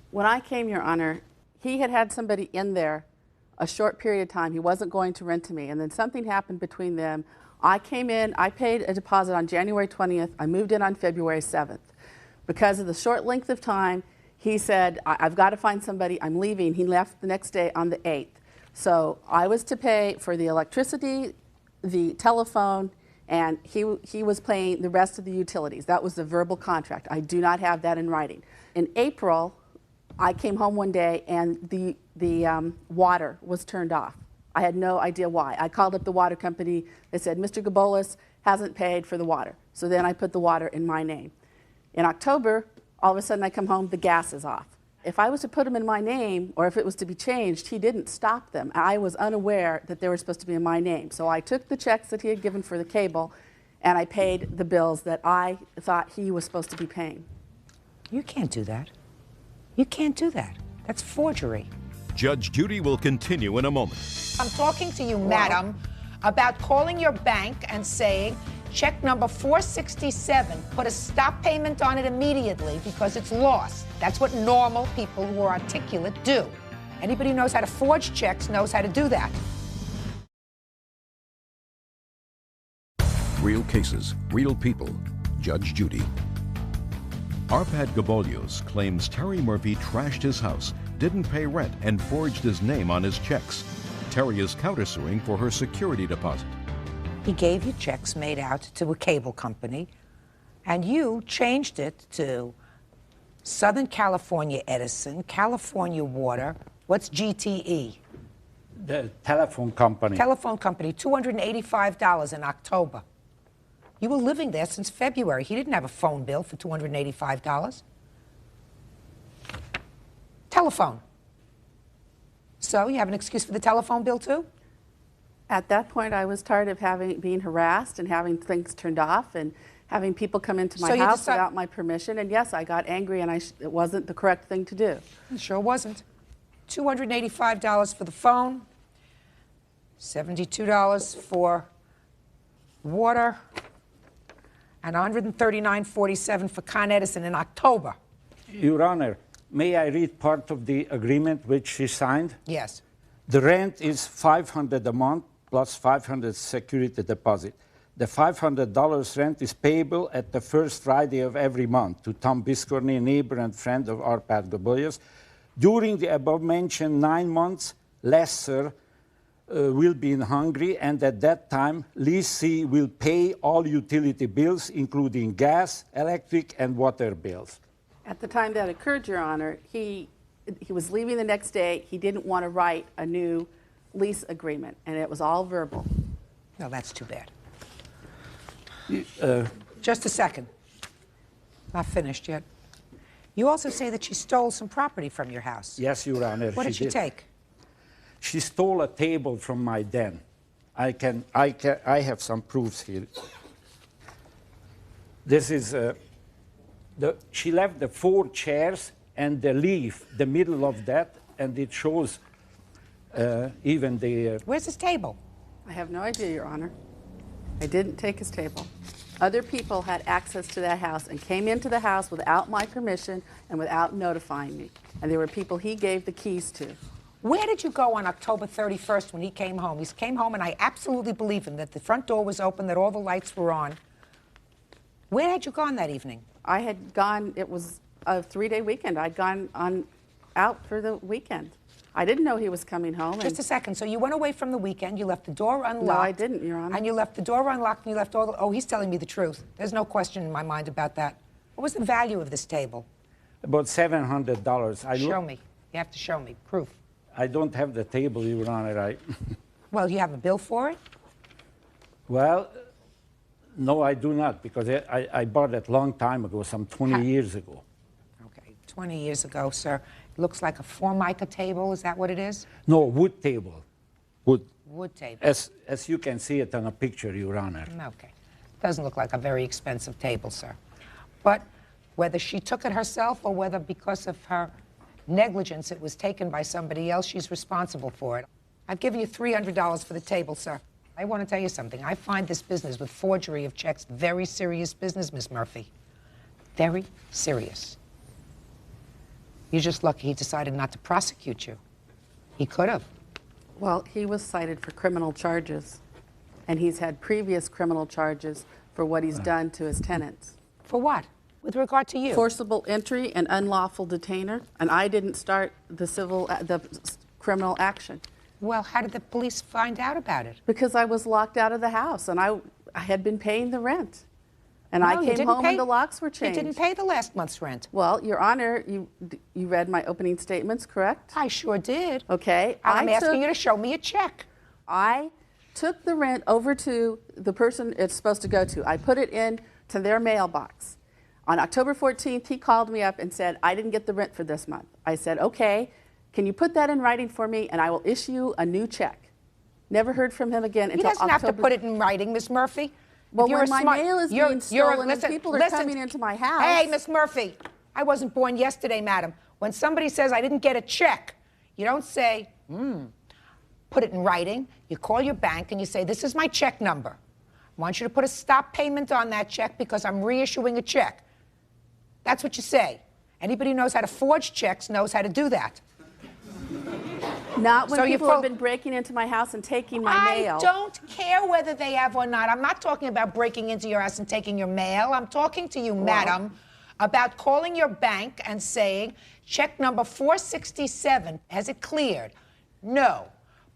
When I came, Your Honor, he had somebody in there a short period of time. He wasn't going to rent to me, and then something happened between them. I came in, I paid a deposit on January 20th. I moved in on February 7th. Because of the short length of time, he said, I've got to find somebody, I'm leaving. He left the next day on the 8th. So I was to pay for the electricity, the telephone, and he was paying the rest of the utilities. That was the verbal contract. I do not have that in writing. In April, I came home one day and the water was turned off. I had no idea why. I called up the water company. They said, Mr. Gabolis hasn't paid for the water. So then I put the water in my name. In October, all of a sudden I come home, the gas is off. If I was to put them in my name, or if it was to be changed, he didn't stop them. I was unaware that they were supposed to be in my name. So I took the checks that he had given for the cable, and I paid the bills that I thought he was supposed to be paying. You can't do that. You can't do that. That's forgery. Judge Judy will continue in a moment. I'm talking to you, madam, about calling your bank and saying, check number 467, put a stop payment on it immediately because it's lost. That's what normal people who are articulate do. Anybody who knows how to forge checks knows how to do that. Real cases, real people. Judge Judy. Arpad Gabolios claims Terry Murphy trashed his house, didn't pay rent, and forged his name on his checks. Terry is countersuing for her security deposit. He gave you checks made out to a cable company, and you changed it to Southern California Edison, California Water. What's GTE? The telephone company. Telephone company, $285 in October. You were living there since February. He didn't have a phone bill for $285. Telephone. So you have an excuse for the telephone bill, too? At that point, I was tired of being harassed and having things turned off and having people come into my house without my permission. And yes, I got angry, and it wasn't the correct thing to do. It sure wasn't. $285 for the phone, $72 for water, and $139.47 for Con Edison in October. Your Honor, may I read part of the agreement which she signed? Yes. The rent is $500 a month plus $500 security deposit. The $500 rent is payable at the first Friday of every month to Tom Biscorny, a neighbor and friend of Arpad Gabolios. During the above-mentioned 9 months, lessor will be in Hungary, and at that time, lessee will pay all utility bills, including gas, electric, and water bills. At the time that occurred, Your Honor, he was leaving the next day. He didn't want to write a new lease agreement, and it was all verbal. No, that's too bad. Just a second. Not finished yet. You also say that she stole some property from your house. Yes, Your Honor. What did she take? She stole a table from my den. I have some proofs here. This is she left the 4 chairs and the leaf, the middle of that, and it shows even the... Where's his table? I have no idea, Your Honor. I didn't take his table. Other people had access to that house and came into the house without my permission and without notifying me. And there were people he gave the keys to. Where did you go on October 31st when he came home? He came home, and I absolutely believe him, that the front door was open, that all the lights were on. Where had you gone that evening? I had gone, it was a 3-day weekend. I'd gone out for the weekend. I didn't know he was coming home. Just a second. So you went away from the weekend, you left the door unlocked. No, I didn't, Your Honor. And you left the door unlocked, and you left all the... Oh, he's telling me the truth. There's no question in my mind about that. What was the value of this table? About $700. Show me. You have to show me. Proof. I don't have the table, Your Honor. Well, you have a bill for it? Well, no, I do not, because I bought it a long time ago, some 20 years ago. Okay, 20 years ago, sir. It looks like a Formica table. Is that what it is? No, wood table. Wood. Wood table. As you can see it on a picture, Your Honor. Okay. Doesn't look like a very expensive table, sir. But whether she took it herself or whether because of her negligence it was taken by somebody else, she's responsible for it. I've given you $300 for the table, sir. I want to tell you something. I find this business with forgery of checks very serious business, Miss Murphy. Very serious. You're just lucky he decided not to prosecute you. He could have. Well, he was cited for criminal charges, and he's had previous criminal charges for what he's done to his tenants. For what? With regard to you? Forcible entry and unlawful detainer, and I didn't start the criminal action. Well, how did the police find out about it? Because I was locked out of the house, and I had been paying the rent. And No, I came home and the locks were changed. You didn't pay the last month's rent. Well, Your Honor, you read my opening statements, correct? I sure did. Okay. I'm asking you to show me a check. I took the rent over to the person it's supposed to go to. I put it in to their mailbox. On October 14th, he called me up and said, I didn't get the rent for this month. I said, okay, can you put that in writing for me and I will issue you a new check. Never heard from him again until October. He doesn't have to put it in writing, Miss Murphy. Well, when my mail is being stolen and people are coming into my house. Hey, Miss Murphy, I wasn't born yesterday, madam. When somebody says I didn't get a check, you don't say, put it in writing. You call your bank and you say, this is my check number. I want you to put a stop payment on that check because I'm reissuing a check. That's what you say. Anybody who knows how to forge checks knows how to do that. Not when people have been breaking into my house and taking my mail. I don't care whether they have or not. I'm not talking about breaking into your house and taking your mail. I'm talking to you, madam, about calling your bank and saying, check number 467, has it cleared? No.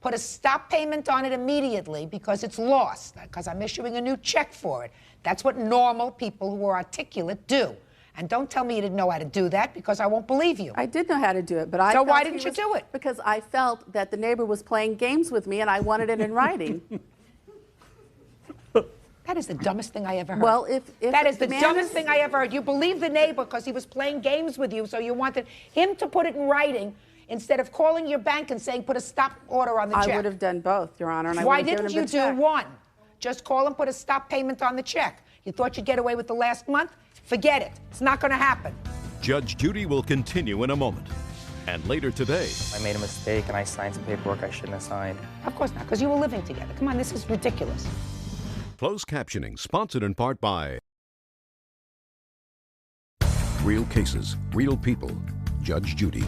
Put a stop payment on it immediately because it's lost, because I'm issuing a new check for it. That's what normal people who are articulate do. And don't tell me you didn't know how to do that because I won't believe you. I did know how to do it, but I So why didn't you do it? Because I felt that the neighbor was playing games with me and I wanted it in writing. That is the dumbest thing I ever heard. Well, if that is the dumbest thing I ever heard. You believed the neighbor because he was playing games with you, so you wanted him to put it in writing instead of calling your bank and saying put a stop order on the check. I would have done both, Your Honor. And I Why would have given didn't him you the do check. one? Just call and put a stop payment on the check. You thought you'd get away with the last month? Forget it. It's not going to happen. Judge Judy will continue in a moment. And later today, I made a mistake and I signed some paperwork I shouldn't have signed. Of course not, because you were living together. Come on, this is ridiculous. closed captioning sponsored in part by Real Cases, Real People, Judge Judy.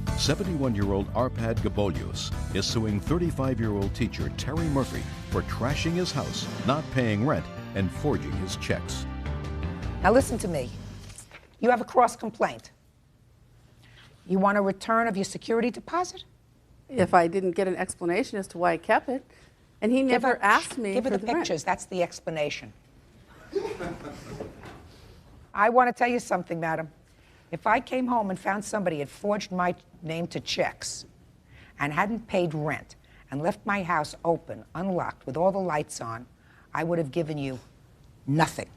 71-year-old Arpad Gabolios is suing 35-year-old teacher Terry Murphy for trashing his house, not paying rent, and forging his checks. Now listen to me. You have a cross complaint. You want a return of your security deposit? If I didn't get an explanation as to why I kept it, and he never asked me Give her for the rent. pictures. That's the explanation. I want to tell you something, madam. If I came home and found somebody had forged my name to checks and hadn't paid rent and left my house open, unlocked, with all the lights on, I would have given you nothing.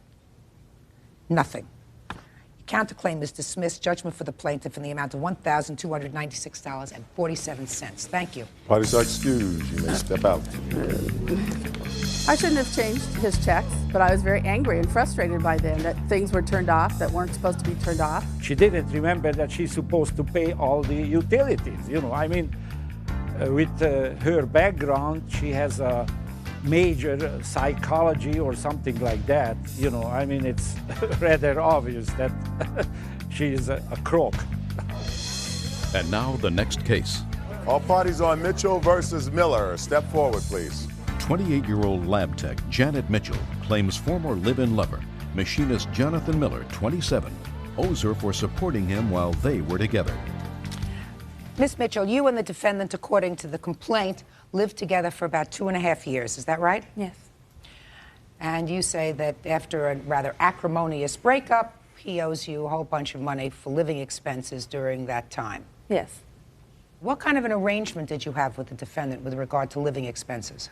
Nothing. Your counterclaim is dismissed. Judgment for the plaintiff in the amount of $1,296.47. Thank you. Parties are excused. You may step out. I shouldn't have changed his checks, but I was very angry and frustrated by them that things were turned off that weren't supposed to be turned off. She didn't remember that she's supposed to pay all the utilities. You know, I mean, with her background, she has a major psychology or something like that. You know, I mean, it's rather obvious that she's a crook. And now the next case. All parties on Mitchell versus Miller. Step forward, please. 28-year-old lab tech Janet Mitchell claims former live-in lover, machinist Jonathan Miller, 27, owes her for supporting him while they were together. Miss Mitchell, you and the defendant, according to the complaint, lived together for about 2.5 years. Is that right? Yes. And you say that after a rather acrimonious breakup, he owes you a whole bunch of money for living expenses during that time. Yes. What kind of an arrangement did you have with the defendant with regard to living expenses?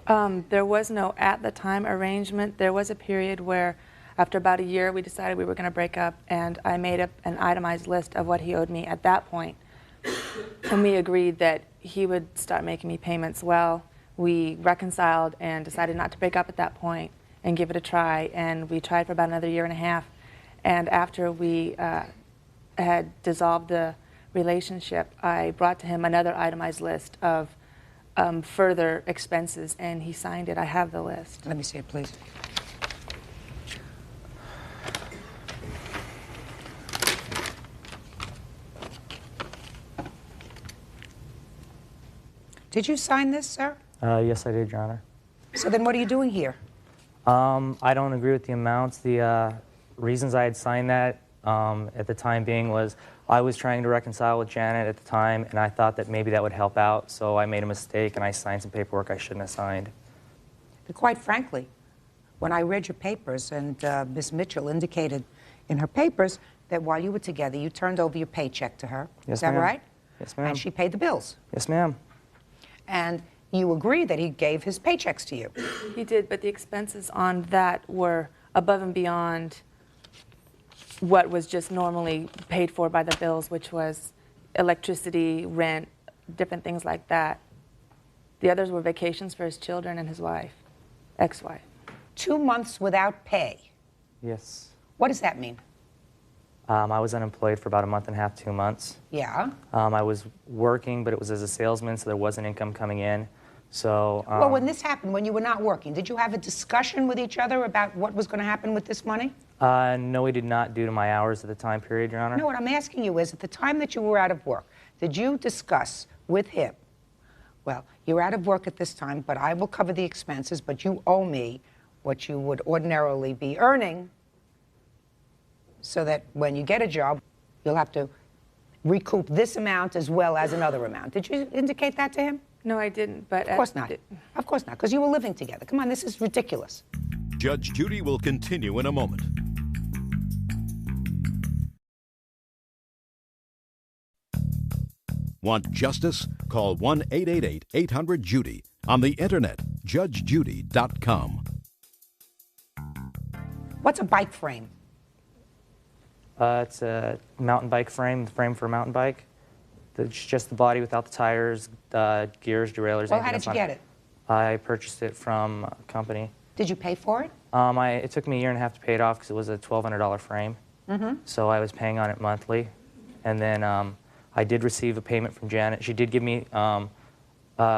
There was no at the time arrangement. There was a period where after about a year we decided we were going to break up, and I made up an itemized list of what he owed me at that point. And we agreed that he would start making me payments. Well, we reconciled and decided not to break up at that point and give it a try, and we tried for about another 1.5 years. And after we had dissolved the relationship, I brought to him another itemized list of further expenses, and he signed it. I have the list. Let me see it, please. Did you sign this, sir? Yes, I did, Your Honor. So then what are you doing here? I don't agree with the amounts. The reasons I had signed that at the time being was I was trying to reconcile with Janet at the time, and I thought that maybe that would help out, so I made a mistake and I signed some paperwork I shouldn't have signed. But quite frankly, when I read your papers, and Ms. Mitchell indicated in her papers that while you were together, you turned over your paycheck to her. Yes, Is that ma'am. right? Yes, ma'am. And she paid the bills. Yes, ma'am. And you agree that he gave his paychecks to you. He did, but the expenses on that were above and beyond what was just normally paid for by the bills, which was electricity, rent, different things like that. The others were vacations for his children and his wife, ex-wife. 2 months without pay. Yes. What does that mean? I was unemployed for about 1.5 months, 2 months. Yeah. I was working, but it was as a salesman, so there wasn't income coming in. So. Well, when this happened, when you were not working, did you have a discussion with each other about what was going to happen with this money? No, we did not, due to my hours at the time period, Your Honor. No, what I'm asking you is, at the time that you were out of work, did you discuss with him, well, you're out of work at this time, but I will cover the expenses, but you owe me what you would ordinarily be earning, so that when you get a job, you'll have to recoup this amount as well as another amount. Did you indicate that to him? No, I didn't, but... Of course not. Of course not, because you were living together. Come on, this is ridiculous. Judge Judy will continue in a moment. Want justice? Call 1-888-800-JUDY. On the internet, judgejudy.com. What's a bike frame? It's a mountain bike frame for a mountain bike. It's just the body without the tires, gears, derailers. Well, how did you get it? I purchased it from a company. Did you pay for it? It took me 1.5 years to pay it off because it was a $1,200 frame. Mm-hmm. So I was paying on it monthly. And then I did receive a payment from Janet. She did give me a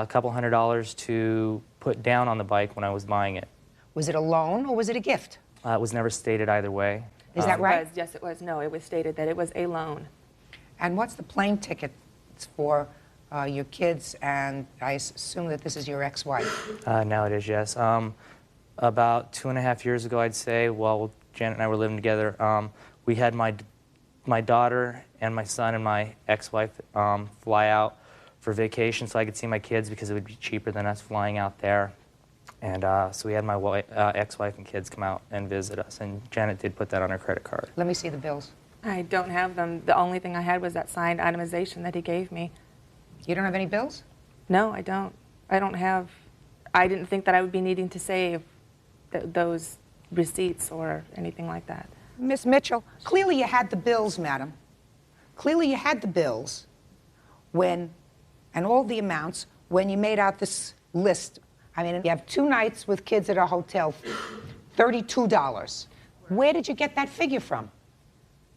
couple $100 to put down on the bike when I was buying it. Was it a loan or was it a gift? It was never stated either way. Is that right? Yes, it was. No, it was stated that it was a loan. And what's the plane ticket for your kids, and I assume that this is your ex-wife? Now it is, yes. About 2.5 years ago, I'd say, while Janet and I were living together, we had my daughter and my son and my ex-wife fly out for vacation so I could see my kids because it would be cheaper than us flying out there. And so we had my ex-wife and kids come out and visit us, and Janet did put that on her credit card. Let me see the bills. I don't have them. The only thing I had was that signed itemization that he gave me. You don't have any bills? No, I don't. I don't have... I didn't think that I would be needing to save those receipts or anything like that. Miss Mitchell, clearly you had the bills, madam. Clearly you had the bills when, and all the amounts, when you made out this list. I mean, you have 2 nights with kids at a hotel, $32. Where did you get that figure from?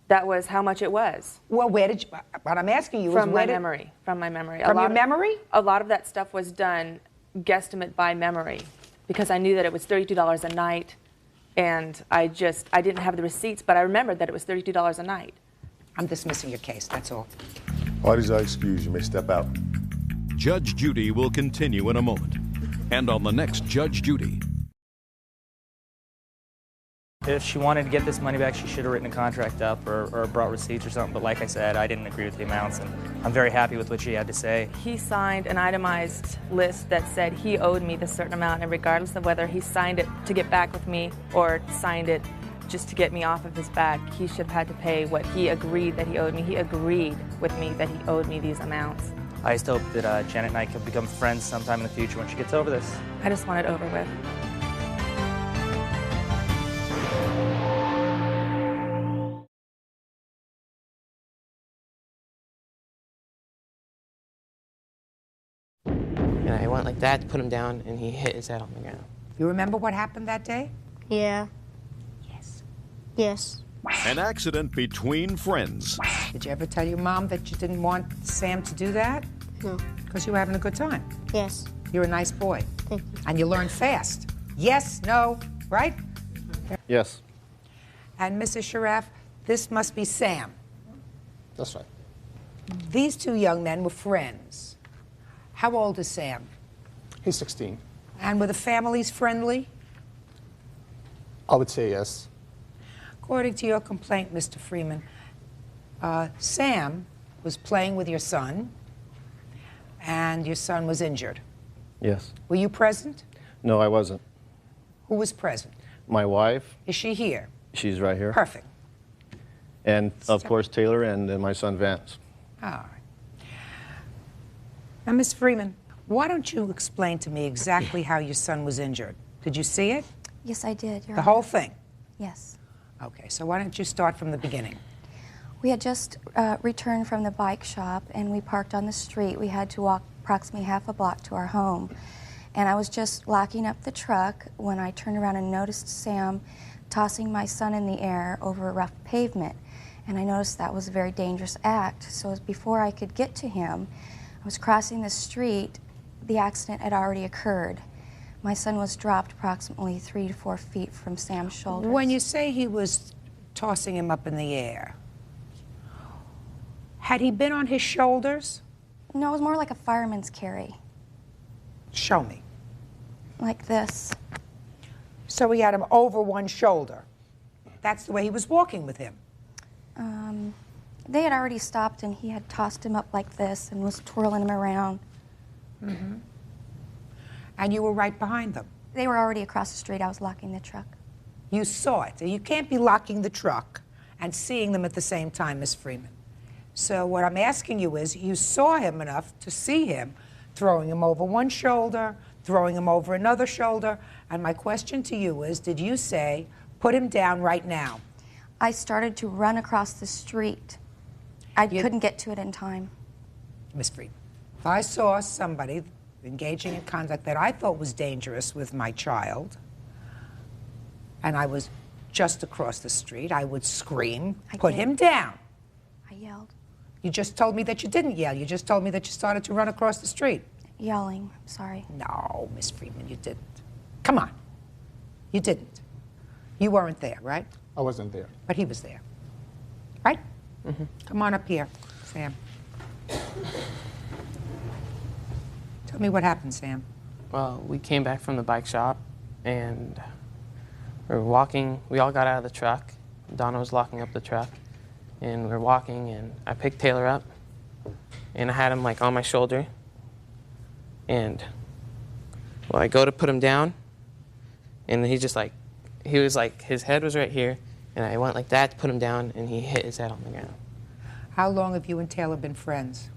That was how much it was. Well, where did you, what I'm asking you is from my memory. From my memory. From your memory? A lot of that stuff was done guesstimate by memory because I knew that it was $32 a night, and I didn't have the receipts, but I remembered that it was $32 a night. I'm dismissing your case, that's all. Parties are excused. You may step out. Judge Judy will continue in a moment. And on the next Judge Judy. If she wanted to get this money back, she should have written a contract up or brought receipts or something. But like I said, I didn't agree with the amounts, and I'm very happy with what she had to say. He signed an itemized list that said he owed me this certain amount, and regardless of whether he signed it to get back with me or signed it just to get me off of his back, he should have had to pay what he agreed that he owed me. He agreed with me that he owed me these amounts. I just hope that Janet and I can become friends sometime in the future when she gets over this. I just want it over with. And I went like that to put him down, and he hit his head on the ground. You remember what happened that day? Yeah. Yes. Yes. An accident between friends. Did you ever tell your mom that you didn't want Sam to do that? No. Because you were having a good time. Yes. You're a nice boy. Thank you. And you learn fast. Yes, no, right? Yes. And Mrs. Sharaf, this must be Sam. That's right. These two young men were friends. How old is Sam? He's 16. And were the families friendly? I would say yes. According to your complaint, Mr. Freeman, Sam was playing with your son, and your son was injured. Yes. Were you present? No, I wasn't. Who was present? My wife. Is she here? She's right here. Perfect. And, of course, Taylor and my son, Vance. All right. Now, Ms. Freeman, why don't you explain to me exactly how your son was injured? Did you see it? Yes, I did, Your The Honor. whole thing? Yes. Okay, so why don't you start from the beginning? We had just returned from the bike shop, and we parked on the street. We had to walk approximately half a block to our home. And I was just locking up the truck when I turned around and noticed Sam tossing my son in the air over a rough pavement. And I noticed that was a very dangerous act. So before I could get to him, I was crossing the street. The accident had already occurred. My son was dropped approximately 3 to 4 feet from Sam's shoulders. When you say he was tossing him up in the air, had he been on his shoulders? No, it was more like a fireman's carry. Show me. Like this. So he had him over one shoulder. That's the way he was walking with him. They had already stopped, and he had tossed him up like this and was twirling him around. Mm-hmm. And you were right behind them. They were already across the street. I was locking the truck. You saw it. You can't be locking the truck and seeing them at the same time, Miss Freeman. So what I'm asking you is, you saw him enough to see him throwing him over one shoulder, throwing him over another shoulder, and my question to you is, did you say, put him down right now? I started to run across the street. I couldn't get to it in time. Miss Freeman, if I saw somebody engaging in conduct that I thought was dangerous with my child, and I was just across the street, I would scream, put him down. I yelled. You just told me that you didn't yell. You just told me that you started to run across the street. Yelling, I'm sorry. No, Miss Freeman, you didn't. Come on. You didn't. You weren't there, right? I wasn't there. But he was there. Right? Mm-hmm. Come on up here, Sam. Tell me what happened, Sam. Well, we came back from the bike shop, and we were walking. We all got out of the truck. Donna was locking up the truck, and we were walking, and I picked Taylor up, and I had him like on my shoulder, and well, I go to put him down, and he was like, his head was right here, and I went like that to put him down, and he hit his head on the ground. How long have you and Taylor been friends?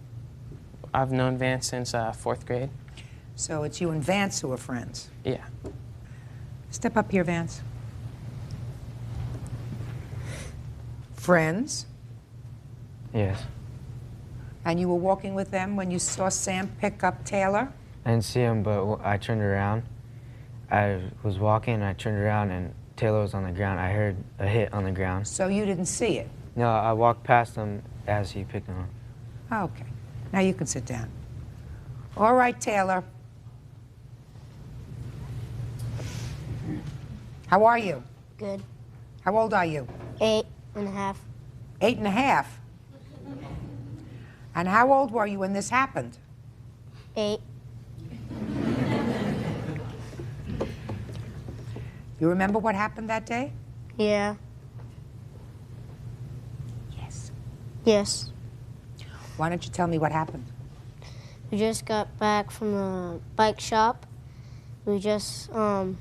I've known Vance since 4th grade. So it's you and Vance who are friends? Yeah. Step up here, Vance. Friends? Yes. And you were walking with them when you saw Sam pick up Taylor? I didn't see him, but I turned around. I was walking, and I turned around, and Taylor was on the ground. I heard a hit on the ground. So you didn't see it? No, I walked past him as he picked him up. Okay. Now you can sit down. All right, Taylor. How are you? Good. How old are you? 8 and a half. 8 and a half? And how old were you when this happened? 8. You remember what happened that day? Yeah. Yes. Yes. Why don't you tell me what happened? We just got back from the bike shop. We just got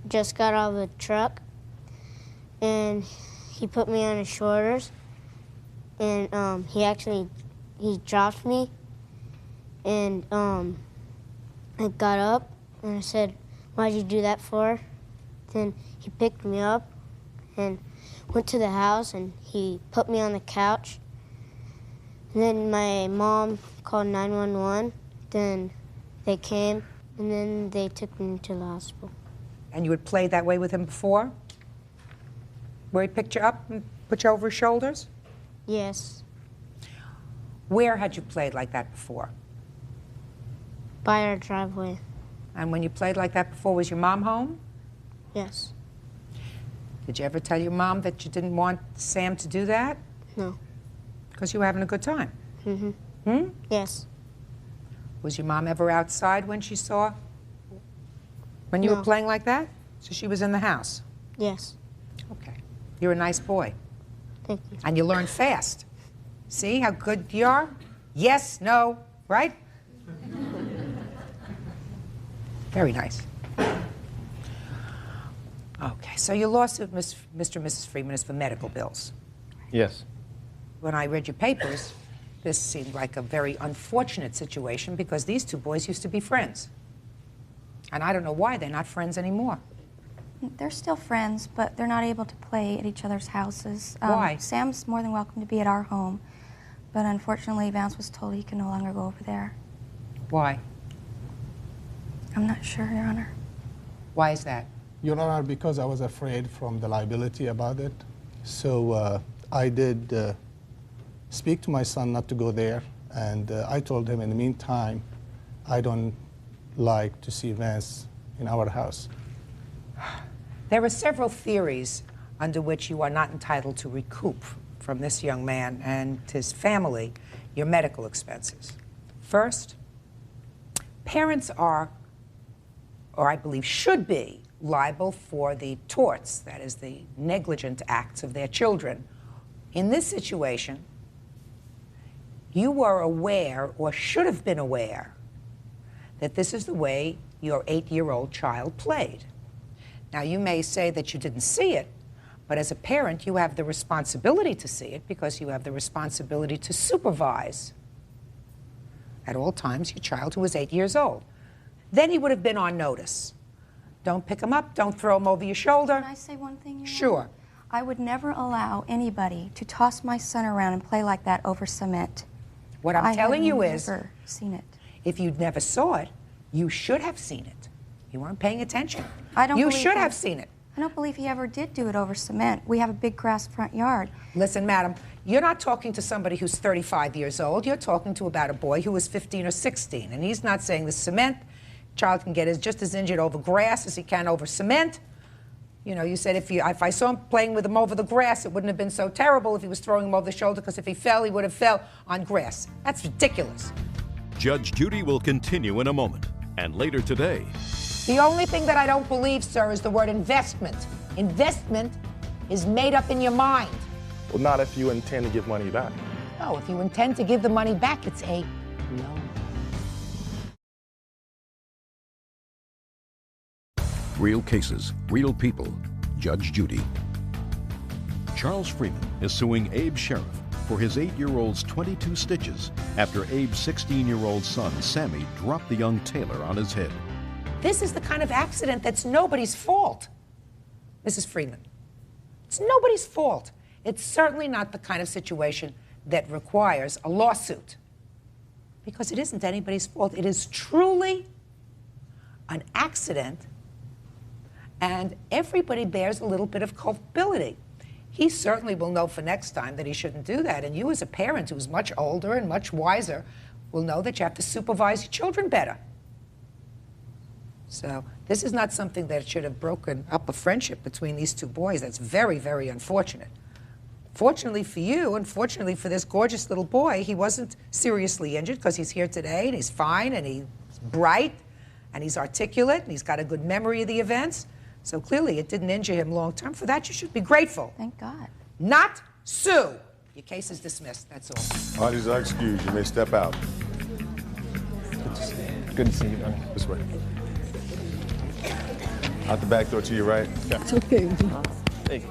out of the truck, and he put me on his shoulders, and he dropped me, and I got up, and I said, "Why'd you do that for?" Then he picked me up and went to the house, and he put me on the couch. And then my mom called 911. Then they came, and then they took me to the hospital. And you had played that way with him before? Where he picked you up and put you over his shoulders? Yes, Where had you played like that before? by our driveway. And when you played like that before, was your mom home? Yes. Did you ever tell your mom that you didn't want Sam to do that? No. Because you were having a good time? Mm-hmm. Yes. Was your mom ever outside when she saw? When you No. were playing like that? So she was in the house? Yes. Okay. You're a nice boy. Thank you. And you learn fast. See how good you are? Yes, no, right? Very nice. Okay, so your lawsuit, Mr. and Mrs. Freeman, is for medical bills. Yes. When I read your papers, this seemed like a very unfortunate situation because these two boys used to be friends. And I don't know why they're not friends anymore. They're still friends, but they're not able to play at each other's houses. Why? Sam's more than welcome to be at our home, but unfortunately, Vance was told he can no longer go over there. Why? I'm not sure, Your Honor. Why is that? Your Honor, because I was afraid from the liability about it, so I did speak to my son not to go there, and I told him in the meantime, I don't like to see Vance in our house. There are several theories under which you are not entitled to recoup from this young man and his family your medical expenses. First, parents are, or I believe should be, liable for the torts, that is, the negligent acts of their children. In this situation, you were aware, or should have been aware, that this is the way your 8-year-old child played. Now, you may say that you didn't see it, but as a parent, you have the responsibility to see it because you have the responsibility to supervise at all times your child who was 8 years old. Then he would have been on notice. Don't pick him up, don't throw him over your shoulder. Can I say one thing, Your Honor? Sure. I would never allow anybody to toss my son around and play like that over cement. What I'm telling you is, I've never seen it. if you never saw it, you should have seen it. You weren't paying attention. I don't You believe should he- have seen it. I don't believe he ever did do it over cement. We have a big grass front yard. Listen, madam, you're not talking to somebody who's 35 years old. You're talking to about a boy who was 15 or 16. And he's not saying the cement child can get just as injured over grass as he can over cement. You know, you said if I saw him playing with him over the grass, it wouldn't have been so terrible if he was throwing him over the shoulder, because if he fell, he would have fell on grass. That's ridiculous. Judge Judy will continue in a moment. And later today, The only thing that I don't believe, sir, is the word investment. Investment is made up in your mind. Well, not if you intend to give money back. No, if you intend to give the money back, it's a loan. real cases, real people. Judge Judy. Charles Freeman is suing Abe Sheriff for his 8-year-old's 22 stitches after Abe's 16-year-old son, Sammy, dropped the young Taylor on his head. This is the kind of accident that's nobody's fault, Mrs. Freeman. It's nobody's fault. It's certainly not the kind of situation that requires a lawsuit, because it isn't anybody's fault. It is truly an accident, and everybody bears a little bit of culpability. He certainly will know for next time that he shouldn't do that, and you as a parent who's much older and much wiser will know that you have to supervise your children better. So this is not something that should have broken up a friendship between these two boys. That's very, very unfortunate. Fortunately for you, and fortunately for this gorgeous little boy, he wasn't seriously injured because he's here today and he's fine and he's bright and he's articulate and he's got a good memory of the events. So clearly it didn't injure him long term. For that, you should be grateful. Thank God. Not sue. Your case is dismissed. That's all. Parties are excused. You may step out. Good to see you, man. This way. Out the back door to your right. It's okay. Hey.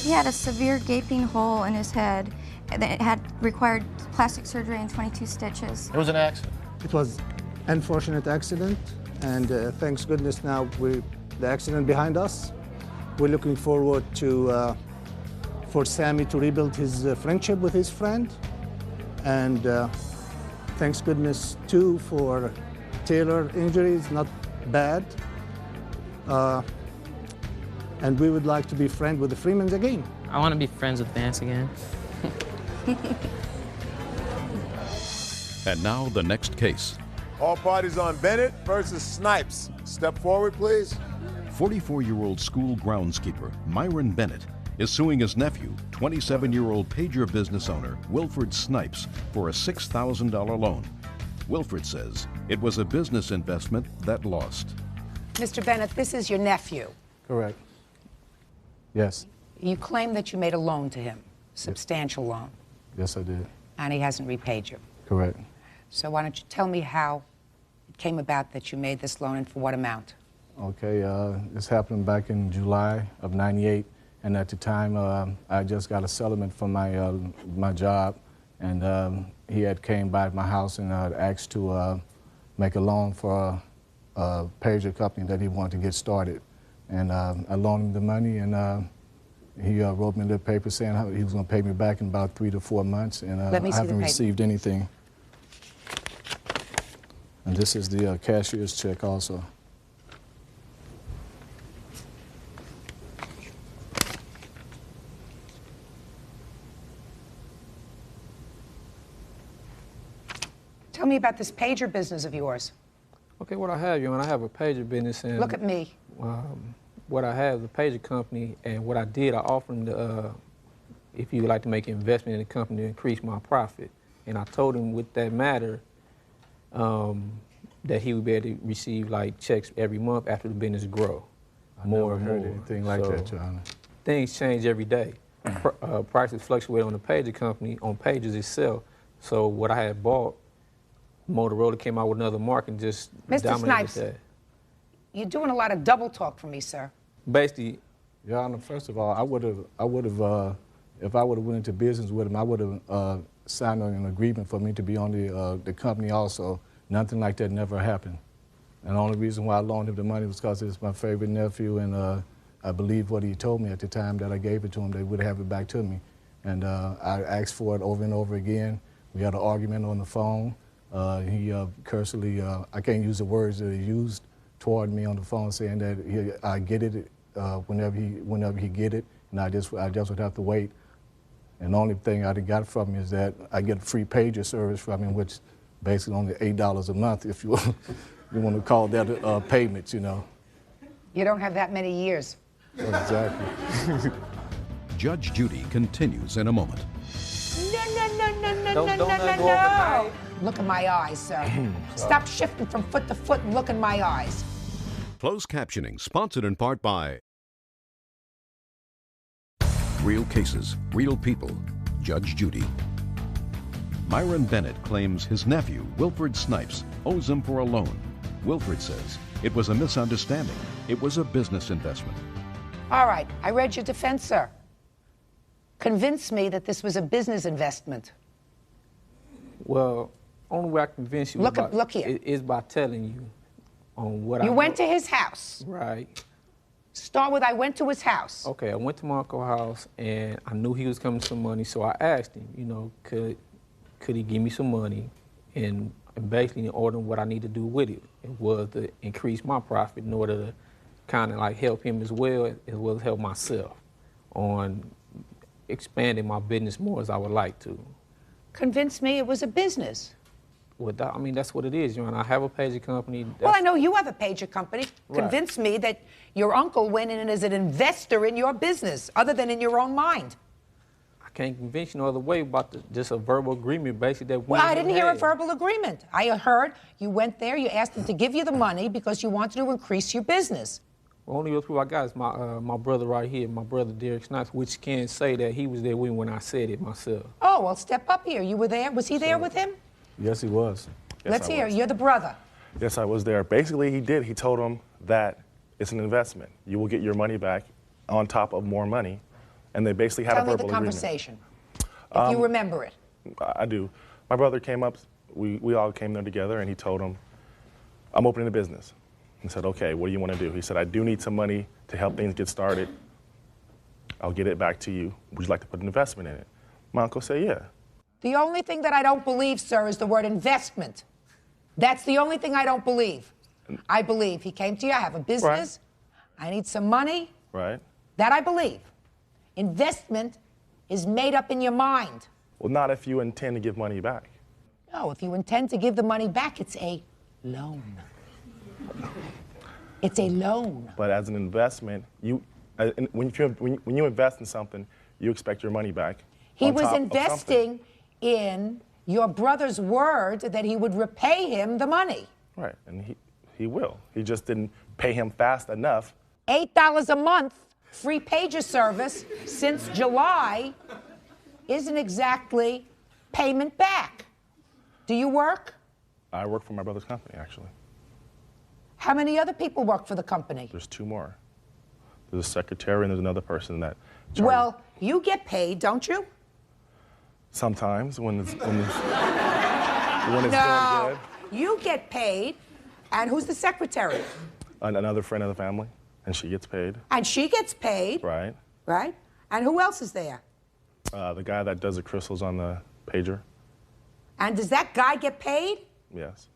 He had a severe gaping hole in his head that had required plastic surgery and 22 stitches. It was an accident. It was an unfortunate accident, and thanks goodness now the accident behind us. We're looking forward to for Sammy to rebuild his friendship with his friend, and thanks goodness too for Taylor injuries, not bad. And we would like to be friends with the Freemans again. I want to be friends with Vance again. And now the next case. All parties on Bennett versus Snipes. Step forward, please. 44-year-old school groundskeeper Myron Bennett is suing his nephew, 27-year-old pager business owner Wilfred Snipes, for a $6,000 loan. Wilfred says it was a business investment that lost. Mr. Bennett, this is your nephew. Correct. Yes. You claim that you made a loan to him, substantial loan, Yes, I did. and he hasn't repaid you. Correct. So why don't you tell me how it came about that you made this loan and for what amount? Okay, this happened back in July of '98, and at the time I just got a settlement from my job, and he had came by my house and asked to make a loan for a pager company that he wanted to get started. And I loaned him the money, and he wrote me a little paper saying how he was going to pay me back in about 3 to 4 months, and I haven't received anything. And this is the cashier's check also. Tell me about this pager business of yours. Okay, what I have, I have a pager business, and Look at me. What I have, the pager company, and what I did, I offered him, if you would like to make an investment in the company to increase my profit. And I told him with that matter that he would be able to receive like checks every month after the business grow. I never heard anything like that, Your Honor. Things change every day. Prices fluctuate on the pager company, on pages itself. So what I had bought, Motorola came out with another market and just Mr. dominated Snipes, that. you're doing a lot of double talk for me, sir. Basically, Your Honor, first of all, I would have, if I would have went into business with him, I would have signed an agreement for me to be on the company also. Nothing like that never happened. And the only reason why I loaned him the money was because it's my favorite nephew, and I believe what he told me at the time that I gave it to him, they would have it back to me. And I asked for it over and over again. We had an argument on the phone. He cursorily, I can't use the words that he used toward me on the phone, saying that I get it whenever he get it, and I just would have to wait. And the only thing I got from him is that I get a free pager service from him, which basically only $8 a month, if you you want to call that payments, You don't have that many years. Exactly. Judge Judy continues in a moment. No. Look in my eyes, sir. Stop shifting from foot to foot and look in my eyes. Closed captioning sponsored in part by Real Cases, Real People, Judge Judy. Myron Bennett claims his nephew, Wilfred Snipes, owes him for a loan. Wilfred says it was a misunderstanding. It was a business investment. All right, I read your defense, sir. Convince me that this was a business investment. well, only way I can convince you look here. is by telling you on what You went to his house. Right. Start with, I went to his house. Okay, I went to my uncle's house, and I knew he was coming to some money, so I asked him, could he give me some money, and basically in order what I need to do with it. It was to increase my profit in order to kind of like help him as well as help myself on expanding my business more as I would like to. Convince me it was a business. Well, that's what it is, I have a pager company. Well, I know you have a pager company. Right. Convince me that your uncle went in as an investor in your business, other than in your own mind. can't convince you no other way about just a verbal agreement, basically. That Well, I didn't hear a verbal agreement. I heard you went there, you asked him to give you the money because you wanted to increase your business. The only other proof I got is my brother right here, my brother Derek Snipes, which can say that he was there with me when I said it myself. Oh, well, step up here. You were there? Was he there with him? Yes, he was. Let's hear. You're the brother. Yes, I was there. Basically, he did. He told him that it's an investment. You will get your money back on top of more money. And they basically had a verbal agreement. Tell me the conversation, if you remember it. I do. My brother came up. We all came there together, and he told him, I'm opening a business. He said, okay, what do you want to do? He said, I do need some money to help things get started. I'll get it back to you. Would you like to put an investment in it? My uncle said, yeah. The only thing that I don't believe, sir, is the word investment. That's the only thing I don't believe. I believe he came to you, I have a business, right. I need some money. Right. That I believe. Investment is made up in your mind. Well, not if you intend to give money back. No, if you intend to give the money back, it's a loan. It's a loan. But as an investment, when you invest in something, you expect your money back. He was investing in your brother's word that he would repay him the money. Right, and he will. He just didn't pay him fast enough. $8 a month, free pager service since July isn't exactly payment back. Do you work? I work for my brother's company, actually. How many other people work for the company? There's two more. There's a secretary and there's another person that charges. Well, you get paid, don't you? Sometimes when it's going good. You get paid. And who's the secretary? Another friend of the family, and she gets paid. And she gets paid. Right. Right. And who else is there? The guy that does the crystals on the pager. And does that guy get paid? Yes.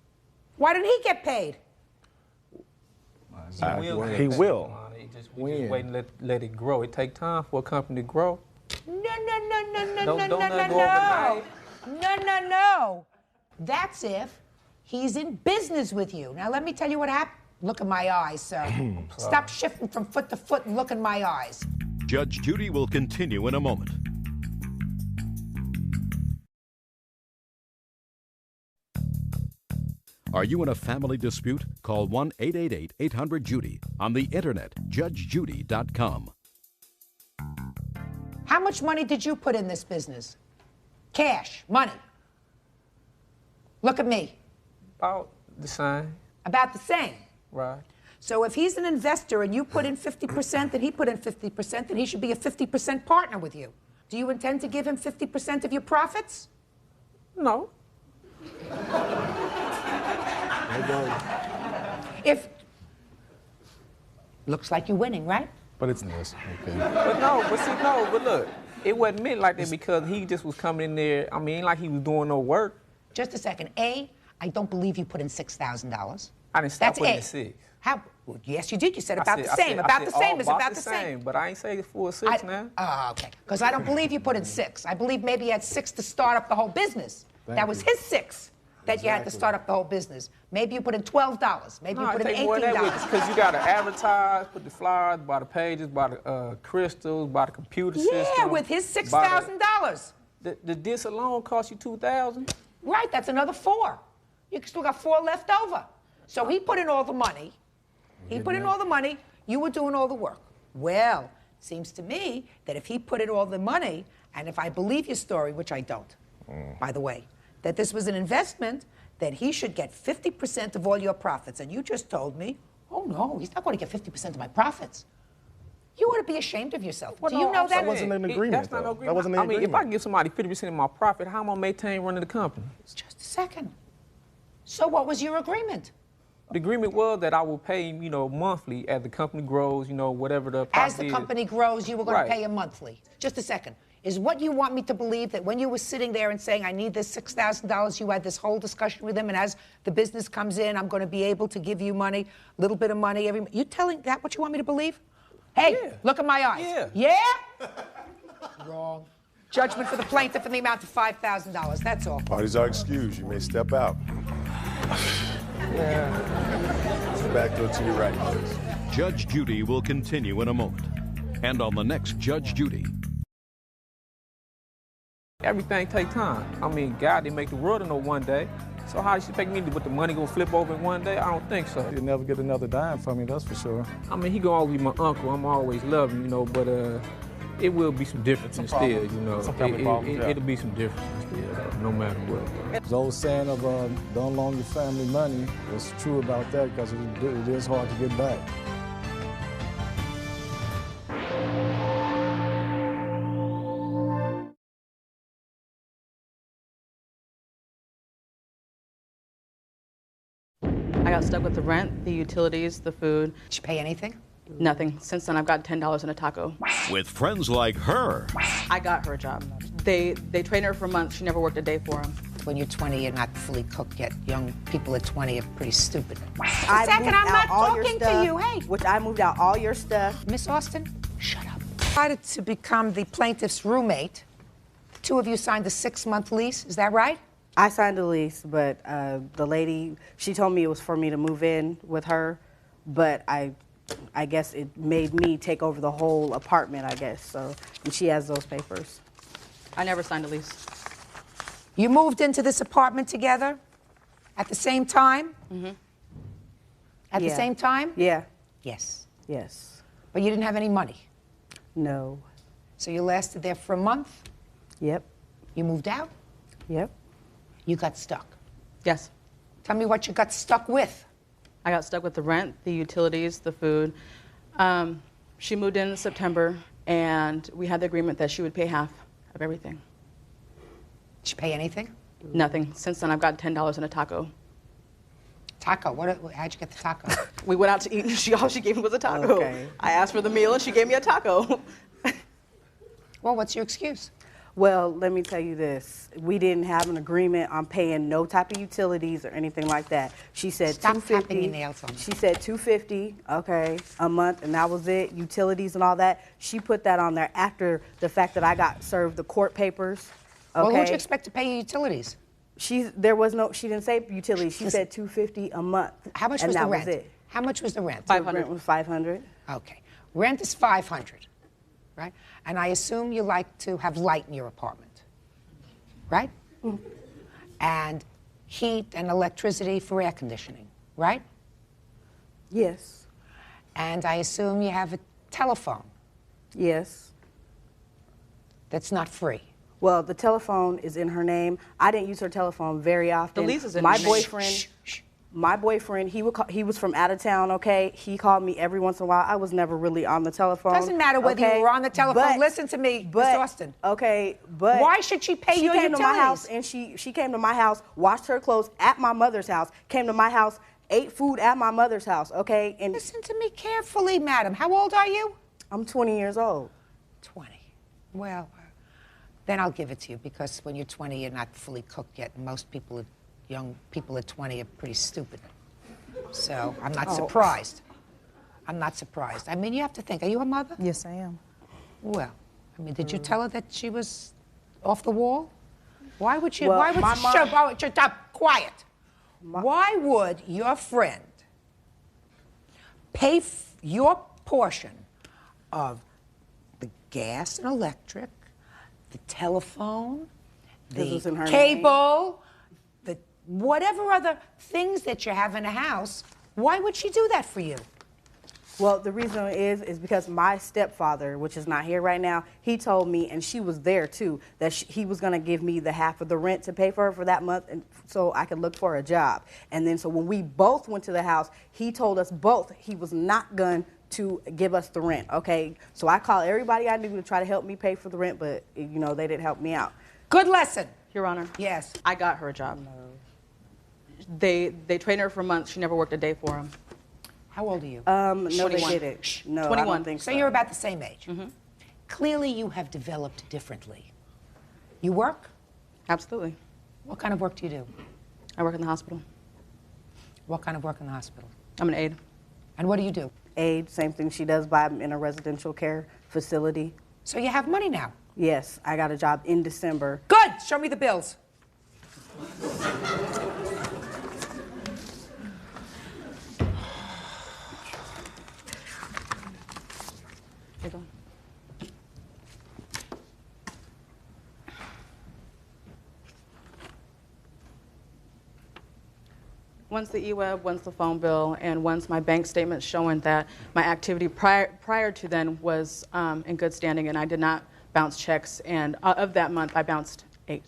Why didn't he get paid? He will. We just wait and let it grow. It takes time for a company to grow. No. That's if he's in business with you. Now, let me tell you what happened. Look in my eyes, sir. Stop shifting from foot to foot and look in my eyes. Judge Judy will continue in a moment. Are you in a family dispute? Call 1-888-800-JUDY. On the internet, judgejudy.com. How much money did you put in this business? Cash, money. Look at me. About the same. About the same. Right. So if he's an investor and you put in 50% and he put in 50%, then he should be a 50% partner with you. Do you intend to give him 50% of your profits? No. If looks like you're winning, right? But it's nice. Okay. But look, it wasn't meant like that because he just was coming in there. I mean, ain't like he was doing no work. Just a second. I don't believe you put in $6,000. I didn't stop putting in 6. How? Well, yes, you did. You said about the same. About the same is about the same. But I ain't say it for 6 now. Okay. Because I don't believe you put in 6. I believe maybe you had 6 to start up the whole business. That was his 6 that you had to start up the whole business. Maybe you put in $12. Maybe you put in $18. Because you got to advertise, put the flyers, buy the pages, buy the crystals, buy the computer system. Yeah, with his $6,000. The disc alone cost you $2,000. Right, that's another 4. You still got 4 left over. So he put in all the money. He put in all the money. You were doing all the work. Well, seems to me that if he put in all the money, and if I believe your story, which I don't, by the way, that this was an investment, that he should get 50% of all your profits. And you just told me, oh no, he's not going to get 50% of my profits. You ought to be ashamed of yourself. Well, do you know that? That wasn't an agreement. That's not an agreement. That wasn't an agreement. I mean, if I give somebody 50% of my profit, how am I going to maintain running the company? Just a second. So what was your agreement? The agreement was that I will pay him, monthly as the company grows, whatever the profit As the company grows, you were going to pay him monthly. Just a second. Is what you want me to believe that when you were sitting there and saying, I need this $6,000, you had this whole discussion with him, and as the business comes in, I'm going to be able to give you money, a little bit of money every month? You telling that what you want me to believe? Hey, look at my eyes. Yeah? Wrong. Judgment for the plaintiff in the amount of $5,000. That's all. Parties are excused. You may step out. Back door to your right, please. Judge Judy will continue in a moment. And on the next Judge Judy. everything take time. I mean, God didn't make the world to know one day. So how does she expect me to, with the money gonna flip over in one day? I don't think so. You'll never get another dime from me, that's for sure. I mean, he gonna always be my uncle. I'm always loving, you know, but it will be some differences still, you know. It'll be some differences still, no matter what. The old saying of don't loan your family money is true about that because it is hard to get back. I got stuck with the rent, the utilities, the food. Did you pay anything? Nothing. Since then, I've got $10 in a taco. With friends like her. I got her a job. They trained her for months. She never worked a day for them. When you're 20, you're not fully cooked yet. Young people at 20 are pretty stupid. I Second, moved I'm not out all your talking to stuff, you. Hey. Which I moved out all your stuff. Miss Austin, shut up. Decided to become the plaintiff's roommate. The two of you signed a 6-month lease. Is that right? I signed a lease, but the lady, she told me it was for me to move in with her, but I guess it made me take over the whole apartment, I guess. So, and she has those papers. I never signed a lease. You moved into this apartment together at the same time? Mm-hmm. At the same time? Yeah. Yes. Yes. But you didn't have any money? No. So you lasted there for a month? Yep. You moved out? Yep. You got stuck? Yes. Tell me what you got stuck with. I got stuck with the rent, the utilities, the food. She moved in September, and we had the agreement that she would pay half of everything. Did she pay anything? Nothing. Since then, I've got $10 in a taco. Taco? How'd you get the taco? We went out to eat, and all she gave me was a taco. Okay. I asked for the meal, and she gave me a taco. Well, what's your excuse? Well, let me tell you this. We didn't have an agreement on paying no type of utilities or anything like that. She said Stop $250. tapping your nails on me. She said $250, okay, a month, and that was it. Utilities and all that. She put that on there after the fact that I got served the court papers. Okay. Well, who'd you expect to pay your utilities? She didn't say utilities. She said $250 a month. How much and was the that rent? Was it. How much was the rent? The rent was $500. Okay. Rent is $500, right? And I assume you like to have light in your apartment, right? Mm. And heat and electricity for air conditioning, right? Yes. And I assume you have a telephone. Yes. That's not free. Well, the telephone is in her name. I didn't use her telephone very often. The lease is in my her name. boyfriend. My boyfriend, he was from out of town, okay? He called me every once in a while. I was never really on the telephone. Doesn't matter whether okay? you were on the telephone. But, Listen to me, Miss Austin. Okay, but why should she pay your utilities? She came to my house, and she came to my house, washed her clothes at my mother's house, came to my house, ate food at my mother's house, okay? And listen to me carefully, madam. How old are you? I'm 20 years old. 20. Well, then I'll give it to you, because when you're 20, you're not fully cooked yet. And most people, young people at 20, are pretty stupid. So I'm not surprised. I'm not surprised. I mean, you have to think, are you a mother? Yes, I am. Well, I mean, did you tell her that she was off the wall? Why would she, Well, why would my she, mom- shut up, quiet. Why would your friend pay your portion of the gas and electric, the telephone, This was in the her cable, the whatever other things that you have in a house? Why would she do that for you? Well, the reason is because my stepfather, which is not here right now, he told me, and she was there too, that he was going to give me the half of the rent to pay for her for that month, and so I could look for a job. And then so when we both went to the house, he told us both he was not going to give us the rent, okay? So I called everybody I knew to try to help me pay for the rent, but, you know, they didn't help me out. Good lesson. Your Honor. Yes. I got her a job. They trained her for months. She never worked a day for them. How old are you? No, 21. they didn't. No, 21. I don't think so. So you're about the same age. Clearly, you have developed differently. You work? Absolutely. What kind of work do you do? I work in the hospital. What kind of work in the hospital? I'm an aide. And what do you do? Aide, same thing she does, but I'm in a residential care facility. So you have money now? Yes, I got a job in December. Good. Show me the bills. Once the e-web, once the phone bill, and once my bank statement showing that my activity prior to then was in good standing, and I did not bounce checks. And of that month, I bounced 8.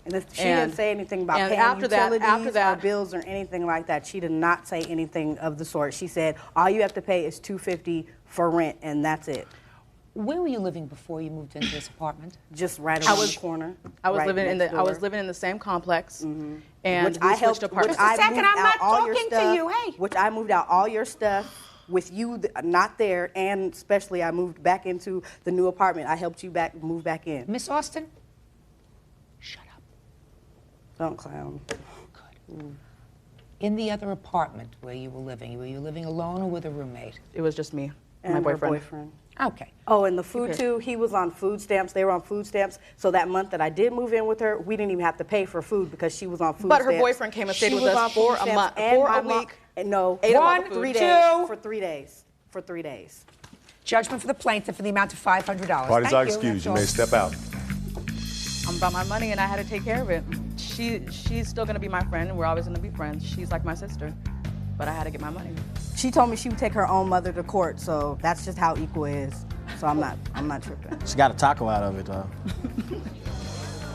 And she didn't say anything about paying utilities or bills or anything like that. She did not say anything of the sort. She said all you have to pay is $250 for rent, and that's it. Where were you living before you moved into this apartment? Just right around the corner. I was right living in next the I was door. living in the same complex, and Which I helped. apartments. Just a second, I'm not talking to you. Hey. Which I moved out all your stuff with you not there, and especially I moved back into the new apartment. I helped you move back in. Miss Austin? Don't clown. Good. In the other apartment where you were living alone or with a roommate? It was just me and my her boyfriend. Okay. Oh, and the food Okay. too, he was on food stamps. They were on food stamps. So that month that I did move in with her, we didn't even have to pay for food because she was on food But stamps. her boyfriend came and stayed She with was us on for food a stamps month, and for my a mom- week. And no, Ate a lot of food. 3 Two. days. For 3 days. For 3 days. Judgment for the plaintiff in the amount of $500. Parties Thank are you. excused. You may That's all. step out. I'm about my money, and I had to take care of it. She's still gonna be my friend, and we're always gonna be friends. She's like my sister, but I had to get my money. She told me she would take her own mother to court, so that's just how equal is. So I'm not tripping. She got a taco out of it, though.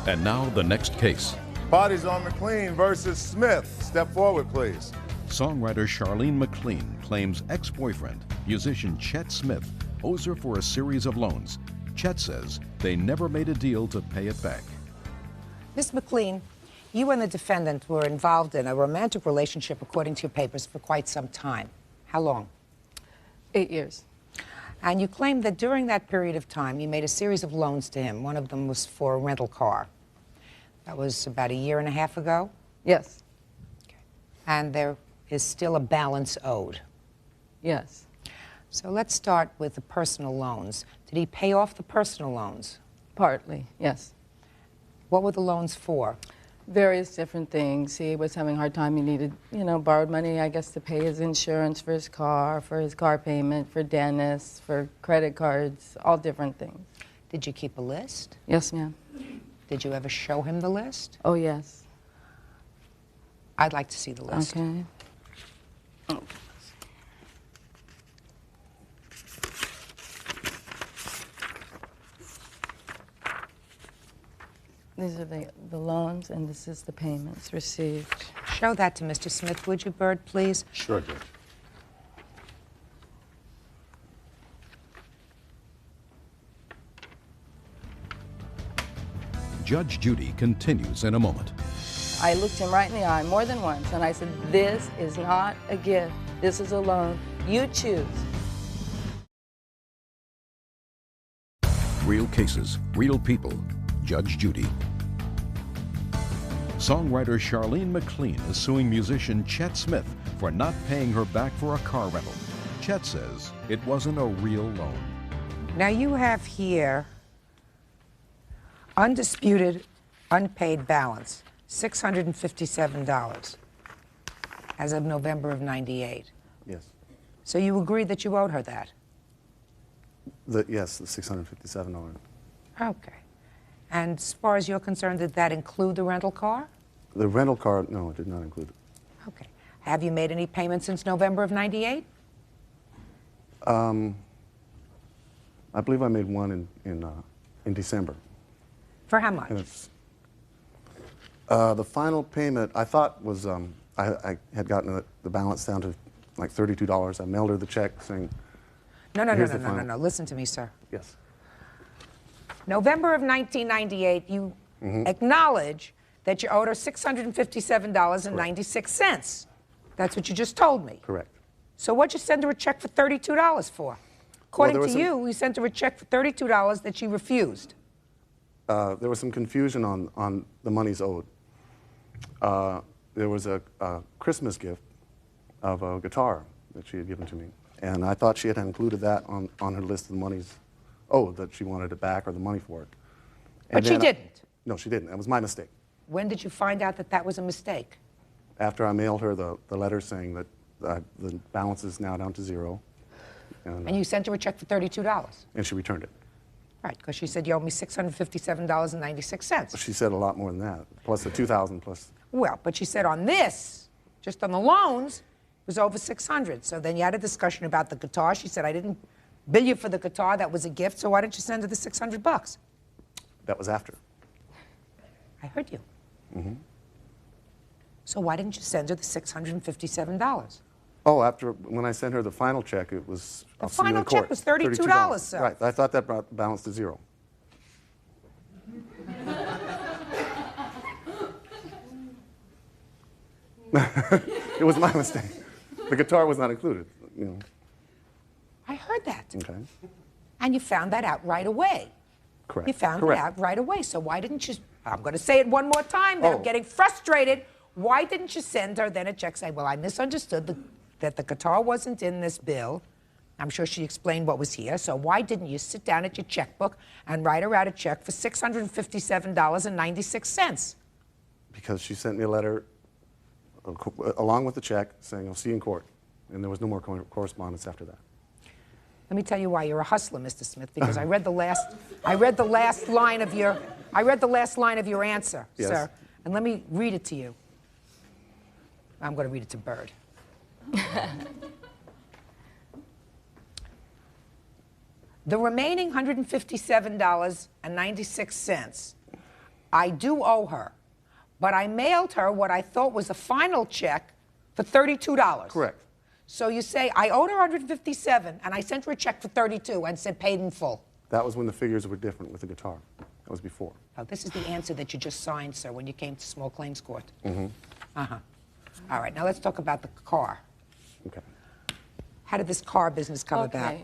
And now the next case. Parties on McLean versus Smith. Step forward, please. Songwriter Charlene McLean claims ex-boyfriend, musician Chet Smith, owes her for a series of loans. Chet says they never made a deal to pay it back. Miss McLean, you and the defendant were involved in a romantic relationship, according to your papers, for quite some time. How long? 8 years. And you claim that during that period of time, you made a series of loans to him. One of them was for a rental car. That was about a year and a half ago? Yes. Okay. And there is still a balance owed? Yes. So let's start with the personal loans. Did he pay off the personal loans? Partly, yes. What were the loans for? Various different things. He was having a hard time. He needed, borrowed money, I guess, to pay his insurance for his car payment, for dentists, for credit cards, all different things. Did you keep a list? Yes, ma'am. Did you ever show him the list? Oh, yes. I'd like to see the list. Okay. Oh. These are the loans, and this is the payments received. Show that to Mr. Smith, would you, Bird, please? Sure, Judge. Judge Judy continues in a moment. I looked him right in the eye more than once, and I said, this is not a gift. This is a loan. You choose. Real cases, real people. Judge Judy. Songwriter Charlene McLean is suing musician Chet Smith for not paying her back for a car rental. Chet says it wasn't a real loan. Now you have here undisputed unpaid balance, $657 as of November of '98. Yes. So you agree that you owed her that? Yes, the $657. Okay. And as far as you're concerned, did that include the rental car? The rental car, no, it did not include it. Okay. Have you made any payments since November of '98? I believe I made one in December. For how much? And the final payment I thought was I had gotten the balance down to like $32. I mailed her the check saying. No. Here's the final. Listen to me, sir. Yes. November of 1998, you acknowledge that you owed her $657.96. That's what you just told me. Correct. So what'd you send her a check for $32 for? According to you, you sent her a check for $32 that she refused. There was some confusion on the monies owed. There was a Christmas gift of a guitar that she had given to me, and I thought she had included that on her list of monies owed, that she wanted it back or the money for it. But she didn't. No, she didn't. That was my mistake. When did you find out that that was a mistake? After I mailed her the letter saying that the balance is now down to zero. And you sent her a check for $32? And she returned it. Right, because she said you owe me $657.96. She said a lot more than that, plus the $2,000 plus. Well, but she said on this Just on the loans, it was over $600. So then you had a discussion about the guitar. She said, I didn't bill you for the guitar. That was a gift. So why didn't you send her the $600? That was after. I heard you. Mm-hmm. So why didn't you send her the $657? Oh, after, when I sent her the final check, it was... The final check was $32, sir. Right, I thought that brought the balance to zero. It was my mistake. The guitar was not included, you know. I heard that. Okay. And you found that out right away. Correct. You found Correct. it out right away. So why didn't you... I'm going to say it one more time. Then I'm getting frustrated. Why didn't you send her then a check saying, well, I misunderstood that the guitar wasn't in this bill. I'm sure she explained what was here. So why didn't you sit down at your checkbook and write her out a check for $657.96? Because she sent me a letter along with the check saying, I'll see you in court. And there was no more correspondence after that. Let me tell you why you're a hustler, Mr. Smith, because I read the last line of your answer, Yes. sir. And let me read it to you. I'm going to read it to Bird. The remaining $157.96 I do owe her, but I mailed her what I thought was a final check for $32. Correct. So you say I owed her $157 and I sent her a check for $32 and said paid in full. That was when the figures were different with the guitar. That was before. Now, this is the answer that you just signed, sir, when you came to small claims court. Mm-hmm. Uh-huh. All right, now let's talk about the car. Okay. How did this car business come about?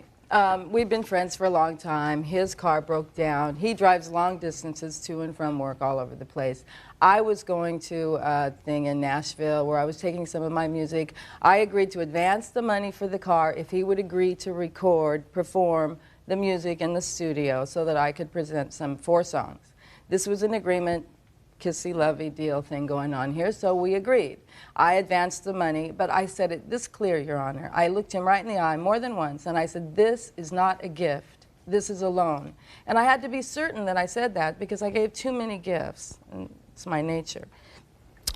We've been friends for a long time. His car broke down. He drives long distances to and from work all over the place. I was going to a thing in Nashville where I was taking some of my music. I agreed to advance the money for the car if he would agree to perform the music in the studio so that I could present 4 songs. This was an agreement, kissy-lovey deal thing going on here, so we agreed. I advanced the money, but I said it this clear, Your Honor. I looked him right in the eye more than once, and I said, this is not a gift. This is a loan. And I had to be certain that I said that because I gave too many gifts, and it's my nature.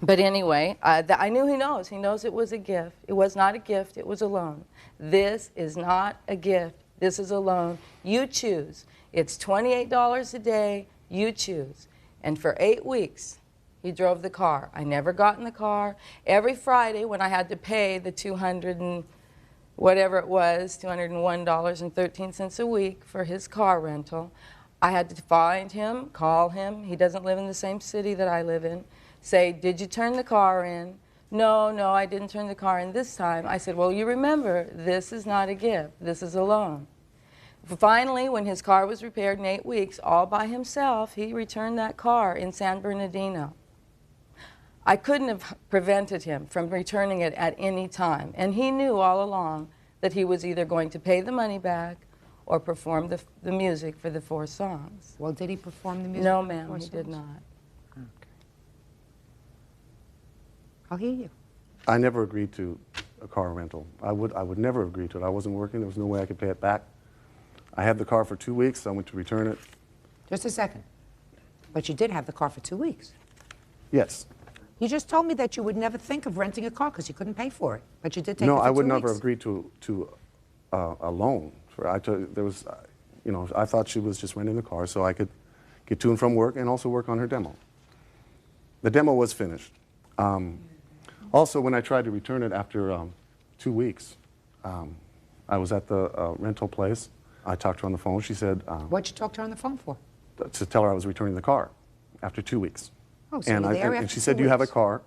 But anyway, I knew he knows. He knows it was a gift. It was not a gift. It was a loan. This is not a gift. This is a loan. You choose. It's $28 a day. You choose. And for 8 weeks, he drove the car. I never got in the car. Every Friday when I had to pay the $201.13 a week for his car rental, I had to find him, call him. He doesn't live in the same city that I live in. Say, did you turn the car in? No, I didn't turn the car in this time. I said, well, you remember, this is not a gift. This is a loan. Finally, when his car was repaired in 8 weeks, all by himself, he returned that car in San Bernardino. I couldn't have prevented him from returning it at any time, and he knew all along that he was either going to pay the money back or perform the music for the 4 songs. Well, did he perform the music? No, for the ma'am, 4 he songs? did not. Okay. I'll hear you. I never agreed to a car rental. I would never agree to it. I wasn't working. There was no way I could pay it back. I had the car for 2 weeks. I went to return it. Just a second. But you did have the car for 2 weeks. Yes. You just told me that you would never think of renting a car because you couldn't pay for it. But you did take it No, for I would 2 never weeks. agree to a loan. I thought she was just renting the car so I could get to and from work and also work on her demo. The demo was finished. Also, when I tried to return it after 2 weeks, I was at the rental place. I talked to her on the phone. She said... What'd you talk to her on the phone for? To tell her I was returning the car after 2 weeks. Oh, so you're there after she 2 said, do you have a weeks. car?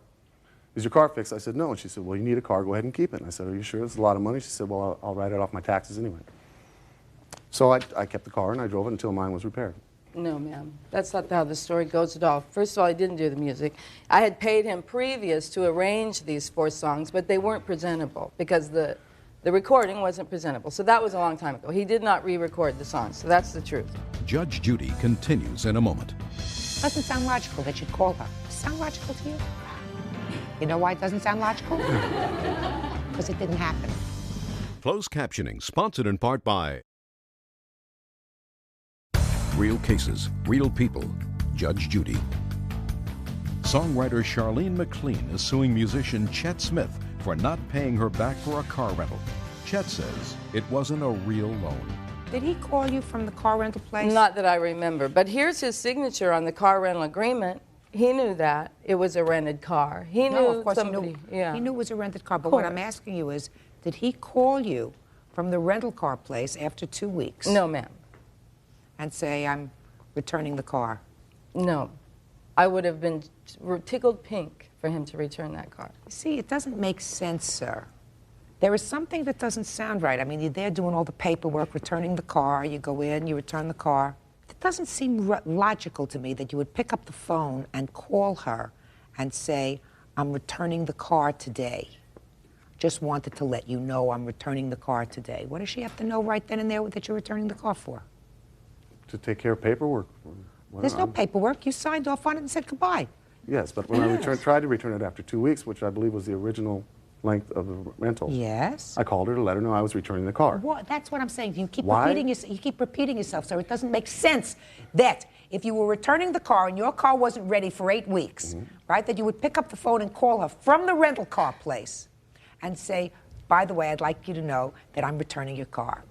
Is your car fixed? I said, no. And she said, well, you need a car. Go ahead and keep it. And I said, are you sure? It's a lot of money. She said, well, I'll write it off my taxes anyway. So I kept the car and I drove it until mine was repaired. No, ma'am. That's not how the story goes at all. First of all, I didn't do the music. I had paid him previous to arrange these 4 songs, but they weren't presentable because the recording wasn't presentable. So that was a long time ago. He did not re-record the songs, so that's the truth. Judge Judy continues in a moment. Doesn't sound logical that you'd call her. Does it sound logical to you? You know why it doesn't sound logical? Because it didn't happen. Closed captioning sponsored in part by Real Cases, Real People, Judge Judy. Songwriter Charlene McLean is suing musician Chet Smith for not paying her back for a car rental. Chet says it wasn't a real loan. Did he call you from the car rental place? Not that I remember, but here's his signature on the car rental agreement. He knew that it was a rented car. He No, knew of course somebody. he knew. Yeah. He knew it was a rented car. But Of what I'm course. asking you is, did he call you from the rental car place after 2 weeks? No, ma'am. And say, I'm returning the car? No. I would have been tickled pink for him to return that car. See, it doesn't make sense, sir. There is something that doesn't sound right. I mean, you're there doing all the paperwork, returning the car, you go in, you return the car. It doesn't seem logical to me that you would pick up the phone and call her and say, I'm returning the car today. Just wanted to let you know I'm returning the car today. What does she have to know right then and there that you're returning the car for? To take care of paperwork. Well, There's no paperwork. You signed off on it and said goodbye. Yes, but when I tried to return it after 2 weeks, which I believe was the original length of the rental. Yes. I called her to let her know I was returning the car. That's what I'm saying. You keep Why? you keep repeating yourself, so it doesn't make sense that if you were returning the car and your car wasn't ready for 8 weeks, right, that you would pick up the phone and call her from the rental car place and say, by the way, I'd like you to know that I'm returning your car.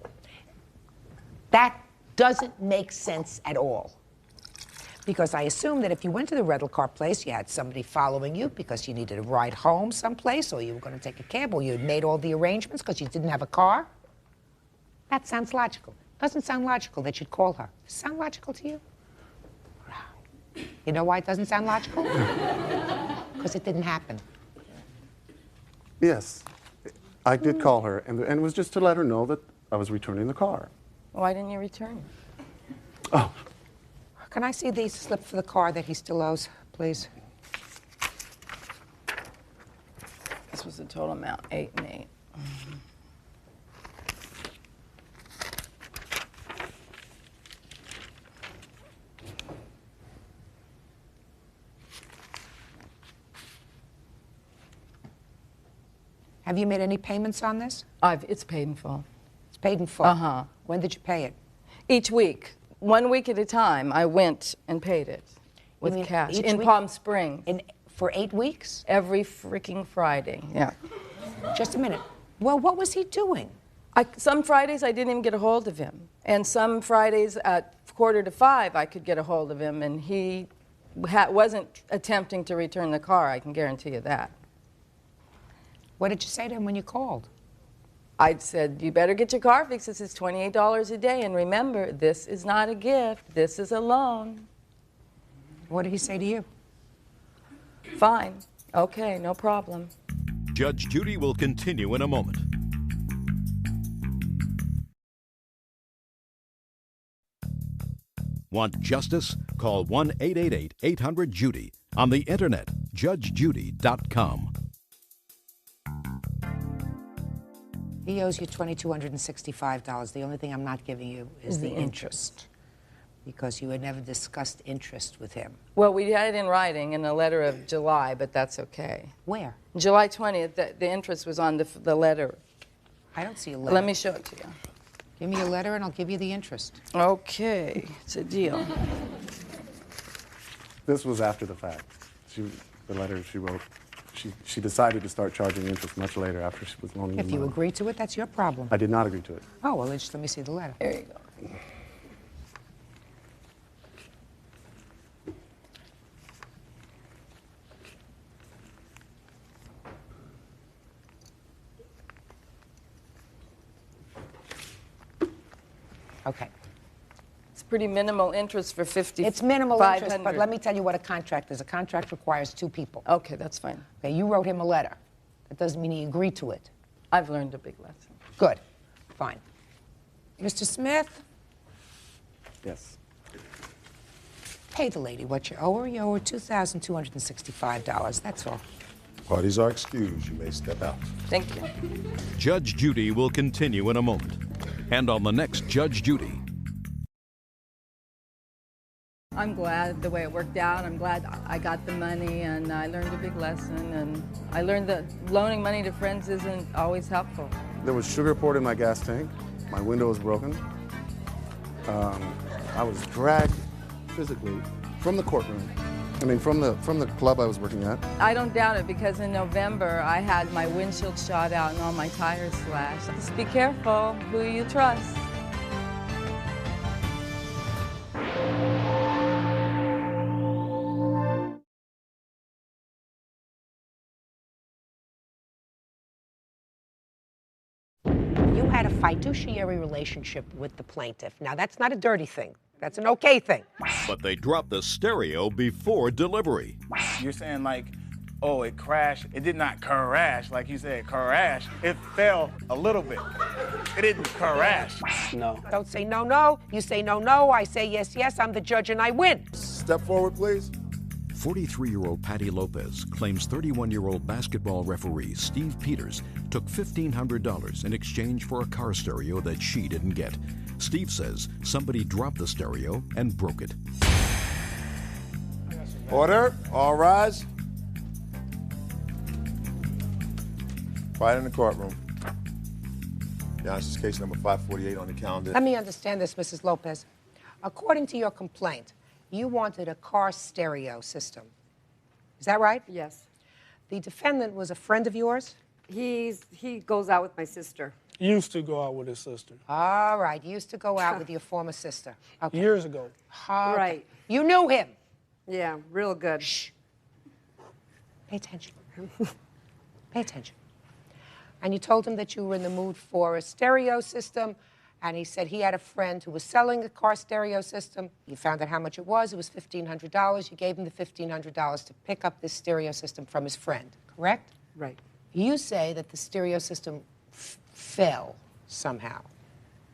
That doesn't make sense at all. Because I assume that if you went to the rental car place, you had somebody following you because you needed a ride home someplace, or you were going to take a cab, or you had made all the arrangements because you didn't have a car. That sounds logical. Doesn't sound logical that you'd call her. Does it sound logical to you? You know why it doesn't sound logical? Because it didn't happen. Yes, I did call her, and it was just to let her know that I was returning the car. Why didn't you return it? Oh. Can I see the slip for the car that he still owes, please? This was the total amount, 8 and 8. Have you made any payments on this? It's paid in full. It's paid in full? Uh-huh. When did you pay it? Each week. 1 week at a time, I went and paid it with cash in Palm Springs. For 8 weeks? Every freaking Friday, yeah. Just a minute. Well, what was he doing? Some Fridays I didn't even get a hold of him. And some Fridays at 4:45 I could get a hold of him, and he wasn't attempting to return the car, I can guarantee you that. What did you say to him when you called? I said, you better get your car fixed. This is $28 a day. And remember, this is not a gift. This is a loan. What did he say to you? Fine. Okay, no problem. Judge Judy will continue in a moment. Want justice? Call 1-888-800-JUDY. On the internet, judgejudy.com. He owes you $2,265. The only thing I'm not giving you is the interest. Because you had never discussed interest with him. Well, we had it in writing in a letter of July, but that's okay. Where? July 20th, the interest was on the letter. I don't see a letter. Let me show it to you. Give me a letter and I'll give you the interest. Okay, it's a deal. This was after the fact. The letter she wrote, she decided to start charging interest much later after she was loaning If the you money. agree to it, that's your problem. I did not agree to it. Oh, well, then just let me see the letter. There you go. Okay. It's pretty minimal interest for $5,500. It's minimal interest, but let me tell you what a contract is. A contract requires 2 people. Okay, that's fine. Okay, you wrote him a letter. That doesn't mean he agreed to it. I've learned a big lesson. Good. Fine. Mr. Smith? Yes. Pay the lady what you owe her. You owe her $2,265. That's all. Parties are excused. You may step out. Thank you. Judge Judy will continue in a moment. And on the next Judge Judy. I'm glad the way it worked out. I'm glad I got the money, and I learned a big lesson. And I learned that loaning money to friends isn't always helpful. There was sugar poured in my gas tank. My window was broken. I was dragged physically from the courtroom I mean, from the club I was working at. I don't doubt it because in November I had my windshield shot out and all my tires slashed. Just be careful who you trust. You had a fiduciary relationship with the plaintiff. Now, that's not a dirty thing. That's an okay thing. But they dropped the stereo before delivery. You're saying like, oh, it crashed. It did not crash, like you said, crash. It fell a little bit. It didn't crash. No. Don't say no, no. You say no, no. I say yes, yes. I'm the judge and I win. Step forward, please. 43-year-old Patty Lopez claims 31-year-old basketball referee Steve Peters took $1,500 in exchange for a car stereo that she didn't get. Steve says somebody dropped the stereo and broke it. Order. All rise. Quiet in the courtroom. Now, this is case number 548 on the calendar. Let me understand this, Mrs. Lopez. According to your complaint, you wanted a car stereo system. Is that right? Yes. The defendant was a friend of yours? He goes out with my sister. Used to go out with his sister. All right. Used to go out with your former sister. Okay. Years ago. Okay. Right. You knew him? Yeah, real good. Shh. Pay attention. Pay attention. And you told him that you were in the mood for a stereo system, and he said he had a friend who was selling a car stereo system. You found out how much it was. It was $1,500. You gave him the $1,500 to pick up this stereo system from his friend, correct? Right. You say that the stereo system fell somehow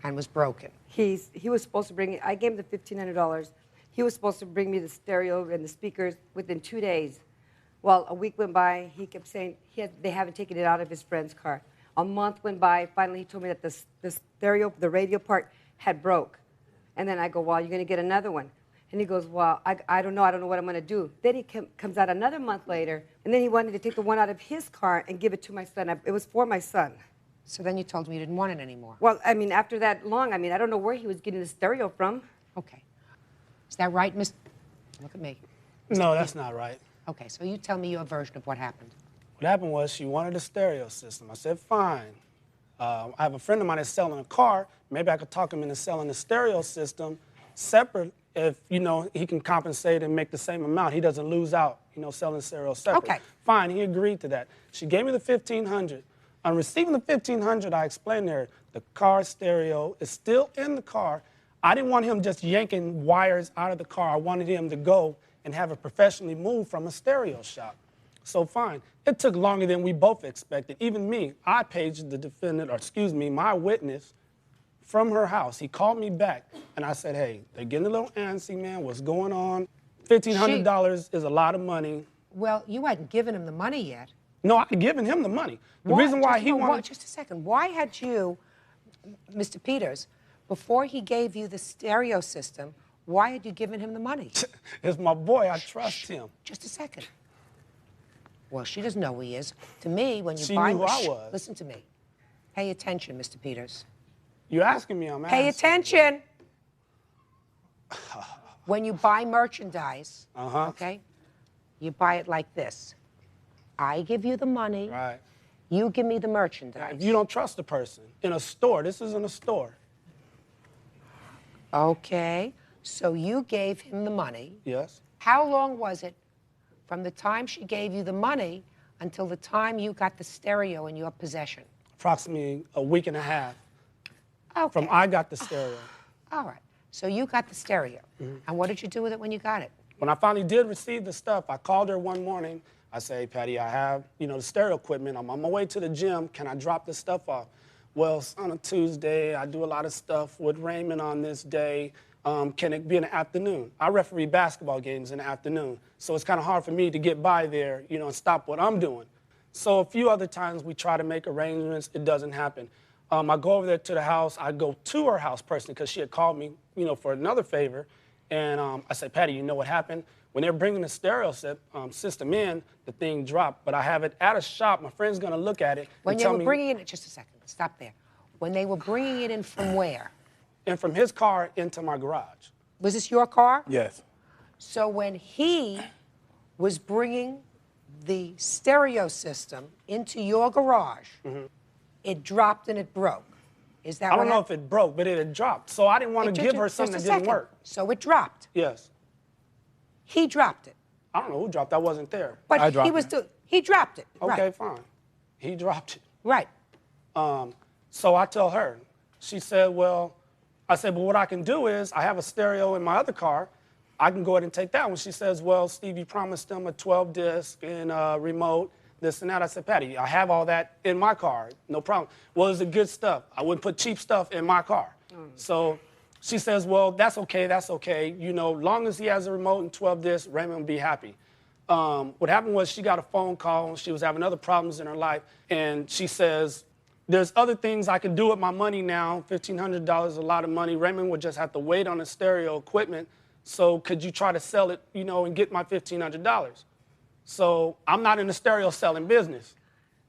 and was broken. He was supposed to bring it. I gave him the $1,500. He was supposed to bring me the stereo and the speakers within 2 days. Well, a week went by. He kept saying they haven't taken it out of his friend's car. A month went by. Finally, he told me that the stereo, the radio part, had broke. And then I go, well, you're going to get another one. And he goes, well, I don't know. I don't know what I'm going to do. Then he comes out another month later, and then he wanted to take the one out of his car and give it to my son. It was for my son. So then you told me you didn't want it anymore. Well, I mean, after that long, I mean, I don't know where he was getting the stereo from. Okay. Is that right, Miss? Look at me. No, that's not right. Okay, so you tell me your version of what happened. What happened was she wanted a stereo system. I said, fine. I have a friend of mine that's selling a car. Maybe I could talk him into selling a stereo system separate if, you know, he can compensate and make the same amount. He doesn't lose out, you know, selling stereo separate. Okay. Fine, he agreed to that. She gave me the $1,500. On receiving the $1,500, I explained to her the car stereo is still in the car. I didn't want him just yanking wires out of the car. I wanted him to go and have it professionally moved from a stereo shop. So fine. It took longer than we both expected. Even me, I paged the defendant, or excuse me, my witness from her house. He called me back, and I said, hey, they're getting a little antsy, man. What's going on? $1,500 is a lot of money. Well, you hadn't given him the money yet. No, I'd given him the money. The reason why he wanted... Just a second. Why had you, Mr. Peters, before he gave you the stereo system, why had you given him the money? It's my boy. I trust him. Just a second. Well, she doesn't know who he is. To me, when you She buy... knew who I was. Listen to me. Pay attention, Mr. Peters. You're asking me, I'm asking. Pay attention. When you buy merchandise, okay, you buy it like this. I give you the money. Right. You give me the merchandise. If you don't trust the person, in a store, this isn't a store. Okay, so you gave him the money. Yes. How long was it from the time she gave you the money until the time you got the stereo in your possession? Approximately a week and a half. Okay. From I got the stereo. All right, so you got the stereo. And what did you do with it when you got it? When I finally did receive the stuff, I called her one morning. I say, hey, Patty, I have, you know, the stereo equipment. I'm on my way to the gym. Can I drop this stuff off? Well, it's on a Tuesday. I do a lot of stuff with Raymond on this day. Can it be in the afternoon? I referee basketball games in the afternoon, so it's kind of hard for me to get by there, you know, and stop what I'm doing. So a few other times we try to make arrangements. It doesn't happen. I go over there to the house. I go to her house personally because she had called me, you know, for another favor. And I said, Patty, you know what happened? When they're bringing the stereo system in, the thing dropped. But I have it at a shop. My friend's going to look at it When and they tell were me. bringing it, just a second, stop there. When they were bringing it in from where? And from his car into my garage. Was this your car? Yes. So when he was bringing the stereo system into your garage. It dropped and it broke. Is that I what don't know if it broke, but it had dropped. So I didn't want to give her something that didn't work. So it dropped. Yes. He dropped it. I don't know who dropped. I wasn't there. But he dropped it. Okay, right. fine. He dropped it. Right. So I tell her. She said, well, I said, but what I can do is I have a stereo in my other car. I can go ahead and take that one. She says, well, Steve, you promised them a 12-disc and a remote, this and that. I said, Patty, I have all that in my car. No problem. Well, is it good stuff? I wouldn't put cheap stuff in my car. So she says, well, that's okay, that's okay. You know, long as he has a remote and 12 discs, Raymond will be happy. What happened was she got a phone call. She was having other problems in her life. And she says, there's other things I can do with my money now. $1,500 is a lot of money. Raymond would just have to wait on the stereo equipment. So could you try to sell it, you know, and get my $1,500? So I'm not in the stereo selling business,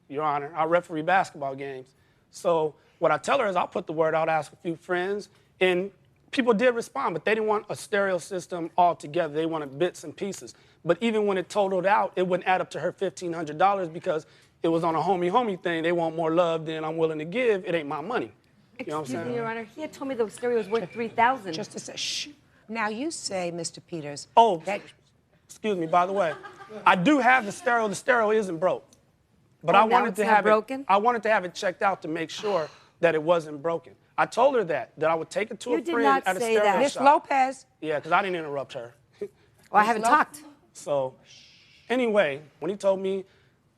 Your Honor. I referee basketball games. So what I tell her is I'll put the word out, ask a few friends, and people did respond, but they didn't want a stereo system altogether. They wanted bits and pieces. But even when it totaled out, it wouldn't add up to her $1,500 because it was on a homie thing. They want more love than I'm willing to give. It ain't my money. You know what I'm saying? Excuse me, Your Honor. He had told me the stereo was worth $3,000. Just a sec. Shh. Now you say, Mr. Peters. Oh, that excuse me, by the way. I do have the stereo. The stereo isn't broke. But I wanted to have it. I wanted to have it checked out to make sure that it wasn't broken. I told her that I would take it to a friend at a stereo shop. Miss Lopez. Yeah, because I didn't interrupt her. Well, I haven't talked. So, anyway, when he told me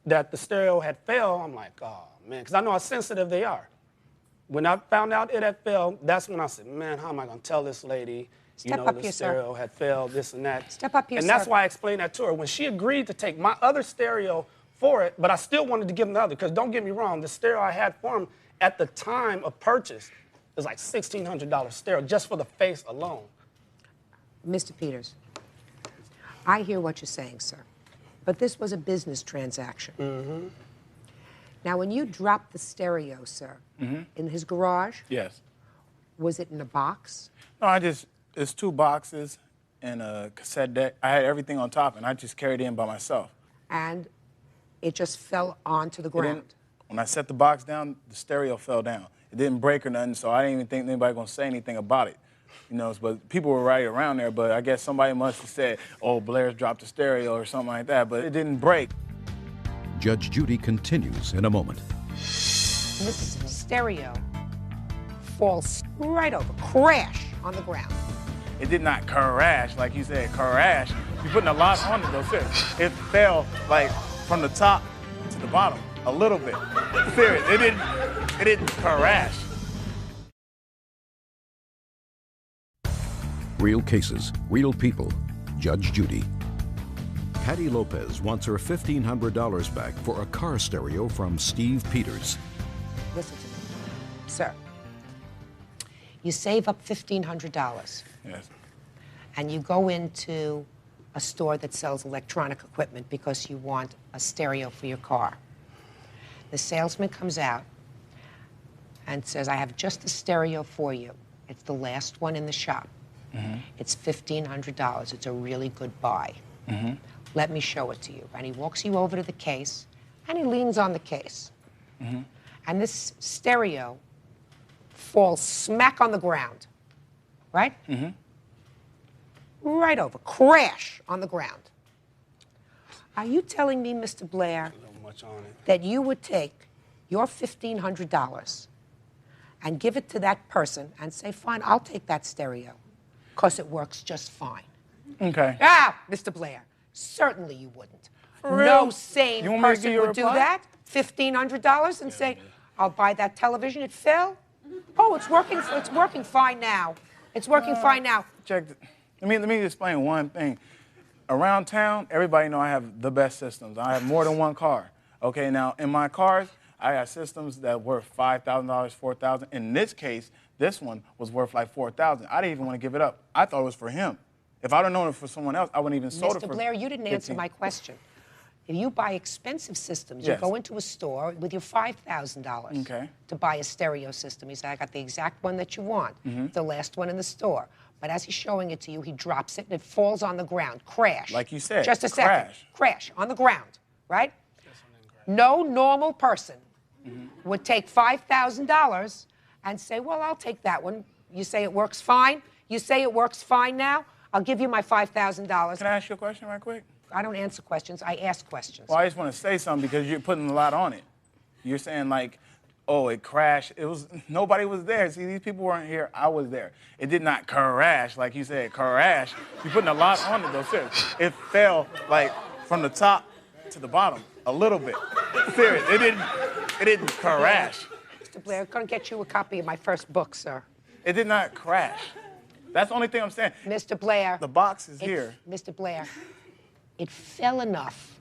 that the stereo had failed, I'm like, oh, man, because I know how sensitive they are. When I found out it had failed, that's when I said, man, how am I going to tell this lady, Step up the here, stereo had failed, this and that. Step up here, And that's why I explained that to her. When she agreed to take my other stereo for it, but I still wanted to give him the other, because don't get me wrong, the stereo I had for him at the time of purchase was like $1,600 stereo just for the face alone. Mr. Peters, I hear what you're saying, sir, but this was a business transaction. Now, when you dropped the stereo, sir, in his garage, Yes. was it in a box? No, it's 2 boxes and a cassette deck. I had everything on top, and I just carried it in by myself. And it just fell onto the ground? When I set the box down, the stereo fell down. It didn't break or nothing, so I didn't even think anybody going to say anything about it. You know, but people were right around there, but I guess somebody must have said, oh, Blair's dropped the stereo or something like that, but it didn't break. Judge Judy continues in a moment. This stereo falls right over, crash on the ground. It did not crash, like you said, crash. You're putting a lot on it, though, serious. It fell, like, from the top to the bottom, a little bit. Serious, it didn't crash. Real cases, real people. Judge Judy. Patty Lopez wants her $1,500 back for a car stereo from Steve Peters. Listen to me, sir. You save up $1,500. Yes. And you go into a store that sells electronic equipment because you want a stereo for your car. The salesman comes out and says, I have just a stereo for you. It's the last one in the shop. It's $1,500. It's a really good buy. Let me show it to you. And he walks you over to the case, and he leans on the case. And this stereo falls smack on the ground, right? Right over, crash on the ground. Are you telling me, Mr. Blair, that you would take your $1,500 and give it to that person and say, fine, I'll take that stereo, because it works just fine? Okay. Ah, Mr. Blair, certainly you wouldn't. For real? No sane You want me to give person you a would do reply? that. $1,500 and say, I'll buy that television. It fell. Oh, it's working fine now. It's working fine now. Check. Let me explain one thing. Around town, everybody know I have the best systems. I have more than one car. Okay, now in my cars, I got systems that worth $5,000, $4,000. In this case, this one was worth like $4,000. I didn't even want to give it up. I thought it was for him. If I'd have known it for someone else, I wouldn't even sold it for Mr. Blair, you didn't answer 15. my question. If you buy expensive systems, Yes. you go into a store with your $5,000 Okay. to buy a stereo system. You say, I got the exact one that you want, the last one in the store. But as he's showing it to you, he drops it and it falls on the ground. Crash. Like you said, Just a second. crash. Crash on the ground, right? No normal person would take $5,000 and say, well, I'll take that one. You say it works fine? You say it works fine now? I'll give you my $5,000. Can I ask you a question right quick? I don't answer questions. I ask questions. Well, I just want to say something because you're putting a lot on it. You're saying like, oh, it crashed. Nobody was there. See, these people weren't here. I was there. It did not crash, like you said, crash. You're putting a lot on it, though, seriously. It fell, like, from the top to the bottom, a little bit. Serious, it didn't crash. Mr. Blair, I'm going to get you a copy of my first book, sir. It did not crash. That's the only thing I'm saying. Mr. Blair. The box is here. Mr. Blair, it fell enough.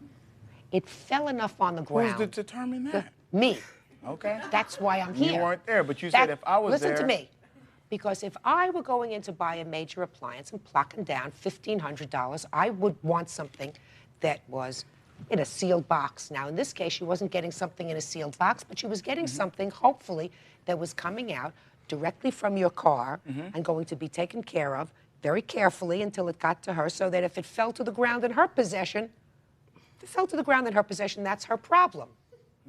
It fell enough on the ground. Who's to determine that? Me. Okay. That's why I'm here. You weren't there, but you said if I was there. Listen to me. Because if I were going in to buy a major appliance and plucking down $1,500, I would want something that was in a sealed box. Now, in this case, she wasn't getting something in a sealed box, but she was getting something, hopefully, that was coming out directly from your car and going to be taken care of very carefully until it got to her, so that if it fell to the ground in her possession, that's her problem.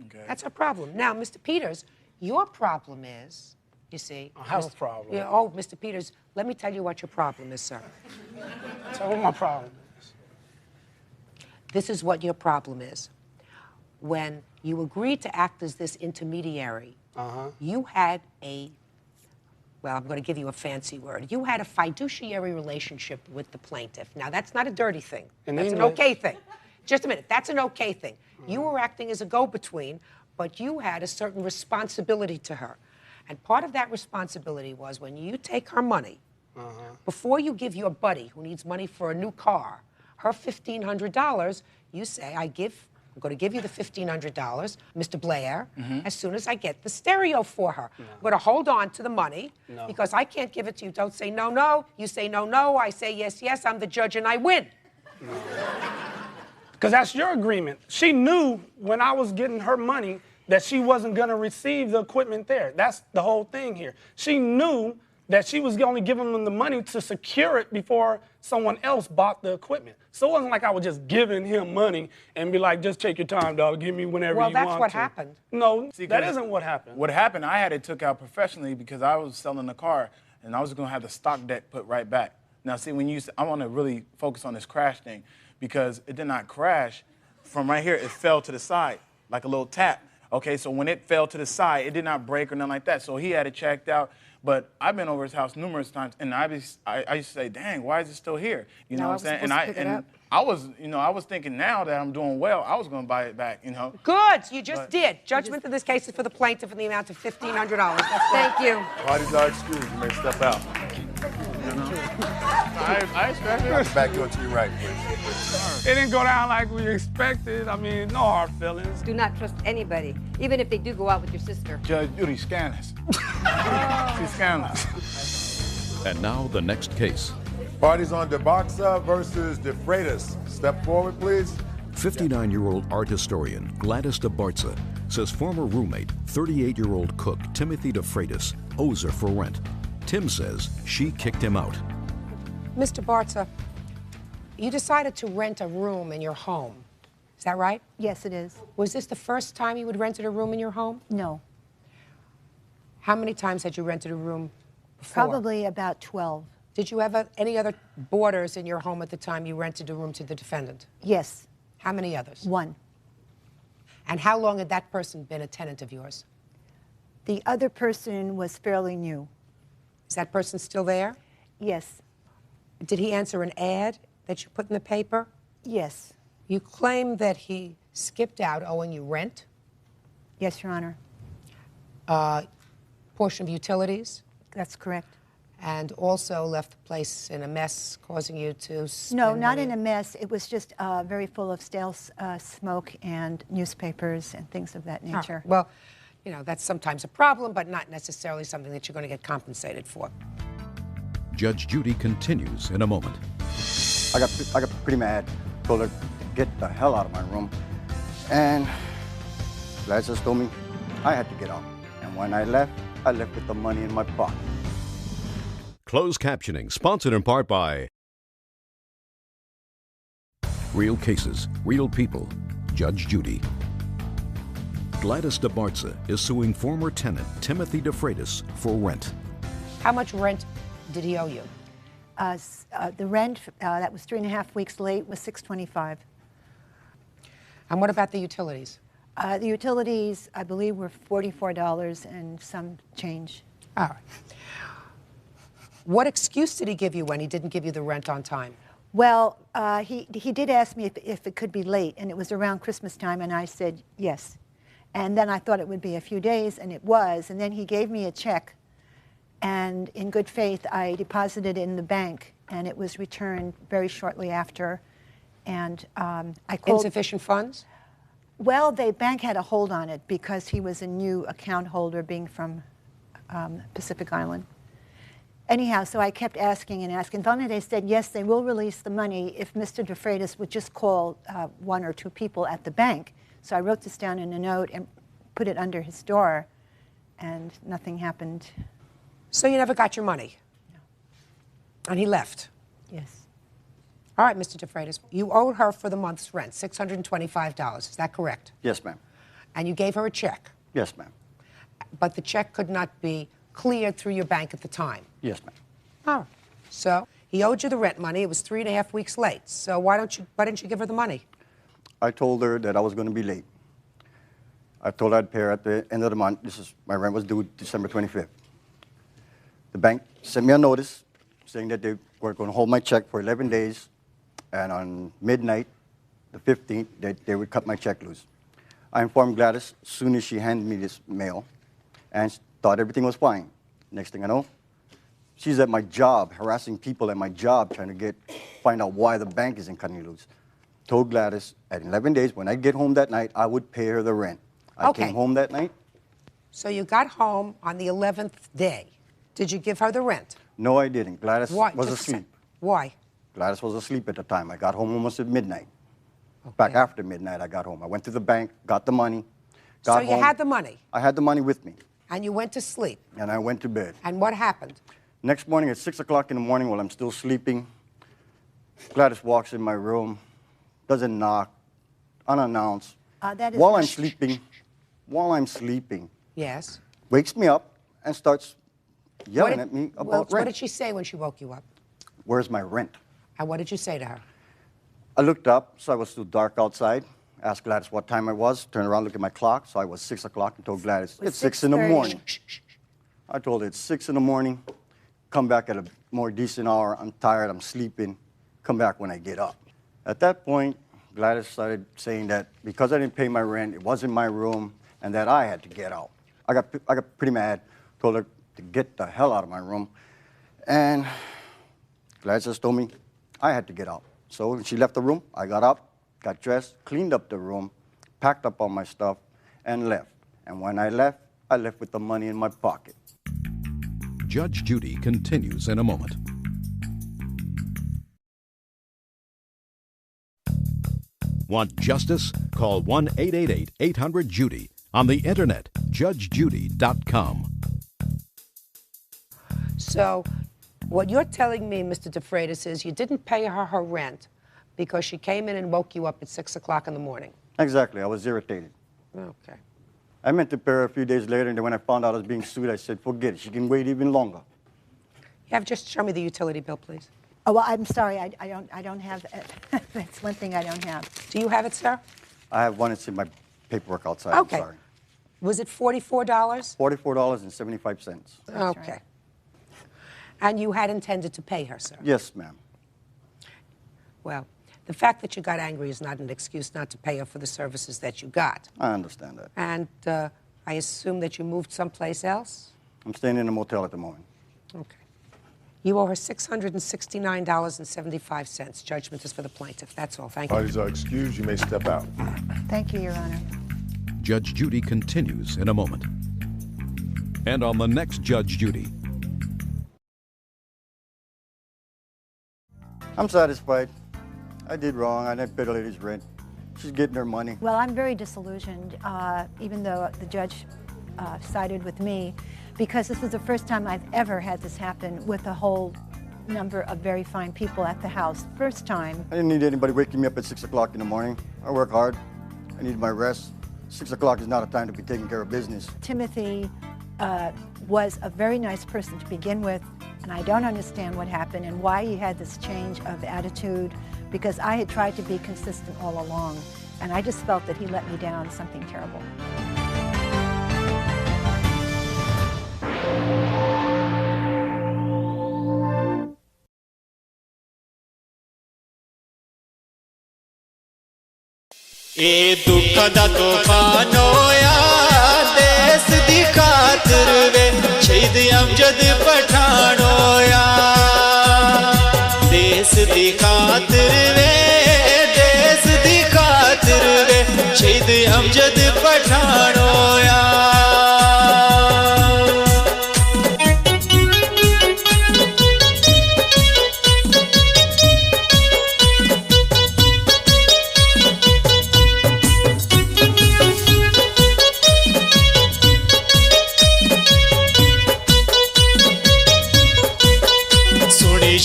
Okay. That's her problem. Now, Mr. Peters, your problem is, you see. I have a problem. Yeah, oh, Mr. Peters, let me tell you what your problem is, sir. Tell me what my problem is. This is what your problem is. When you agreed to act as this intermediary, you had well, I'm going to give you a fancy word. You had a fiduciary relationship with the plaintiff. Now, that's not a dirty thing. That's an okay thing. Just a minute. That's an okay thing. You were acting as a go-between, but you had a certain responsibility to her. And part of that responsibility was when you take her money, before you give your buddy who needs money for a new car, her $1,500, you say, I'm going to give you the $1,500, Mr. Blair, as soon as I get the stereo for her. I'm going to hold on to the money because I can't give it to you. Don't say no, no. You say no, no. I say yes, yes. I'm the judge and I win. Because that's your agreement. She knew when I was getting her money that she wasn't going to receive the equipment there. That's the whole thing here. She knew that she was only giving them the money to secure it before someone else bought the equipment. So it wasn't like I was just giving him money and be like, just take your time, dog. Give me whenever you want to. Well, that's what happened. No, that isn't what happened. What happened, I had it took out professionally because I was selling the car and I was going to have the stock deck put right back. Now, see, I want to really focus on this crash thing because it did not crash. From right here, it fell to the side like a little tap. Okay, so when it fell to the side, it did not break or nothing like that. So he had it checked out. But I've been over his house numerous times, and I used to say, "Dang, why is it still here?" You know what I'm saying? I was thinking now that I'm doing well, I was going to buy it back. You know. Good, you just did. Judgment in this case is for the plaintiff in the amount of $1,500. Thank you. Parties are excused. You may step out. I expected it. Back door to your right, please. It didn't go down like we expected. I mean, no hard feelings. Do not trust anybody, even if they do go out with your sister. Judge Judy, scandalous. She's scandalous. And now the next case. Parties on DeBoxa versus DeFreitas. Step forward, please. 59-year-old art historian Gladys DeBartza says former roommate, 38-year-old cook Timothy DeFreitas, owes her for rent. Tim says she kicked him out. Mr. Bartza, you decided to rent a room in your home. Is that right? Yes, it is. Was this the first time you had rented a room in your home? No. How many times had you rented a room before? Probably about 12. Did you have any other boarders in your home at the time you rented a room to the defendant? Yes. How many others? One. And how long had that person been a tenant of yours? The other person was fairly new. Is that person still there? Yes. Did he answer an ad that you put in the paper? Yes. You claim that he skipped out owing you rent? Yes, Your Honor. Portion of utilities? That's correct. And also left the place in a mess, causing you to spend No, not money. in a mess. It was just very full of stale smoke and newspapers and things of that nature. Oh, well, you know, that's sometimes a problem, but not necessarily something that you're going to get compensated for. Judge Judy continues in a moment. I got pretty mad. Told her to get the hell out of my room. And Gladys just told me I had to get out. And when I left with the money in my pocket. Closed captioning, sponsored in part by Real Cases, Real People, Judge Judy. Gladys DeBartza is suing former tenant Timothy DeFreitas for rent. How much rent did he owe you? The rent that was 3.5 weeks late was $625. And what about the utilities? The utilities, I believe, were $44 and some change. All right. What excuse did he give you when he didn't give you the rent on time? Well, he did ask me if it could be late, and it was around Christmas time, and I said yes. And then I thought it would be a few days, and it was. And then he gave me a check, and in good faith, I deposited it in the bank, and it was returned very shortly after. And I called. Insufficient funds? Well, the bank had a hold on it because he was a new account holder, being from Pacific Island. Anyhow, so I kept asking and asking. Finally, they said, yes, they will release the money if Mr. DeFreitas would just call 1 or 2 people at the bank. So I wrote this down in a note and put it under his door, and nothing happened. So you never got your money? No. And he left? Yes. All right, Mr. DeFreitas, you owed her for the month's rent, $625. Is that correct? Yes, ma'am. And you gave her a check? Yes, ma'am. But the check could not be cleared through your bank at the time? Yes, ma'am. All right. So he owed you the rent money. It was 3.5 weeks late. So why didn't you give her the money? I told her that I was going to be late. I told her I'd pay her at the end of the month. My rent was due December 25th. The bank sent me a notice saying that they were going to hold my check for 11 days, and on midnight, the 15th, they would cut my check loose. I informed Gladys as soon as she handed me this mail, and thought everything was fine. Next thing I know, she's at my job, harassing people at my job, trying to find out why the bank isn't cutting loose. Told Gladys at 11 days, when I get home that night, I would pay her the rent. I came home that night. So you got home on the 11th day. Did you give her the rent? No, I didn't. Gladys was Just asleep. Why? Gladys was asleep at the time. I got home almost at midnight. Back after midnight, I got home. I went to the bank, got the money, got home. So you had the money? I had the money with me. And you went to sleep? And I went to bed. And what happened? Next morning at 6 o'clock in the morning while I'm still sleeping, Gladys walks in my room, doesn't knock, unannounced. While I'm sleeping, yes, wakes me up and starts yelling at me about What rent. did she say when she woke you up? Where's my rent? And what did you say to her? I looked up, so it was still dark outside. Asked Gladys what time it was. Turned around, looked at my clock. So I was 6 o'clock and told Gladys, it's 6 in the morning. I told her it's 6 in the morning. Come back at a more decent hour. I'm tired, I'm sleeping. Come back when I get up. At that point, Gladys started saying that because I didn't pay my rent, it wasn't my room, and that I had to get out. I got pretty mad, told her to get the hell out of my room. And Gladys just told me I had to get out. So when she left the room, I got up, got dressed, cleaned up the room, packed up all my stuff, and left. And when I left with the money in my pocket. Judge Judy continues in a moment. Want justice? Call 1-888-800-JUDY. On the internet, judgejudy.com. So what you're telling me, Mr. DeFreitas, is you didn't pay her rent because she came in and woke you up at 6 o'clock in the morning. Exactly. I was irritated. Okay. I meant to pay her a few days later, and then when I found out I was being sued, I said, forget it. She can wait even longer. Just show me the utility bill, please. Oh, well, I'm sorry. I don't have it. That's one thing I don't have. Do you have it, sir? I have one. It's in my paperwork outside. Okay. I'm sorry. Was it $44? $44.75. Okay. Right. And you had intended to pay her, sir? Yes, ma'am. Well, the fact that you got angry is not an excuse not to pay her for the services that you got. I understand that. And I assume that you moved someplace else? I'm staying in a motel at the moment. Okay. You owe her $669.75. Judgment is for the plaintiff. That's all. Thank you. Parties are excused. You may step out. Thank you, Your Honor. Judge Judy continues in a moment. And on the next Judge Judy. I'm satisfied. I did wrong. I didn't pay the lady's rent. She's getting her money. Well, I'm very disillusioned, even though the judge sided with me. because this was the first time I've ever had this happen with a whole number of very fine people at the house. First time. I didn't need anybody waking me up at 6 o'clock in the morning. I work hard. I need my rest. 6 o'clock is not a time to be taking care of business. Timothy was a very nice person to begin with, and I don't understand what happened and why he had this change of attitude, because I had tried to be consistent all along, and I just felt that he let me down something terrible. ए दुख दा तूफान होया देश दी खातिर वे शहीद अमजद पठान होया देश दी खातिर वे देश दी खातिर वे शहीद अमजद पठान होया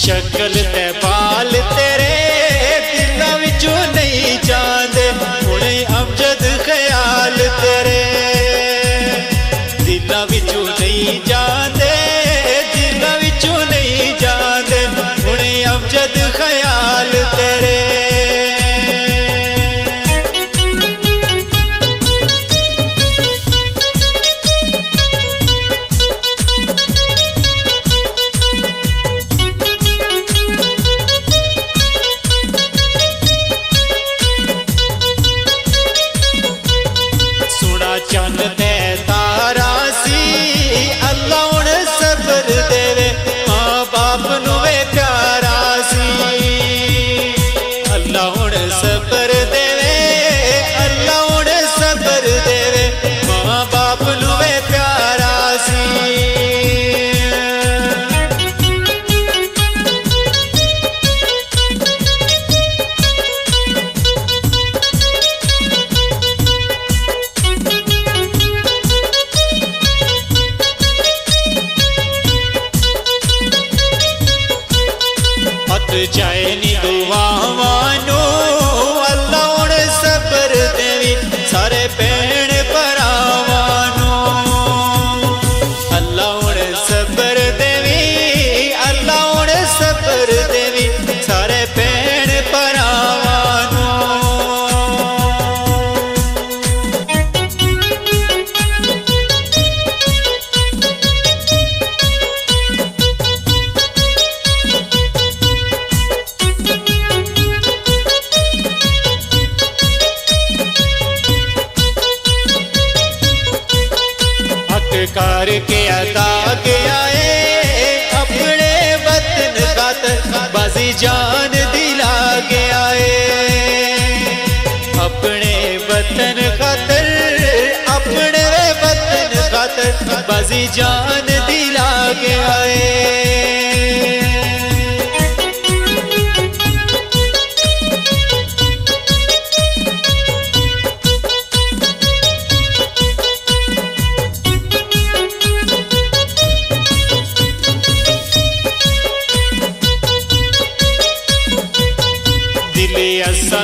शक्ल ते बाल तेरे दिलों विचों नहीं जांदे हुणे अमजद ख्याल तेरे दिलों विचों नहीं जांदे दिलों विचों नहीं जांदे हुणे अमजद ख्याल तेरे करके अदा गया अपने वतन खातर बाजी जान दिला गया अपने वतन खातर अपने वतन खातर बाजी जान दिला गया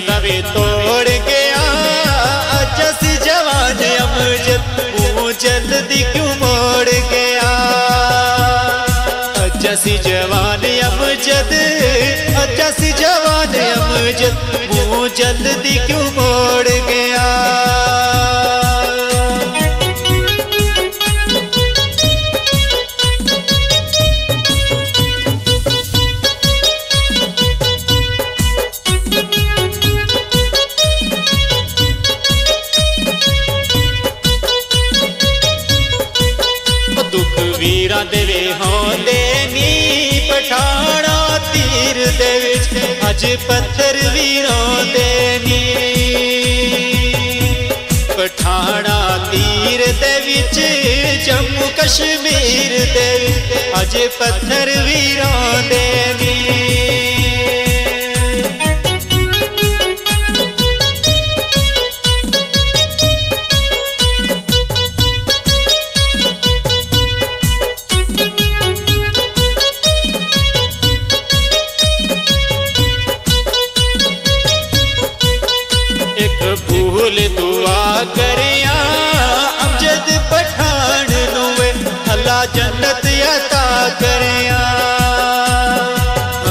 नवे तोड़ गया जैसी जवान अमजद मुँह जल्दी क्यों मोड़ गया जैसी जवान अमजद जैसी जवान अमजद मुँह जल्दी क्यों मोड़ गया वीरां दे वे होंदे नी पठाणा तीर दे विच अज पत्थर वीरां दे नी पठाणा तीर दे विच जम्मू कश्मीर दे अज पत्थर वीरां दे नी रसूल दुआ करिया अमजद पठान नुए अल्लाह जन्नत अता करिया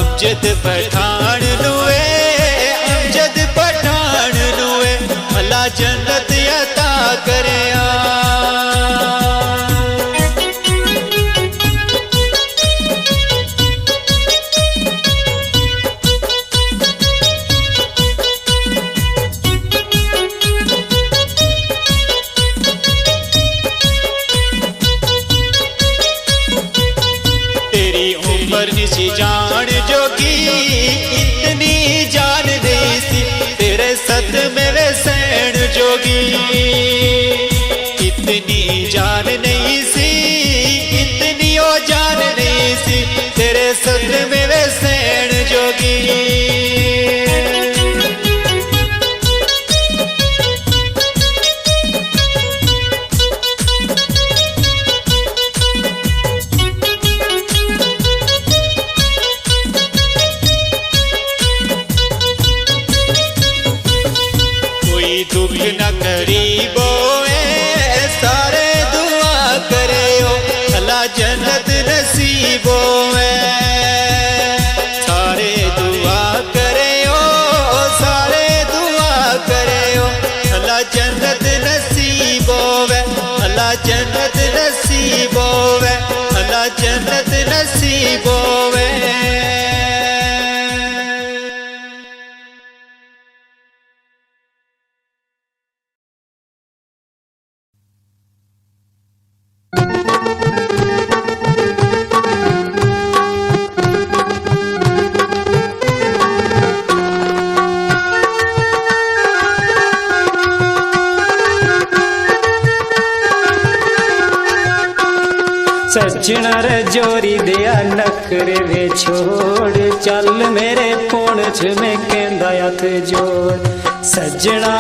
अमजद पठान नुए अमजद पठान नुए अल्लाह जन्नत अता करिया सी जान जोगी इतनी जान नहीं सी तेरे सदमे वे सैन जोगी इतनी जान नहीं सी इतनी ओ जान नहीं सी तेरे सदमे वे सैन जोगी दुख न करीबो सारे दुआ करे हो अल्लाह जन्नत नसीबो सारे दुआ करे हो सारे दुआ करे हो अल्लाह जन्नत नसीबो अल्लाह जन्नत नसीबो अल्लाह जन्नत नसीबो सजना रे जोरी दिया नखरे वे छोड़ चल मेरे पुंछ में कहंदा हथ जोड़ सजना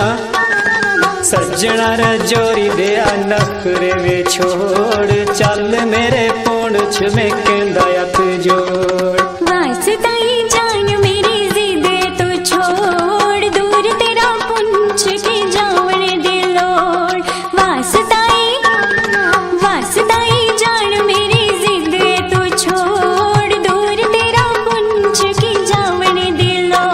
सजना रे जोरी दिया नखरे वे छोड़ चल मेरे पुंछ में कहंदा हथ जोड़ वास्ताई जान मेरी जिद तो छोड़ दूर तेरा पुंछ की जावन दे लोड़ वास्ताई वास्ताई जान मेरी जिद तो छोड़ दूर तेरा पुंछ की जावन दे लोड़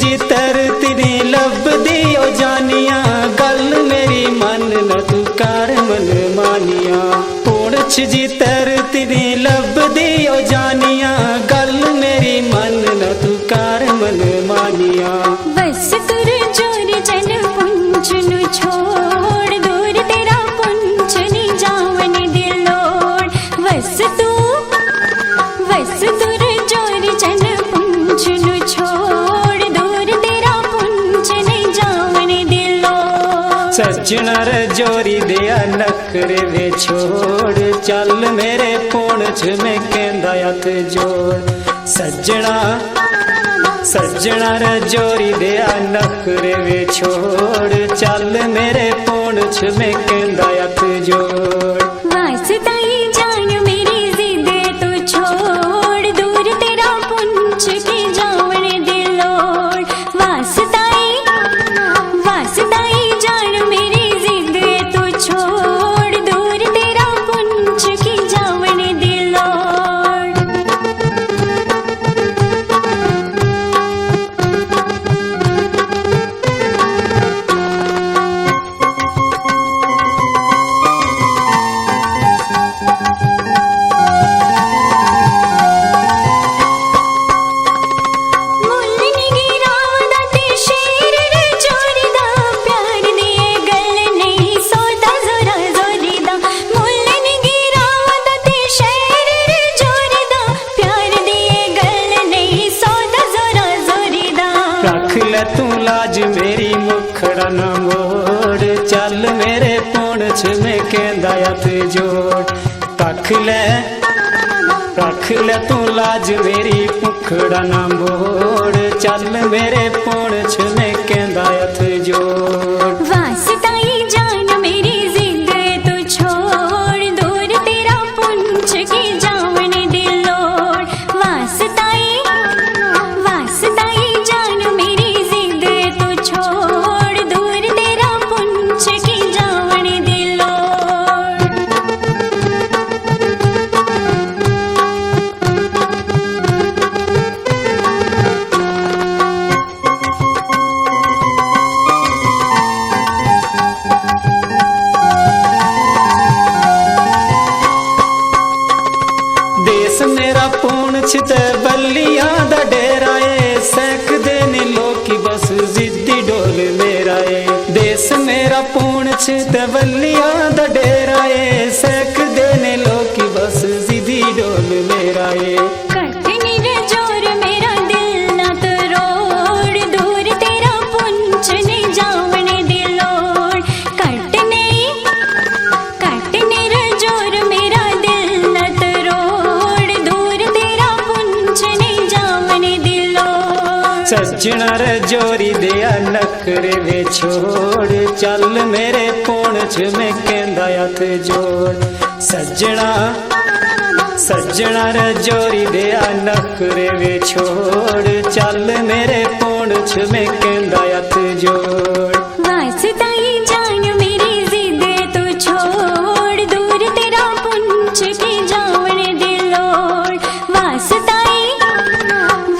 जी तरती नी लभदी ओ जानिया गल मेरी मन न तू कर मन मानिया पुंछ जी तरती नी लभदी ओ जानिया गल मेरी मन न तू कर मन मानिया बस तुर जोर जन पुंछ नु छोड़ दूर तेरा पुंछ नी जावन दे लोड़ बस तुर जोर जन पुंछ नु छोड़ दूर तेरा पुंछ नी जावन दे लोड़ सजना रे जोरी दिया नखरे वे छोड़ चल मेरे पुंछ में कहंदा हथ जोड़ सजना सजना रे जोरी दिया नखरे वे छोड़ चल मेरे पुंछ में कहंदा हथ जोड़ वास्ताई जान मेरी जिद तो छोड़ दूर तेरा पुंछ की जावन दे लोड़ वास्ताई वास्ताई जान मेरी जिद तो छोड़ दूर तेरा पुंछ की जावन दे लोड़ रख ले तू लाज मेरी भुखड़ा ना मोड़ चल मेरे पुंछ में कहंदा हथ जोड़ वास्ताई जान मेरी जिद तू छोड़ दूर तेरा पुंछ की जावन दिलोड़ वास्ताई जान मेरी जिद तू छोड़ दूर तेरा पुंछ की जावन दिलोड़ देश मेरा पुंछ ते बल्लियां दा डेरा ए सैक देने लोकी बस जिद्दी डोल मेरा ए देश मेरा पुंछ ते बल्लियां दा डेरा ए सैक देने लोकी बस जिद्दी डोल मेरा ए कटनी रे जोर मेरा दिल ना तरोड़ दूर तेरा पुंछ ने जावन दिलोड़ कटने रे जोर मेरा दिल ना तरोड़ दूर तेरा पुंछ ने जावन दिलोड़ सजना रे जोरी दिया नखरे वे छोड़ चल मेरे पुंछ में कहंदा हथ जोड़ सजना रे जोरी दिया नखरे वे छोड़ चल मेरे पुंछ में कहंदा हथ जोड़ वास्ताई जान मेरी जिद तू छोड़ दूर तेरा पुंछ की जावन दिलोड़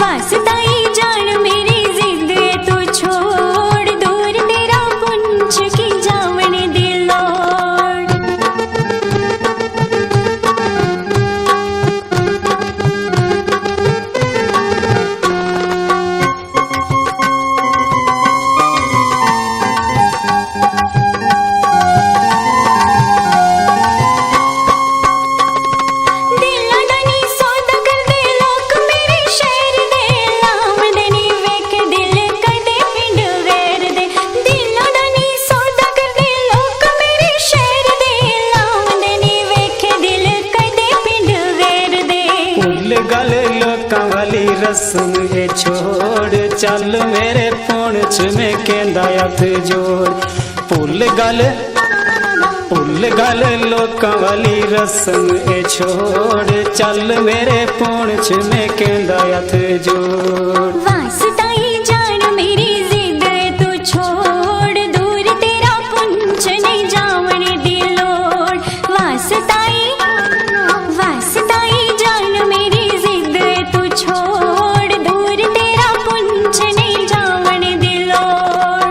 वास्ताई जान मेरी जिद तू छोड़ दूर तेरा पुंछ की जावन दिलोड़ दिला दनी सौदा कर दे लोक मेरे शहर दे लामदनी वेख दिल कदे पिंड वेर दे दिला दनी सौदा कर दे लोक मेरे शहर दे लामदनी वेख दिल कदे पिंड वेर दे भुल गल लोकां वाली रस्म ए छोड़ चल मेरे पुंछ में कहंदा हथ जोड़ भुल गल लोकां वाली रस्म ए छोड़ चल मेरे पुंछ में कहंदा हथ जोड़ वास्ताई जान मेरी जिद तू छोड़ दूर तेरा पुंछ ने जावन दिलोड़ वास्ताई जान मेरी जिद तू छोड़ दूर तेरा पुंछ ने जावन दिलोड़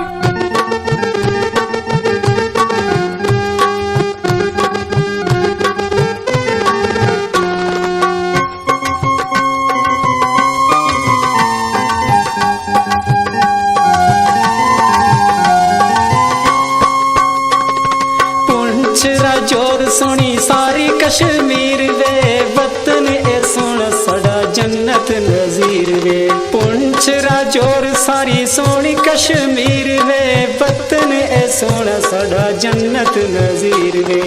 पुंछ रा जोर सुनी सारी कश्मीर वे वतन ए सुन सड़ा जन्नत नजीर वे पुंछ रा जोर सारी सोनी कश्मीर वे वतन ए सुन सड़ा जन्नत नजीर वे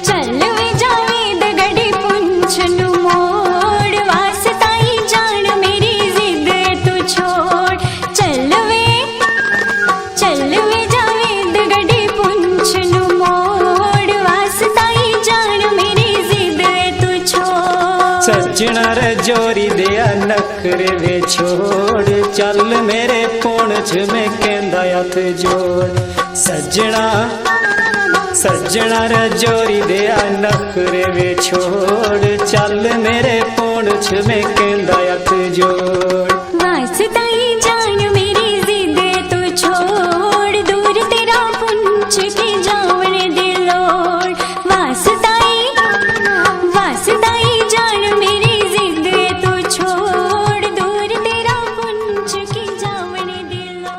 चल वे जावेद गड़ी पुंछ नु मोड़ वास्ताई जान मेरी जिद तू छोड़ चल वे जावेद गड़ी पुंछ नु मोड़ वास्ताई जान मेरी जिद तू छोड़ सजना रे जोरी दिया नखरे वे छोड़ चल मेरे पुंछ में कहंदा हथ जोड़ सजना रे जोरी दिया नखरे वे छोड़ चल मेरे पुंछ में कहंदा हथ जोड़ वास्ताई जान मेरी जिद तू छोड़ दूर तेरा पुंछ की जावन दिलोड़ वास्ताई जान मेरी जिद तू छोड़ दूर तेरा पुंछ की जावन दिलोड़